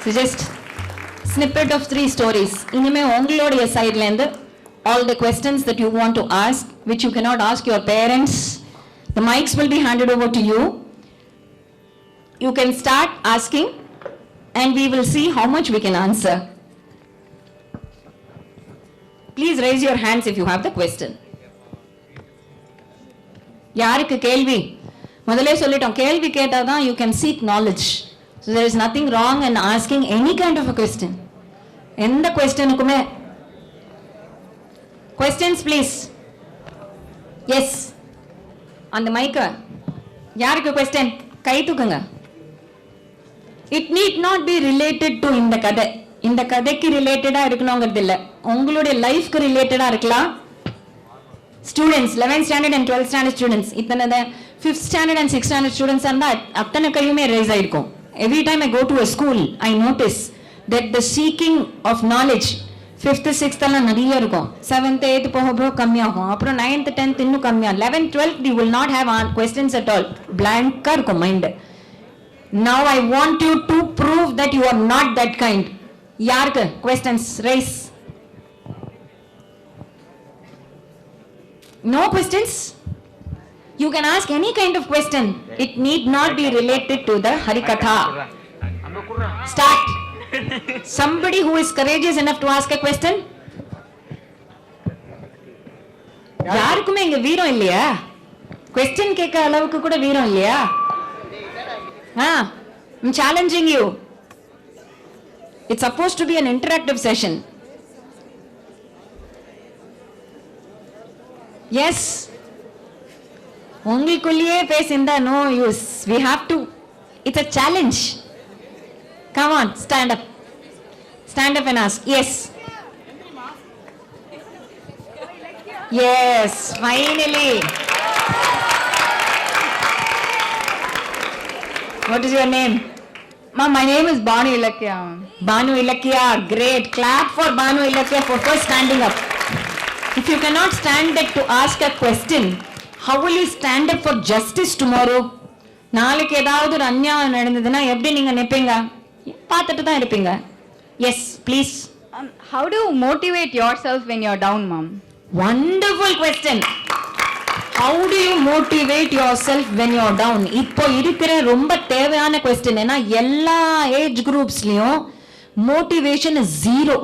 B: So just snippet of 3 stories. இனிமே உங்களுடைய சைடுல இருந்து all the questions that you want to ask, which you cannot ask your parents, the mics will be handed over to you. You can start asking and we will see how much we can answer. Please raise your hands if you have the question. யாருக்கு கேள்வி? முதல்ல சொல்லிட்டோம், கேள்வி கேட்டாதான் you can seek knowledge. So there is nothing wrong in asking any kind of a question. எந்த questionக்குமே. Questions please. Yes. அந்த மைக்க யாருக்கு question? கை தூக்குங்க. It need not be related to இந்த கதை. இந்த கதைக்கு ரிலேட்டடா இருக்கணுங்கிறது இல்ல, உங்களுடைய லைஃப்க்கு ரிலேட்டடா இருக்கலாம். Students 11th standard and 12th standard students, இத்தனை 5th standard and 6th standard students இருந்தா அத்தனை கையுமே ரைஸ் ஆயிருக்கும். Every time I go to a school, I notice that the seeking of knowledge 5th 6th எல்லாம் நிறைய இருக்கும். 7th 8th போக கம்மியாகும். அப்புறம் 9th 10th இன்னும் கம்மியாகும். 11th 12th you will not have questions at all. Blank இருக்கும் mind. Now I want you to prove that you are not that kind. யாருக்கு questions? Raise. No questions? You can ask any kind of question. It need not be related to the Harikatha. Start. Somebody who is courageous enough to ask a question? யாருக்குமே இங்க வீரம் இல்லையா? Question கேட்க அளவுக்கு கூட வீரம் இல்லையா? I'm challenging you. It's supposed to be an interactive session. Yes. உங்களுக்குள்ளேயே பேசிந்தா no use. We have to. It's a challenge. Come on, stand up. Stand up and ask. Yes. Yes, finally. What is your name?
F: Ma'am, my name is Banu Ilakya.
B: Banu Ilakya, great. Clap for Banu Ilakya for first standing up. If you cannot stand up to ask a question, how will you stand up for justice tomorrow? நாளைக்கு ஏதாவது ஒரு அநியாயம் நடந்ததுன்னா எப்படி நீங்க நிப்பீங்க? பார்த்துட்டு தான் இருப்பீங்க. Yes, please.
F: How do you motivate yourself when you're down, ma'am?
B: Wonderful question. How do you motivate yourself when you're down? இப்போ இருக்கிற ரொம்ப தேவையான கொஸ்டின். ஏன்னா எல்லா ஏஜ் குரூப்ஸ்லயும் மோட்டிவேஷன் இஸ் 0.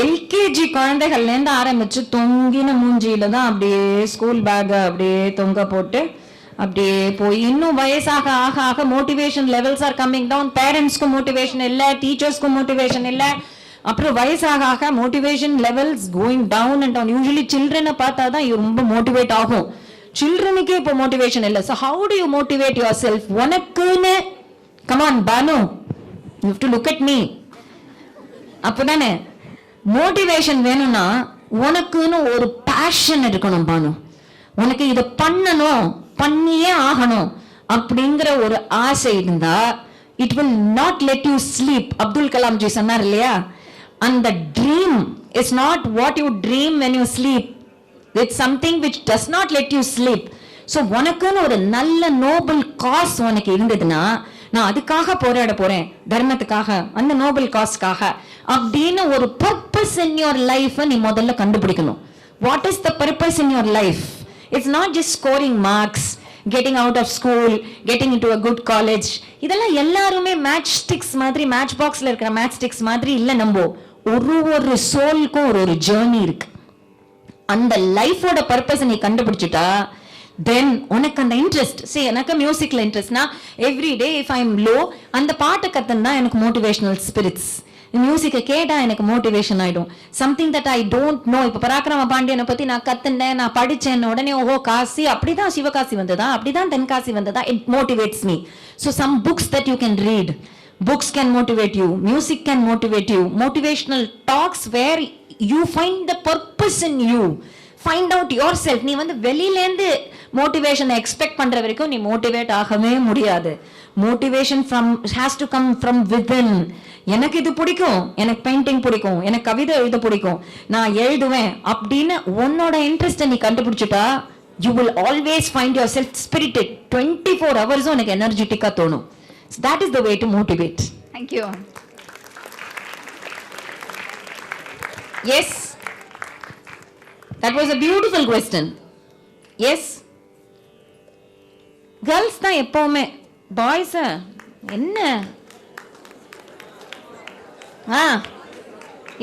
B: எல்கேஜி குழந்தைகள்ல இருந்து ஆரம்பிச்சு தொங்கின மூஞ்சியில தான் அப்படியே ஸ்கூல் பேக் அப்படியே தொங்க போட்டு அப்படியே போய் இன்னும் வயசாக ஆக ஆக motivation levels are coming down. பேரண்ட்ஸ்க்கும் மோட்டிவேஷன் இல்லை, டீச்சர்ஸ்க்கும் மோட்டிவேஷன் இல்லை. அப்புறம் வயசாக ஆக motivation levels going down and down. Usually சில்ட்ரனை பார்த்தா தான் ரொம்ப மோட்டிவேட் ஆகும். சில்ட்ரனுக்கே இப்போ மோட்டிவேஷன் இல்லை. So how do you motivate yourself? உனக்குன்னு come on Banu, you have to look at me. அப்போதானே மோட்டிவேஷன் வேணும்னா உனக்குன்னு ஒரு பேஷன் இருக்கணும் பானு. உனக்கு இதை பண்ணணும், பண்ணியே ஆகணும் அப்படிங்கிற ஒரு ஆசை இருந்தா it will not let you sleep. Abdul Kalam G சொன்னார் இல்லையா, and the dream is not what you dream when you sleep. It's something which does not let you sleep. So உனக்குன்னு ஒரு நல்ல நோபல் காஸ் உனக்கு இருந்ததுன்னா, நான் அதுக்காக போராட போறேன், தர்மத்துக்காக, அந்த நோபல் காஸ்க்காக அப்படின்னு ஒரு பர்பஸ் இன் யுவர் லைஃப் நீ முதல்ல கண்டுபிடிக்கணும். What is the purpose in your life? It's not just scoring marks, getting out of school, getting into a good college. இதெல்லாம் எல்லாருமே மேட்ச் ஸ்டிக்ஸ் மாதிரி, மேட்ச் பாக்ஸ்ல இருக்கிற மேட்ச் ஸ்டிக்ஸ் மாதிரி இல்ல. நம்ம ஒரு சோல்க்கும் ஒரு ஜேர்னி இருக்கு. அந்த லைஃபோட பர்பஸ் நீ கண்டுபிடிச்சிட்டா தென் உனக்கு அந்த இன்ட்ரெஸ்ட். சரி, எனக்கு மியூசிக்ல இன்ட்ரெஸ்ட்னா every day if I am low அந்த பாட்டை கத்துனா எனக்கு மோட்டிவேஷனல் ஸ்பிரிட்ஸ். மியூசிக்கை கேட்டா எனக்கு மோட்டிவேஷன் ஆயிடும். Something that I don't know. இப்போ பராக்கிரம பாண்டியனை பத்தி நான் கத்துனேன், நான் படிச்சேன், உடனே ஓஹோ காசி அப்படிதான் சிவகாசி வந்ததா, அப்படிதான் தென்காசி வந்ததா, it motivates me. So some books that you can read. Books can motivate you, music can motivate you, motivational talks where you find the purpose in you, find out yourself. நீ வந்து வெளியிலேருந்து மோட்டிவேஷனை எக்ஸ்பெக்ட் பண்ற வரைக்கும் நீ motivate ஆகவே முடியாது. Motivation has to come from within. எனக்கு இது பிடிக்கும், எனக்கு பெயிண்டிங் பிடிக்கும், எனக்கு கவிதை எழுத பிடிக்கும், நான் எழுதுவேன் அப்படின்னு உன்னோட இன்ட்ரெஸ்ட்டை நீ கண்டுபிடிச்சிட்டா you will always find yourself spirited. 24 hours உனக்கு எனர்ஜெட்டிக்கா தோணும். So that is the way to motivate.
F: Thank you.
B: Yes. That was a beautiful question. Yes. Girls தான் எப்பவுமே, பாய்ஸ் என்ன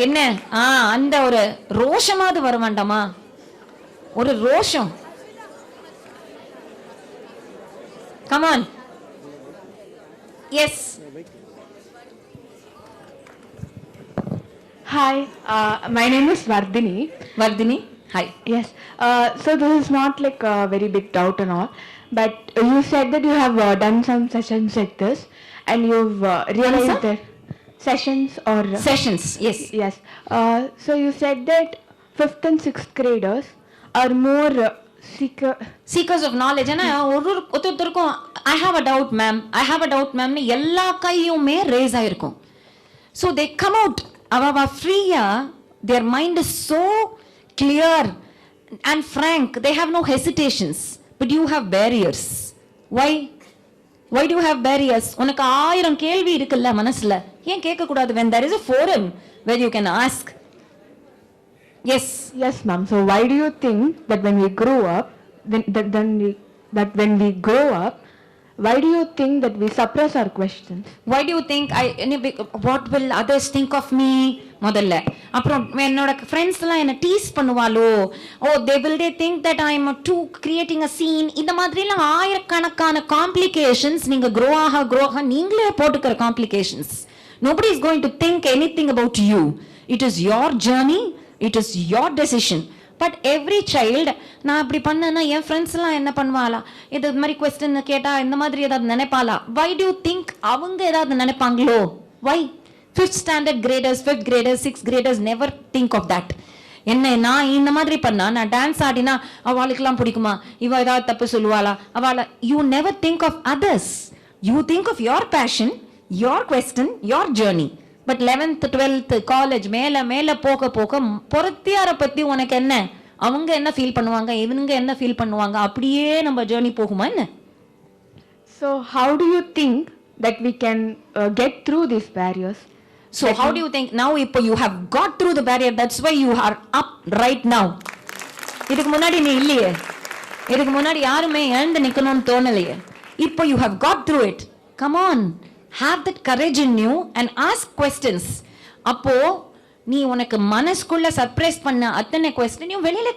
B: என்ன அந்த ஒரு ரோஷமாவது வர வேண்டாமா? ஒரு ரோஷம். Come on. Yes.
G: Hi, my name is Vardhini.
B: Vardhini, hi.
G: Yes, so this is not like a very big doubt and all, but you said that you have done some sessions like this and you've realized that sessions or
B: Sessions, yes.
G: yes. So you said that 5th and 6th graders are more
B: Seekers of knowledge. ஏன்னா ஒருத்தருக்கும் I have a doubt ma'am னு எல்லா கையுமே race ஆயிருக்கும். So they come out அவ ஃப்ரீயா, their mind is so clear and frank, they have no hesitations, but you have barriers. Why do you have barriers? உனக்கு 1000 கேள்வி இருக்குல்ல மனசுல, ஏன் கேட்க கூடாது when there is a forum where you can ask? Yes.
G: Yes, ma'am. So why do you think that when we grow up, when we grow up, why do you think that we suppress our questions?
B: Why do you think what will others think of me? முதல்ல அப்புறம் என்னோட friends எல்லாம் என்ன tease பண்ணுவாளோ, they think that I am too creating a scene. இந்த மாதிரி எல்லாம் ஆயிரக்கணக்கான complications நீங்க grow ஆக நீங்களே போட்டுக்கிற complications. Nobody is going to think anything about you. It is your journey, it is your decision. But every child, நான் அப்படி பண்ணேன்னா என் ஃப்ரெண்ட்ஸ் எல்லாம் என்ன பண்ணுவாளா, இது மாதிரி கொஸ்டின் கேட்டா இந்த மாதிரி ஏதாவது நினைப்பாளா? Why do you think அவங்க ஏதாவது நினைப்பாங்களோ? Why? 5th standard graders, 5th graders, 6th graders never think of that. என்ன நான் இந்த மாதிரி பண்ணா, நான் டான்ஸ் ஆடினா அவளுக்கெல்லாம் பிடிக்குமா, இவ ஏதாவது தப்பு சொல்லுவாளா அவளை? You never think of others. You think of your passion, your question, your journey. But 11th 12th college மேல போக பொறுத்தியார பத்தி உனக்கு என்ன, அவங்க என்ன ஃபீல் பண்ணுவாங்க, இவனுங்க என்ன ஃபீல் பண்ணுவாங்க, அப்படியே நம்ம ஜர்னி போகுமா என்ன?
G: So how do you think that we can get through these barriers?
B: So how do you think now இப்போ you have got through the barrier, that's why you are up right now. இதுக்கு முன்னாடி நீ இல்லையே, இதுக்கு முன்னாடி யாருமே எழுந்து நிக்கணும்னு தோணலையே, இப்போ you have got through it. Come on, have that courage in you and ask questions. அப்போ நீ உனக்கு மனசுக்குள்ள சர்ப்ரைஸ் பண்ண அத்தனை கொஸ்டினையும் வெளியில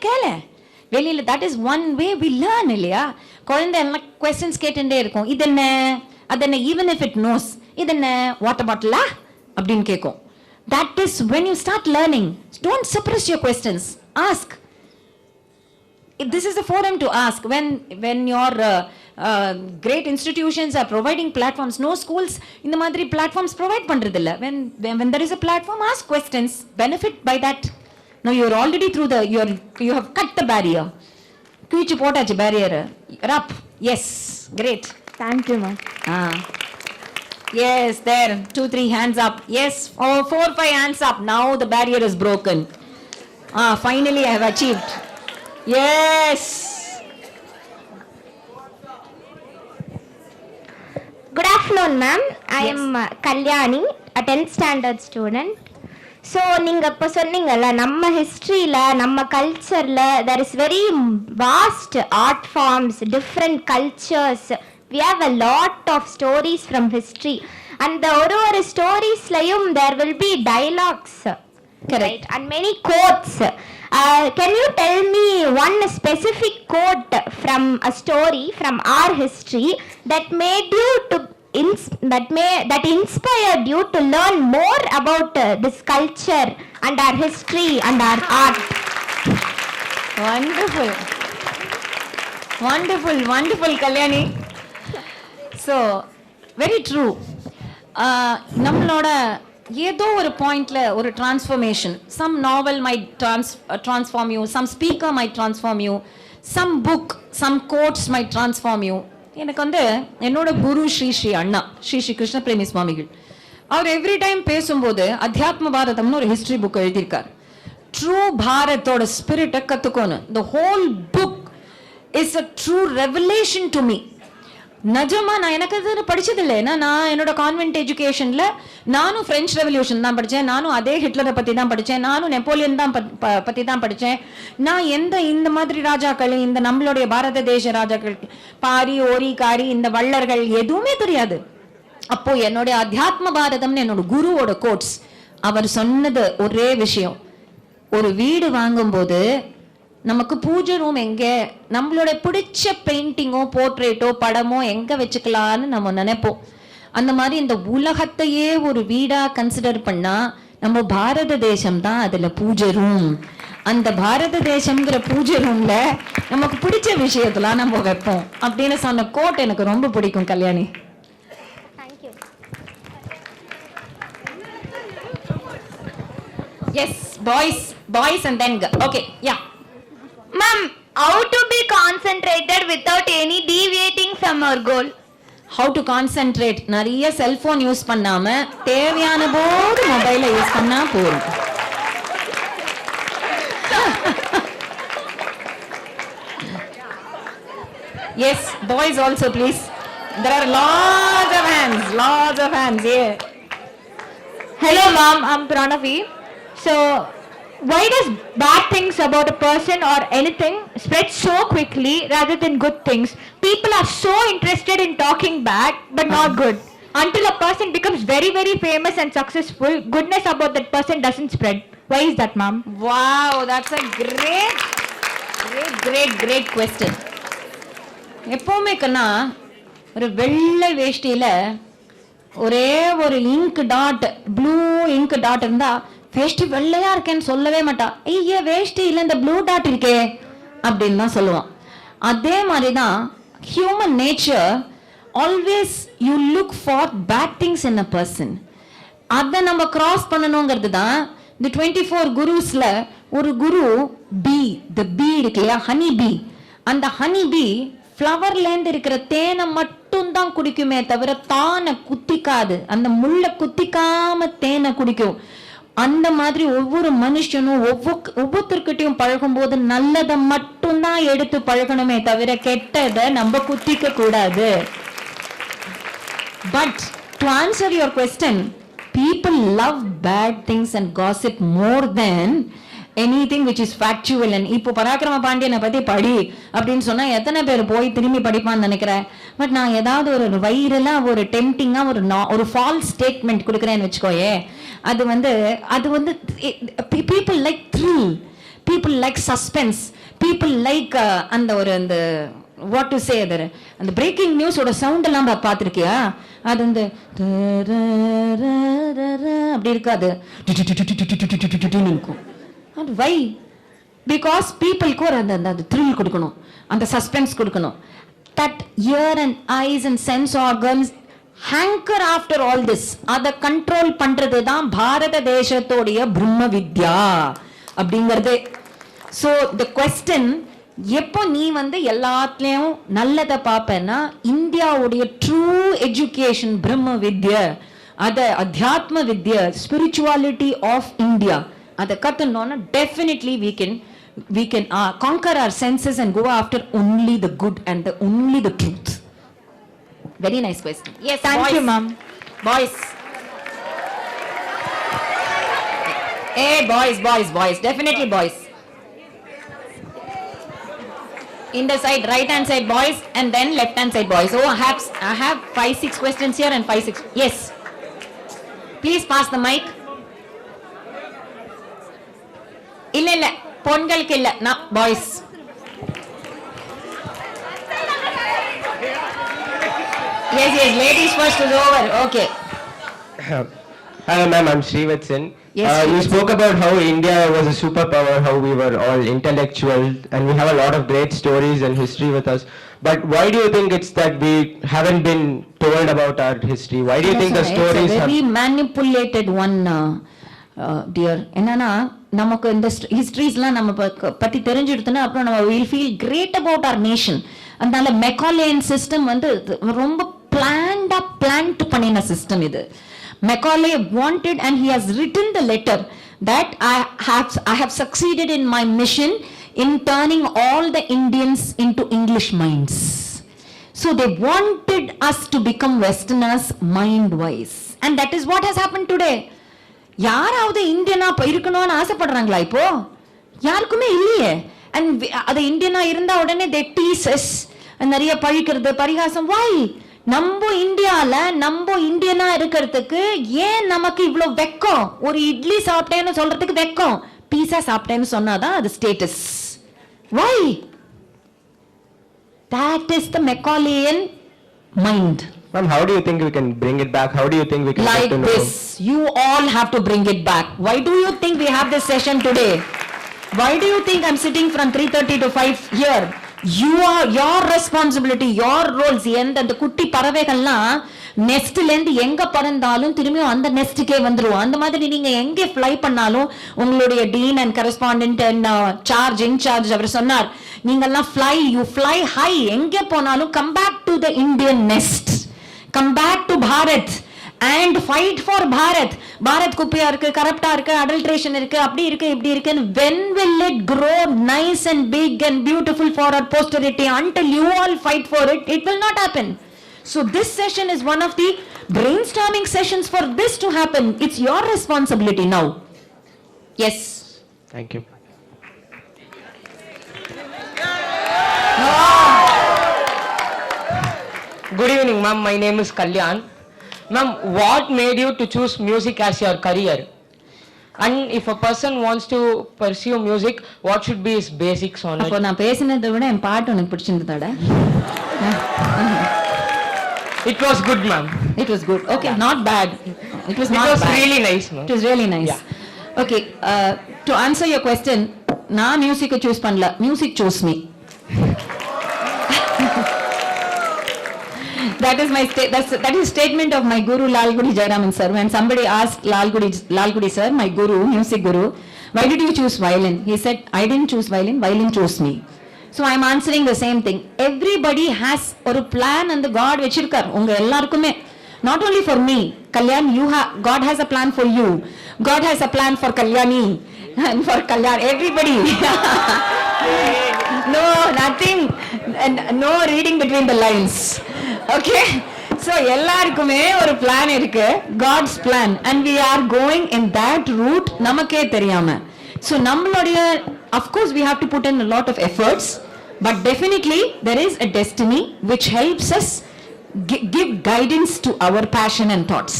B: வெளியில that is one way we learn இல்லையா? குழந்தை எல்லாம் questions கேட்டுட்டே இருக்கும், இது என்ன அது என்ன, even if it knows இது என்ன வாட்டர் பாட்டிலா அப்படின்னு கேட்கும். That is when you start learning. Don't suppress your questions, ask. This is the forum to ask. When your great institutions are providing platforms, no schools இந்த மாதிரி platforms provide பண்றதில்ல. When there is a platform, ask questions, benefit by that. Now you are already through you have cut the barrier. கிழிச்சு போட்டாச்சு barrier. You're up. Yes, great.
G: Thank you, ma'am.
B: Yes, there 2-3 hands up. Yes, 4-5 hands up. Now the barrier is broken. Finally I have achieved. Yes.
H: Good afternoon, ma'am. I am Kalyani, a 10th standard student. So நீங்க இப்ப சொன்னீங்கல்ல, நம்ம ஹிஸ்டரியில நம்ம கல்ச்சர்ல there is very vast art forms, different cultures. We have a lot of stories from history, and ஒரு ஸ்டோரிஸ்லயும் there will be dialogues, correct, and many quotes. Can you tell me one specific quote from a story from our history that made you to that inspired you to learn more about this culture and our history and our art?
B: Wonderful Kalyani. So very true. நம்மளோட ஏதோ ஒரு பாயிண்ட்ல ஒரு transformation, some novel might transform you, some speaker might transform you, some book, some quotes might transform you. எனக்கு என்னோட குரு ஸ்ரீ அண்ணா ஸ்ரீ கிருஷ்ண பிரேமி சுவாமிகள், அவர் every time பேசும்போது அத்தியாத்ம பாரதம்னு ஒரு ஹிஸ்டரி புக் எழுதியிருக்கார். True பாரத்தோட ஸ்பிரிட்டை கத்துக்கோன்னு. The whole book is a true revelation to me. நிஜமா நான் எனக்கு அது படிச்சது இல்லை. ஏன்னா நான் என்னோட கான்வென்ட் எஜுகேஷன்ல நானும் பிரெஞ்சு ரெவல்யூஷன் தான் படித்தேன், நானும் அதே ஹிட்லரை பற்றி தான் படித்தேன், நானும் நெப்போலியன் தான் பற்றி தான் படித்தேன். நான் இந்த மாதிரி ராஜாக்கள், இந்த நம்மளுடைய பாரத தேச ராஜாக்கள், பாரி ஓரி காரி இந்த வள்ளர்கள் எதுவுமே தெரியாது. அப்போ என்னுடைய அத்தியாத்ம பாரதம்னு என்னோட குருவோட கோட்ஸ், அவர் சொன்னது ஒரே விஷயம், ஒரு வீடு வாங்கும்போது நமக்கு பூஜை ரூம் எங்க, நம்மளோட பிடிச்ச பெயிண்டிங்கோ போர்ட்ரேட்டோ படமோ எங்க வச்சுக்கலான்னு நம்ம நினைப்போம். அந்த மாதிரி இந்த உலகத்தையே ஒரு வீடா கன்சிடர் பண்ணா நம்ம பாரத தேசம் தான் அதுல பூஜை ரூம். அந்த பாரத தேசம்ங்கிற பூஜை ரூம்ல நமக்கு பிடிச்ச விஷயத்தெல்லாம் நம்ம வைப்போம் அப்படின்னு சொன்ன கோட் எனக்கு ரொம்ப பிடிக்கும் Kalyani. Yes, boys and then girl. Okay, yeah.
F: Ma'am, how to be concentrated without any deviating from our goal?
B: How to concentrate? நிறைய செல்போன் யூஸ் பண்ணாம தேவையான போது மொபைலை யூஸ் பண்ணா போதும். Yes, boys also please. There are lots of hands. Yeah.
G: Hello, ma'am. I'm Pranavi. So, why does bad things about a person or anything spread so quickly rather than good things? People are so interested in talking bad but not good. Until a person becomes very, very famous and successful, goodness about that person doesn't spread. Why is that, ma'am?
B: Wow, that's a great question. எப்பவுமே கண்ணா ஒரு வெள்ளை வேஷ்டியில ஒரே ஒரு ink dot, blue ink dot இருந்தா வேஷ்டி வெள்ளையா இருக்கேன்னு சொல்லவே மாட்டா. ஐயா வேஷ்டி இல்லை இந்த ப்ளூ டாட் இருக்கே அப்படின்னு தான் சொல்லுவான். அதே மாதிரிதான் human nature, always you look for bad things in a person. அதை நம்ம கிராஸ் பண்ணணுங்கிறது தான் இந்த 24 குருஸ்ல ஒரு குரு பீ, த பீ இருக்கு இல்லையா, ஹனி பீ. அந்த ஹனி பீ ஃப்ளவர்லேருந்து இருக்கிற தேனை மட்டும்தான் குடிக்குமே தவிர தானை குத்திக்காது, அந்த முள்ளை குத்திக்காம தேனை குடிக்கும். அந்த மாதிரி ஒவ்வொரு மனுஷனும் ஒவ்வொருத்தர்கிட்டையும் பழகும் போது நல்லதை மட்டும்தான் எடுத்து பழகணுமே தவிர கெட்டதை நம்ம குத்திக்க கூடாது. But to answer your question, people love bad things and gossip more than anything which is factual. And இப்போ பராக்கிரம பாண்டியனை பத்தி படி அப்படின்னு சொன்னா எத்தனை பேர் போய் திரும்பி படிப்பான்னு நினைக்கிறேன். பட் நான் ஏதாவது ஒரு வைரலா ஒரு டெம்டிங்கா ஒரு ஃபால்ஸ் ஸ்டேட்மெண்ட் கொடுக்குறேன்னு வச்சுக்கோயே, அது வந்து people like thrill, people like suspense, people like அந்த ஒரு அந்த what to say there, அந்த பிரேக்கிங் நியூஸோட சவுண்ட் எல்லாம் பார்த்துருக்கியா, அது வந்து அப்படி இருக்காது, இருக்கும். Why? Because people-க்கு ஒரு அந்த thrill கொடுக்கணும், அந்த suspense கொடுக்கணும். That ear and eyes and sense organs hanker after all this. அதை கண்ட்ரோல் பண்றது தான் பாரத தேசத்தோடைய பிரம்ம வித்யா அப்படிங்கிறது. So the question, எப்போ நீ வந்து எல்லாத்துலயும் நல்லதை பார்ப்பேன்னா, இந்தியாவுடைய ட்ரூ எஜுகேஷன் பிரம்ம வித்யா, அது அத்தியாத்ம வித்யா, ஸ்பிரிச்சுவாலிட்டி ஆஃப் இந்தியா, அதை கத்துனோம்னா definitely we can conquer our senses and go after only the good and only the truth. Very nice question. Yes,
G: Thank you, ma'am.
B: Boys. Hey, boys. Definitely boys. In the side, right hand side boys, and then left hand side boys. Oh, I have 5-6 questions here and 5-6. Yes. Please pass the mic. இல்ல பொண்களுக்கு இல்ல, நான் boys. Yes, ladies first is over. Okay.
C: Hello ma'am, I'm Srivatsan.
B: Yes,
C: You spoke about how India was a superpower, how we were all intellectual, and we have a lot of great stories and history with us. But why do you think it's that we haven't been told about our history? Why do you think the stories
B: have... It's a very manipulated one, dear. என்னன்னா நமக்கு இந்த ஹிஸ்டரிஸ்லாம் நம்ம பற்றி தெரிஞ்சுடுத்துனா அப்புறம் நம்ம will feel great about our nation. அதனால Macaulayan system வந்து ரொம்ப பிளான்ட் பண்ணின சிஸ்டம் இது. Macaulay wanted, and he has written the letter that I have succeeded in my mission in turning all the Indians into English minds. So they wanted us to become Westerners mind-wise. And that is what has happened today. யாராவது இந்தியனா இருக்கணும்னு ஆசைப்படுறாங்களா இப்போ? யாருக்குமே இல்லையே. And அது இந்தியனா இருந்தா உடனே they tease us. நிறைய பழிக்கிறது பரிகாசம். Why? நம்ம இந்தியால நம்ம இந்தியனா இருக்கிறதுக்கு ஏன் நமக்கு இவ்ளோ வெக்கம்? ஒரு இட்லி சாப்பிட்டேன்னு சொல்றதுக்கு வெக்கம். பீஸா சாப்பிட்டேன்னு சொன்னாதான் அது status. Why? That is the Macaulayan mind.
C: Ma'am, how do you think we can bring it back? How do you think we can
B: Like
C: get to know?
B: this. You all have to bring it back. Why do you think we have this session today? Why do you think I'm sitting from 3:30 to 5 here? Your responsibility, your roles. அந்த குட்டி பறவைகள்லாம் நெஸ்ட்ல இருந்து எங்க பறந்தாலும் திரும்பியும் அந்த நெஸ்டுக்கே வந்துருவோம். அந்த மாதிரி நீங்க எங்க ஃப்ளை பண்ணாலும் உங்களுடைய dean and correspondent and charge incharge அவர் சொன்னார், நீங்கெல்லாம் யூ ஃப்ளை ஹை. எங்க போனாலும் come back to the Indian nest, come back to Bharat and fight for Bharat. Bharat குப்பையா இருக்கு, கரப்டா இருக்கு, adulteration இருக்கு, அப்படி இருக்கு, இப்படி இருக்கு. When will it grow nice and big and beautiful for our posterity? Until you all fight for it, it will not happen. So this session is one of the brainstorming sessions for this to happen. It's your responsibility now. Yes.
C: Thank you.
I: Good evening, ma'am. My name is Kalyan. Ma'am, what made you to choose music as your career? And if a person wants to pursue music, what should be his basics on it?
B: அப்போ நான் பேசினதை விட என் பாட்டு உனக்கு பிடிச்சிருந்ததாடா?
I: It was good, ma'am.
B: It was good. Okay, not bad. It was
I: really nice, ma'am.
B: It was really nice.
I: Yeah.
B: Okay, to answer your question, நான் மியூசிக்கை choose பண்ணல, music choose me. That is statement of my guru Lalgudi Jayaraman sir. When somebody asked Lalgudi sir, my guru, music guru, why did you choose violin? He said, I didn't choose violin chose me. So I am answering the same thing. Everybody has a plan and the God vechirkar unga ellarkume. Not only for me, Kalyan, God has a plan for you. God has a plan for Kalyani and for Kalyan, everybody. No, nothing, no reading between the lines. Okay, so எல்லாருக்குமே ஒரு plan இருக்கு, God's plan, and we are going in that route நமக்கே தெரியாம. So நம்மளுடைய, of course we have to put in a lot of efforts, but definitely there is a destiny which helps us give guidance to our passion and thoughts.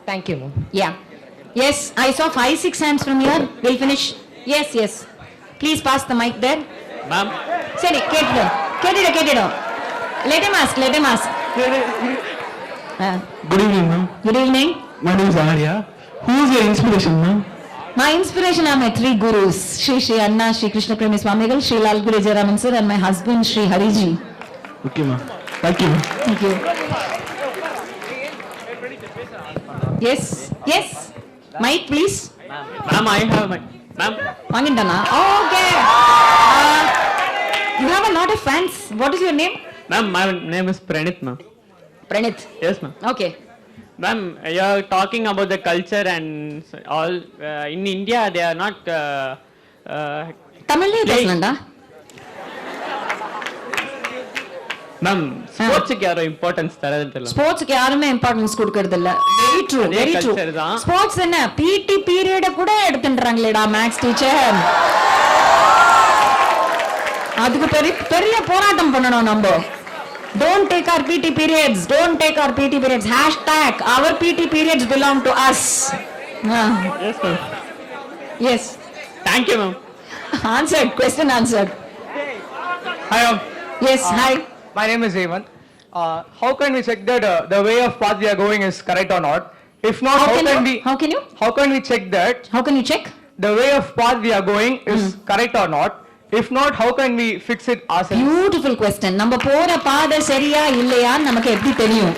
I: Thank you, ma'am.
B: Yeah. Yes, I saw 5-6 hands from here. We'll finish. Yes. Please pass the mic there.
J: Ma'am.
B: Sorry, கேட்டிடும். Let him ask.
J: Good evening, ma'am.
B: Good evening.
J: My name is Arya. Who is your inspiration, ma'am?
B: My inspiration are my 3 gurus, Shri Anna, Shri Krishna Premi Swamigal, Shri Lalgudi Jayaraman sir, and my husband, Shri Hariji.
J: Okay, ma'am. Thank you.
B: Thank you. Yes. Mic, please.
J: Ma'am, I have my... Ma'am.
B: Wangindana. Okay. You have a lot of fans. What is your name?
J: Ma'am, my name is Pranith, ma'am.
B: Pranith.
J: Yes, ma'am.
B: Okay.
J: Ma'am, you are talking about the culture and all. In India, they are not...
B: தமிழ்லயே பேசலாம்டா.
J: Ma'am, ஸ்போர்ட்ஸ்க்கு யாரும் importance தரது இல்ல.
B: ஸ்போர்ட்ஸ்க்கு யாருமே importance கொடுக்கிறது இல்ல. Very true. Sports என்ன PT period கூட எடுத்துன்றாங்களேடா maths teacher. அதுக்கு பெரிய போராட்டம் பண்ணணும் நம்ம. Don't take our PT periods. # our PT periods belong to us.
J: Yes, ma'am.
B: Yes.
J: Thank you, ma'am.
B: Question answered.
K: Hi, ma'am.
B: Yes, hi.
K: My name is Evan. How can we check that the way of path we are going is correct or not? If not, how can we check that?
B: How can you check?
K: The way of path we are going is correct or not? If not, how can we fix it ourselves?
B: Beautiful question. நம்ம போற பாதை சரியா இல்லையான்னு நமக்கு எப்படி தெரியும்?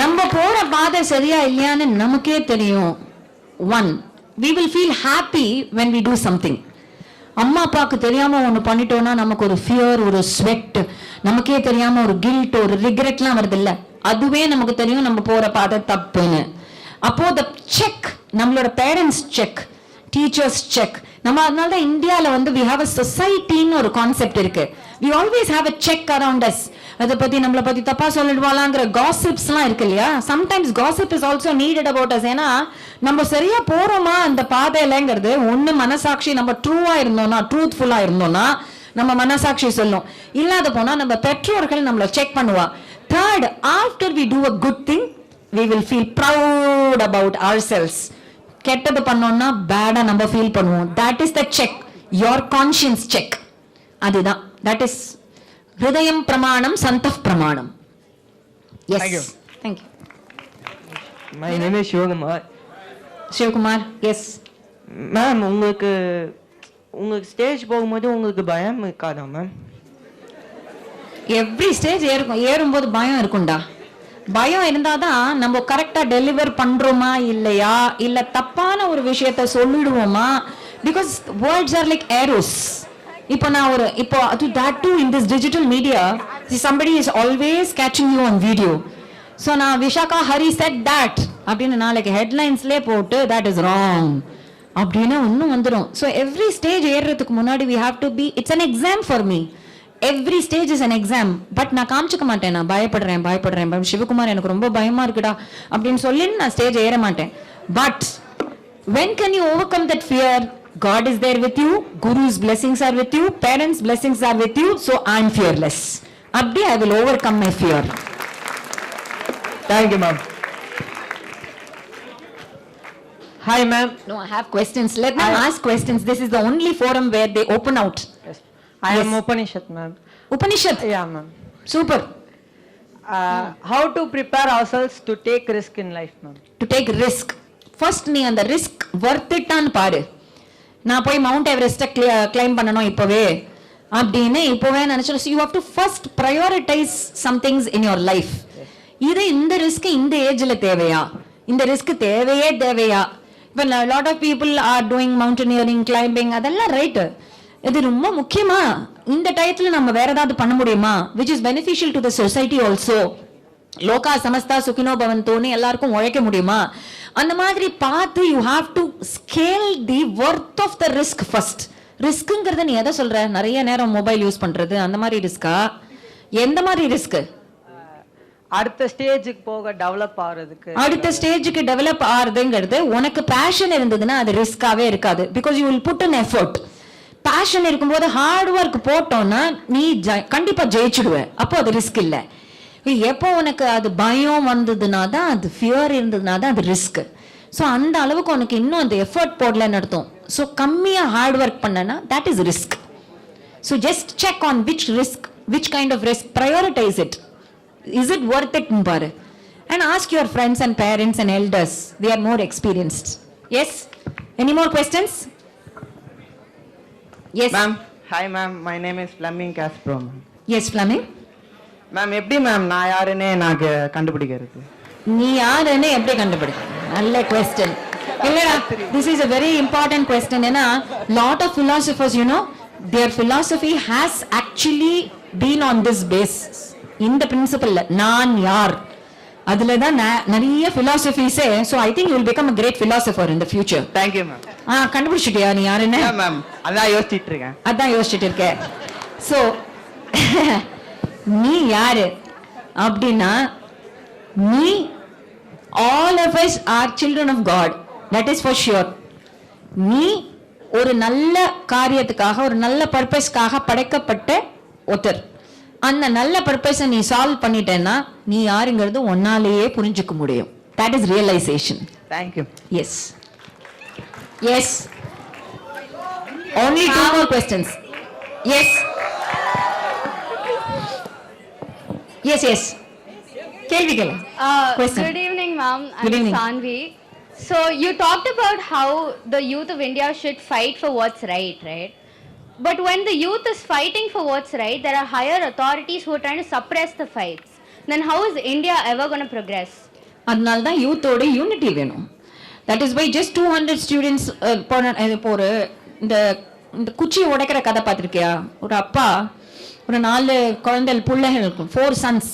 B: நம்ம போற பாதை சரியா இல்லையான்னு நமக்கே தெரியும். 1, we will feel happy when we do something. அம்மா அப்பாவுக்கு தெரியாம ஒன்று பண்ணிட்டோம்னா நமக்கு ஒரு ஃபியர், ஒரு ஸ்வெட், நமக்கே தெரியாம ஒரு கில்ட், ஒரு ரிக்ரெட்லாம் வருது இல்ல, அதுவே நமக்கு தெரியும் நம்ம போற பாதை தப்புன்னு. அப்போ த செக், நம்மளோட பேரண்ட்ஸ் செக், டீச்சர்ஸ் செக். நம்ம அதனால தான் இந்தியாவில் we have a society ன்னு ஒரு கான்செப்ட் இருக்கு. we always have a check around us. அதை பத்தி நம்மளை பத்தி தப்பா சொல்லிடுவாளாங்கிற காசிப்ஸ்லாம் இருக்கு இல்லையா? Sometimes gossip is also needed about us. ஏன்னா நம்ம சரியா போறோமா அந்த பாதையிலங்கிறது ஒண்ணு மனசாட்சி, நம்ம ட்ரூவா இருந்தோம்னா, ட்ரூத்ஃபுல்லா இருந்தோம்னா நம்ம மனசாட்சி சொல்லும். இல்லாத போனா நம்ம பெற்றோர்கள் நம்மளை செக் பண்ணுவா. Third, after we do a good thing we will feel proud about ourselves. கெட்டது பண்ணோம்னா பேடா நம்ம ஃபீல் பண்ணுவோம். that is the check, your conscience check. அதுதான், that is ஹிருதயம் பிரமாணம் சந்தப் பிரமாணம். yes, thank you.
L: My name is Shivakumar.
B: Shivakumar, yes.
L: Ma'am, உங்களுக்கு stage போகும்போது உங்களுக்கு பயம் இருக்காதா மேம்?
B: எவ்ரி ஸ்டேஜ் ஏறும்போது பயம் இருக்கும்டா. பயம் இருந்தாதான் நம்ம கரெக்டா டெலிவர் பண்றோமா இல்லையா, இல்ல தப்பான ஒரு விஷயத்த சொல்லிடுவோமா. Because words are like arrows. இப்போ நான் இப்போ that too in this digital media, somebody is always catching you on video. So நான் Vishaka Hari said that அப்படின்னு நாளைக்கு ஹெட்லைன்ஸ்லேயே போட்டு that is wrong அப்படின்னு ஒன்றும் வந்துடும். ஸோ எவ்ரி ஸ்டேஜ் ஏறுறதுக்கு முன்னாடி we have to be, it's an exam for me. Every stage is an exam. But நான் காமிச்சிக்க மாட்டேன் நான் பயப்படுறேன் சிவகுமார் எனக்கு ரொம்ப பயமா இருக்குடா அப்படின்னு சொல்லி நான் ஸ்டேஜ் ஏற மாட்டேன். But when can you overcome that fear? God is there with you, Guru's blessings are with you, parents' blessings are with you, so I'm fearless. Abdi, I will overcome my fear.
L: Thank you, ma'am. Hi, ma'am.
B: No, I have questions. Let them ask questions. This is the only forum where they open out.
L: Yes. I am Upanishad, ma'am.
B: Upanishad?
L: Yeah, ma'am.
B: Super.
L: How to prepare ourselves to take risk in life, ma'am?
B: To take risk. First, நீ அந்த risk worth it ஆன்னு பாரு. நான் போய் mount எவரெஸ்ட்டை claim பண்ணணும் இப்போவே அப்படின்னு இப்போவே நினைச்சோம். You have to first prioritise some things in your life. இது இந்த ரிஸ்க் இந்த ஏஜ்ல தேவையா, இந்த ரிஸ்க் தேவையா? இப்போ lot of people are doing mountaineering, climbing, அதெல்லாம் ரைட்டு. இது ரொம்ப முக்கியமா? இந்த டயத்துல நம்ம வேற ஏதாவது பண்ண முடியுமா which is beneficial to the society also? லோகா சமஸ்தா சுகினோ பவந்தோன்னு எல்லாருக்கும் உழைக்க முடியுமா? அந்த மாதிரி பார்த்து you have to scale the worth of the risk first. ரிஸ்க்குங்கிறத நீ எதை சொல்ற? நிறைய நேரம் மொபைல் யூஸ் பண்றது அந்த மாதிரி ரிஸ்கா? எந்த மாதிரி ரிஸ்க்?
L: அடுத்த ஸ்டேஜுக்கு போக டெவலப் ஆகிறதுக்கு.
B: அடுத்த ஸ்டேஜுக்கு டெவலப் ஆகிறதுங்கிறது உனக்கு பேஷன் இருந்ததுன்னா அது ரிஸ்காவே இருக்காது. Because you will put an effort. Passion இருக்கும்போது ஹார்ட் ஒர்க் போட்டோம்னா நீ கண்டிப்பா ஜெயிச்சுடுவ. அப்போ அது ரிஸ்க் இல்லை. எப்போ உனக்கு அது பயம் வந்ததுனா தான், அது ஃபியர் இருந்ததுனா தான் அது ரிஸ்க். ஸோ அந்த அளவுக்கு உனக்கு இன்னும் அந்த எஃபர்ட் போடலன்னு அர்த்தம். ஸோ கம்மியாக ஹார்ட் ஒர்க் பண்ணனா that is risk. So just check on which kind of risk, prioritise it. Is it worth it பாரு. And ask your friends and parents and elders, they are more experienced. Yes, any more questions? Yes
L: ma'am. Hi ma'am, my name is ஃப்ளமிங் காஸ்ப்ரோ.
B: Yes ஃப்ளமிங்.
L: Ma'am, எப்படி ma'am நான் யாருன்னு எனக்கு கண்டுபிடிக்கிறது?
B: நீ யாருன்னு எப்படி கண்டுபிடிக்க? நல்ல கொஸ்டின் இல்லடா. This is a very important question. ஏன்னா lot of philosophers, you know, their philosophy has actually been on this basis. இந்த பிரின்சிபல்ல நான் யார், அதுல தான் நிறைய philosophies. So I think you will become a great philosopher in the future.
L: Thank you ma'am.
B: கண்டுபிடிச்சிட்டியா நீ யாருன்னு?
L: Ma'am, அதான் யோசிச்சிட்டு இருக்கேன்.
B: So நீ யாரு அப்படின்னா, நீ all of us are children of God, that is for sure. நீ ஒரு நல்ல காரியத்துக்காக, ஒரு நல்ல பர்பஸ்க்காக படைக்கப்பட்ட ஒருத்தர். அந்த நல்ல பர்பஸை நீ சால்வ் பண்ணிட்டேன்னா நீ யாருங்கிறது ஒன்னாலேயே புரிஞ்சுக்க முடியும். that is realization.
L: Thank you.
B: Yes, yes, only two more questions. Yes, yes. Kelvikala.
M: Good evening, ma'am. I'm Sanvi. So you talked about how the youth of India should fight for what's right? But when the youth is fighting for what's right, there are higher authorities who are trying to suppress the fights. Then how is India ever going to progress?
B: அதனால தான் யூத்தோட unity வேணும். That is why just 200 students போற இந்த குச்சி உடைக்கிற கதை பார்த்திருக்கியா? ஒரு அப்பா ஒரு 4 குழந்தைகள் பிள்ளைகள் இருக்கும், 4 sons.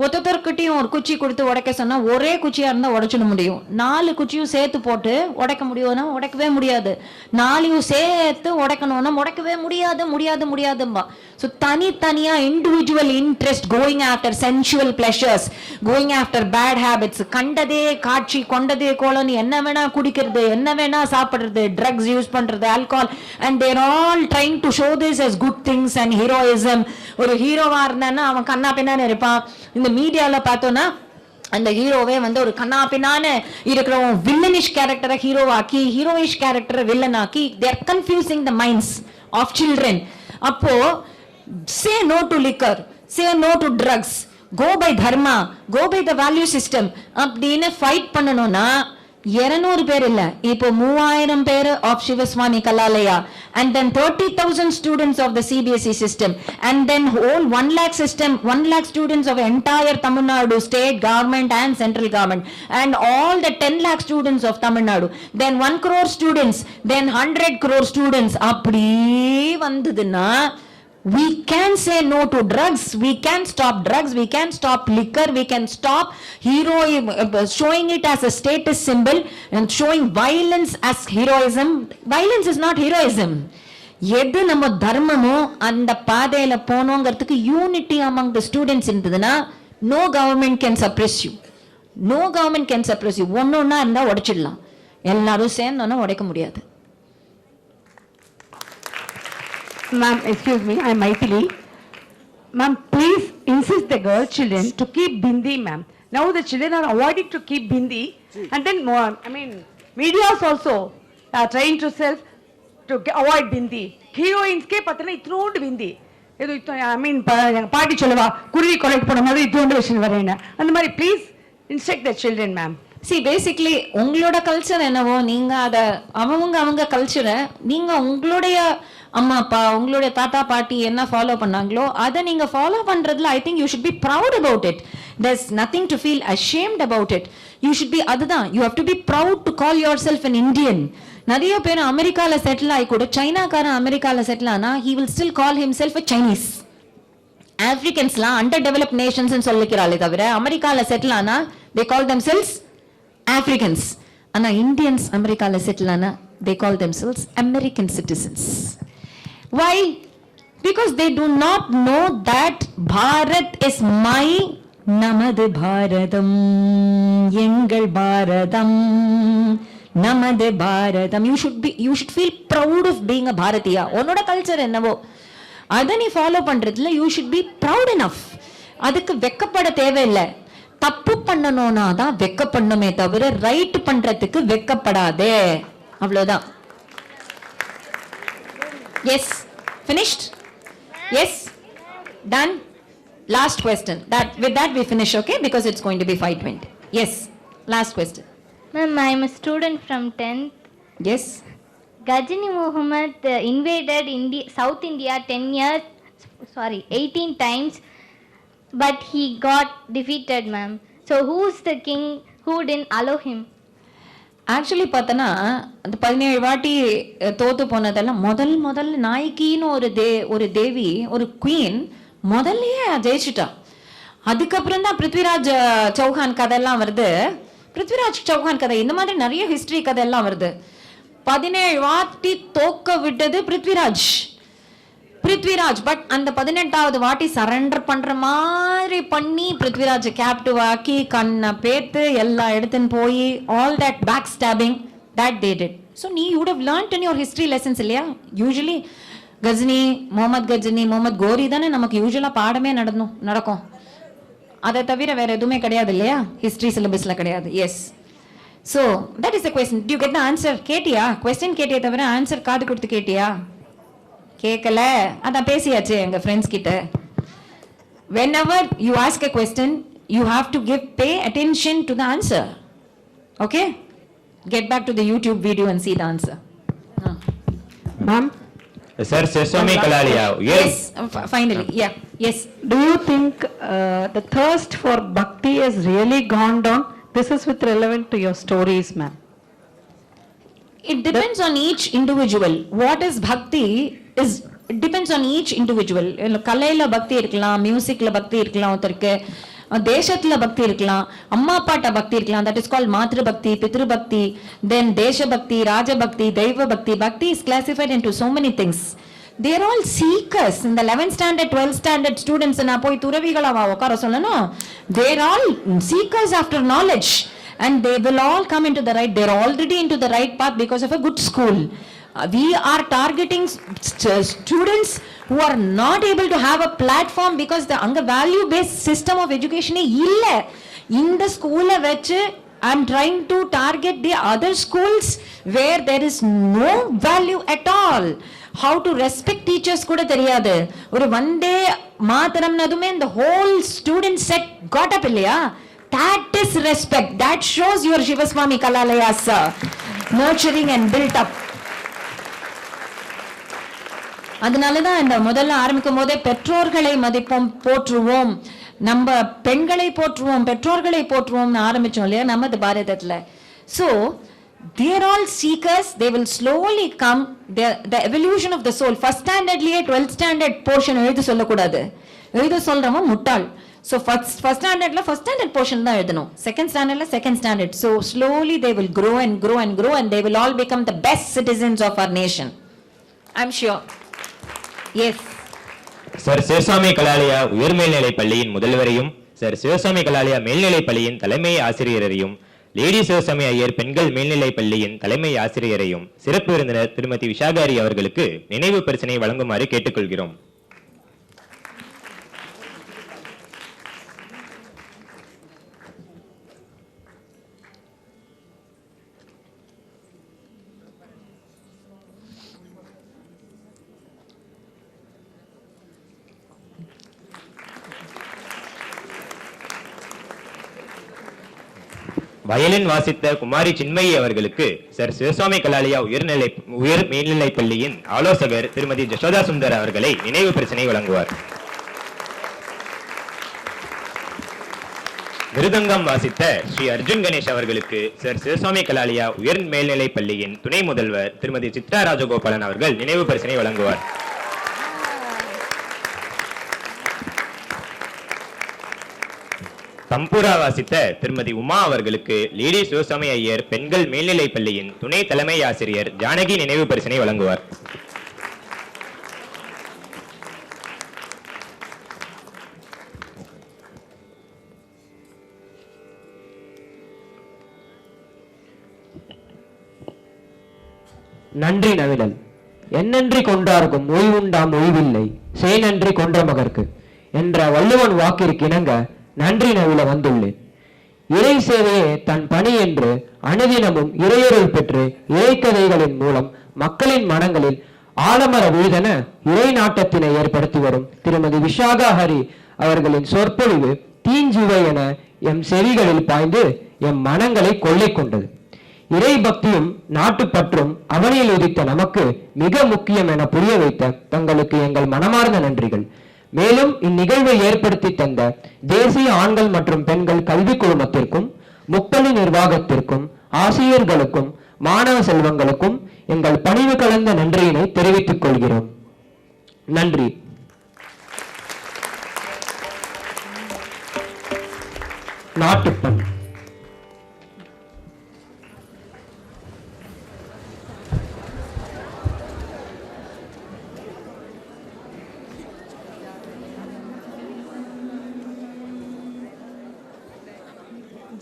B: ஒருத்தர்கிட்டையும் ஒரு குச்சி கொடுத்து உடைக்க சொன்னா ஒரே குச்சியா இருந்தா உடைச்சிட முடியும். 4 குச்சியும் சேர்த்து போட்டு உடைக்க முடியும்னா உடைக்கவே முடியாது. 4 சேர்த்து உடைக்கணும்னா உடைக்கவே முடியாதும்பா. ஸோ தனித்தனியா individual interest, going after sensual pleasures, going after bad habits, கண்டதே காட்சி கொண்டதே கோலன்னு என்ன வேணா குடிக்கிறது, என்ன வேணா சாப்பிடுறது, ட்ரக்ஸ் யூஸ் பண்றது, alcohol, and they're all trying to show this as good things and heroism. ஒரு ஹீரோவா இருந்தான்னா அவன் கண்ணா பின்னான்னு இருப்பான். இந்த மீடியால பார்த்தோம்னா அந்த ஹீரோவே வந்து ஒரு கண்ணா பின்னான்னு இருக்கிறவன் வில்லனிஷ் கேரக்டரை ஹீரோவாக்கி, ஹீரோயிஷ் கேரக்டரை வில்லனாக்கி, they are confusing the minds of children. அப்போ say no to liquor, say no to drugs, go by dharma, go by the value system அப்படின்னு ஃபைட் பண்ணணும்னா 200 பேர் இல்ல, இப்போ 3000 பேர் of Shivaswami Kalalaya, and then 30,000 students of the CBSE system, and then whole 1 lakh system, 1 lakh students of entire Tamil Nadu state government and central government, and all the 10 lakh students of Tamil Nadu, then 1 crore students, then 100 crore students. அப்படி வந்ததுன்னா we can say no to drugs, we can stop drugs, we can stop liquor, we can stop showing it as a status symbol and showing violence as heroism. Violence is not heroism. எது நம்ம தர்மமோ அந்த பாதையில போனோங்கிறதுக்கு unity among the students இருந்ததுன்னா no government can suppress you, no government can suppress you. ஒன்னொன்னா இருந்தா உடைச்சிடலாம், எல்லாரும் சேர்ந்தோன்னா உடைக்க முடியாது.
N: Ma'am, excuse me, I am Maithili. Ma'am, please insist the girl children to keep bindi, ma'am. Now the children are avoiding to keep bindi, and then more, I mean, medias also are trying to avoid bindi. Heroines ke pathana ithnondu bindi. Edu I mean, party cholava kurvi collect பண்ண மாதிரி ithnondu விஷயம் வரேனா. அந்த மாதிரி please instruct the children, ma'am.
B: See, basically உங்களோட culture என்னவோ நீங்க அத அவங்க கல்ச்சரை நீங்க உங்களுடைய அம்மா அப்பா உங்களுடைய தாத்தா பாட்டி என்ன ஃபாலோ பண்ணாங்களோ அதை நீங்க ஃபாலோ பண்றதுல I think you should be proud about it. There's nothing to feel ashamed about it. You should be அதுதான், you have to be proud to call yourself an Indian. நிறைய பேர் அமெரிக்கால செட்டில் ஆகி கூட சைனாக்காரன் அமெரிக்கால செட்டில் ஆனா he will still call himself a Chinese. ஆப்பிரிக்கன்ஸ்லாம் under developed nations சொல்லிக்கிறாளே தவிர அமெரிக்கால செட்டில் ஆனா they call themselves Africans. ஆனா இந்தியன்ஸ் அமெரிக்கால செட்டில் ஆனா they call themselves American citizens. Why? Because they do not know that Bharat is my, Namadu Bharatam, Yengal Bharatam, Namadu Bharatam. You should feel proud of being a Bharatiya. Onoda culture ennavo adha nee follow pandradhula you should be proud enough. adukku வெக்கப்பட தேவையில்லை. தப்பு பண்ணணும்னா தான் வெக்கப்படணுமே தவிர right பண்றதுக்கு வெக்கப்படாதே, அவ்வளவுதான். Yes, finished? Yes, done. Last question. With that we finish, okay? Because it's going to be 5:20. Yes, last question.
F: Ma'am, I am a student from 10th.
B: Yes.
F: Ghazani Muhammad invaded South India 18 times, but he got defeated, ma'am. So who's the king who didn't allow him?
B: Actually பார்த்தனா அந்த 17 வாட்டி தோத்து போனதெல்லாம் முதல் நாயகின்னு ஒரு தேவி ஒரு queen முதல்லயே ஜெயிச்சுட்டா. அதுக்கப்புறம் தான் பிருத்விராஜ் சௌஹான் கதையெல்லாம் வருது. பிருத்விராஜ் சௌஹான் கதை இந்த மாதிரி நிறைய ஹிஸ்டரி கதையெல்லாம் வருது. 17 வாட்டி தோக்க விட்டது பிருத்விராஜ். பட் அந்த 18வது வாட்டி சரண்டர் பண்ற மாதிரி பண்ணி பிருத்விராஜ் கேப்டிவ் ஆக்கி கண்ணை பேத்து எல்லாம் எடுத்துன்னு போய் all that backstabbing that they did. So you would have learnt in your history lessons இல்லையா? யூஸ்வலி கஜினி முகமது கோரி தானே நமக்கு யூஸ்வலா பாடமே நடக்கும். அதை தவிர வேற எதுவுமே கிடையாது இல்லையா? ஹிஸ்டரி சிலபஸ்ல கிடையாது. S. So that is the question. Do you get the answer? கேட்டியா? கொஸ்டின் கேட்டியே தவிர ஆன்சர் காது கொடுத்து கேட்டியா? கேட்கல, அதான் பேசியாச்சு எங்க ஃப்ரெண்ட்ஸ் கிட்ட. whenever you ask a question you have to pay attention to the answer. Okay, get back to the YouTube video and see the answer.
N: Ma'am,
D: sir, Shivaswami Kalalaya.
B: Yes, finally. Yeah, yes.
N: Do you think the thirst for bhakti has really gone down? This is with relevant to your stories, ma'am.
B: It depends on each individual. What is bhakti it depends on each individual. கலையில பக்தி இருக்கலாம், மியூசிக்ல பக்தி இருக்கலாம் ஒருத்தருக்கு, தேசத்துல பக்தி இருக்கலாம், அம்மா அப்பாட்ட பக்தி இருக்கலாம். தட் இஸ் கால்ட் மாத்ரு பக்தி, பித்ரு பக்தி, தென் தேச பக்தி, ராஜ பக்தி, தெய்வ பக்தி. பக்தி is classified into so many things. They are all seekers. இந்த 11th standard 12th standard students நான் போய் துறவிகளா உட்கார சொல்லணும். They are all seekers after knowledge and they will all come into the right. They are already into the right path because of a good school. We are targeting students who are not able to have a platform because the anga value based system of education illa. In the school vechu I am trying to target the other schools where there is no value at all. How to respect teachers kuda theriyadu. Oru one day maatharam nadume the whole student set got up illaya. That is respect. That shows your Shivaswami Kalalayas nurturing and built up. அதனால தான் இந்த முதல்ல ஆரம்பிக்கும் போதே பெற்றோர்களை மதிப்போம், போற்றுவோம், நம்ம பெண்களை போற்றுவோம், பெற்றோர்களை போற்றுவோம்னு ஆரம்பிச்சோம் இல்லையா நம்ம பாரதத்துல. So they are all seekers. They will slowly come. The evolution of the soul. First standardலயே 12th standard portion எழுத சொல்லக்கூடாது. எழுத சொல்றவன் முட்டாள். So first standardல first standard portion தான் எழுதணும். Second standardல second standard. So slowly they will grow and grow and grow and they will all become the best citizens of our nation. I'm sure. Yes.
D: Sir Sivasamy Kalalaya உயர்மேல்நிலை பள்ளியின் முதல்வரையும் sir Sivasamy Kalalaya மேல்நிலை பள்ளியின் தலைமை ஆசிரியரையும் lady Sivasamy Iyer பெண்கள் மேல்நிலை பள்ளியின் தலைமை ஆசிரியரையும் சிறப்பு விருந்தினர் திருமதி விஷாகா ஹரி அவர்களுக்கு நினைவு பரிசினை வழங்குமாறு கேட்டுக்கொள்கிறோம். வயலின் வாசித்த குமாரி சின்மயி அவர்களுக்கு சார் சிவசாமி கலாலயா உயர் மேல்நிலை பள்ளியின் ஆலோசகர் திருமதி ஜசோதா சுந்தர் அவர்களை நினைவு பரிசினை வழங்குவார். மிருதங்கம் வாசித்த ஸ்ரீ அர்ஜுன் கணேஷ் அவர்களுக்கு சார் சிவசாமி கலாலயா உயர் மேல்நிலை பள்ளியின் துணை முதல்வர் திருமதி சித்ரா ராஜகோபாலன் அவர்கள் நினைவு பரிசினை வழங்குவார். தம்பூரா வாசித்த திருமதி உமா அவர்களுக்கு லேடி சிவசாமி ஐயர் பெண்கள் மேல்நிலை பள்ளியின் துணை தலைமை ஆசிரியர் ஜானகி நினைவு பரிசினை வழங்குவார்.
C: நன்றி நவிழல். என்னன்றி கொண்டார்க்கும் ஓய்வுண்டாம் ஓய்வில்லை, செய் நன்றி கொன்ற மகற்கு என்ற வள்ளுவன் வாக்கிற்கு இணங்க நன்றி நவில வந்துள்ளேன். இறை சேவையே தன் பணி என்று அனுதினமும் இறையருள் பெற்று இறைக்கதைகளின் மூலம் மக்களின் மனங்களில் ஆலமர வீதென இறை நாட்டத்தினை ஏற்படுத்தி வரும் திருமதி விஷாகா ஹரி அவர்களின் சொற்பொழிவு தீஞ்சுவை என எம் செவிகளில் பாய்ந்து எம் மனங்களை கொள்ளை கொண்டது. இறை பக்தியும் நாட்டுப்பற்றும் அவனில் உதித்த நமக்கு மிக முக்கியம் என புரிய வைத்த தங்களுக்கு எங்கள் மனமார்ந்த நன்றிகள். மேலும் இந்நிகழ்வை ஏற்படுத்தி தந்த தேசிய ஆண்கள் மற்றும் பெண்கள் கல்வி குழுமத்திற்கும் முப்பள்ளி நிர்வாகத்திற்கும் ஆசிரியர்களுக்கும் மாணவ செல்வங்களுக்கும் எங்கள் பணிவு கலந்த நன்றியினை தெரிவித்துக் கொள்கிறோம். நன்றி. நாட்டுப்பண்.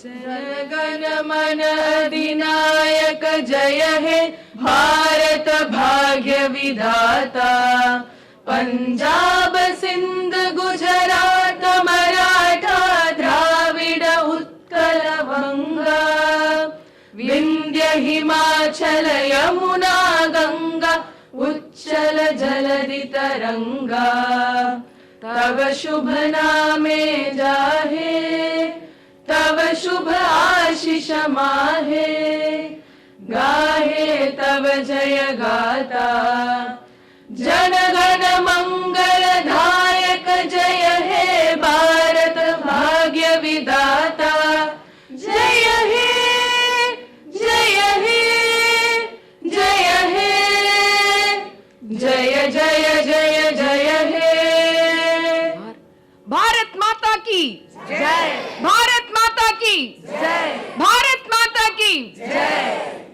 O: जनगण मन अधिनायक जय हे भारत भाग्य विधाता, पंजाब सिंध गुजरात मराठा द्राविड उत्कल बंगा, विंध्य हिमाचल यमुना गंगा उच्चल जलधि तरंगा, तव शुभ नामे जाहे तव शुभ आशीष माहे, गाहे तव जय गाता, जनगण मंगल दायक जय हे भारत भाग्य विधाता, जय हे जय हे जय हे जय जय जय जय हे।
N: भारत माता की
O: जय। भारत माता की जय। भारत माता की जय।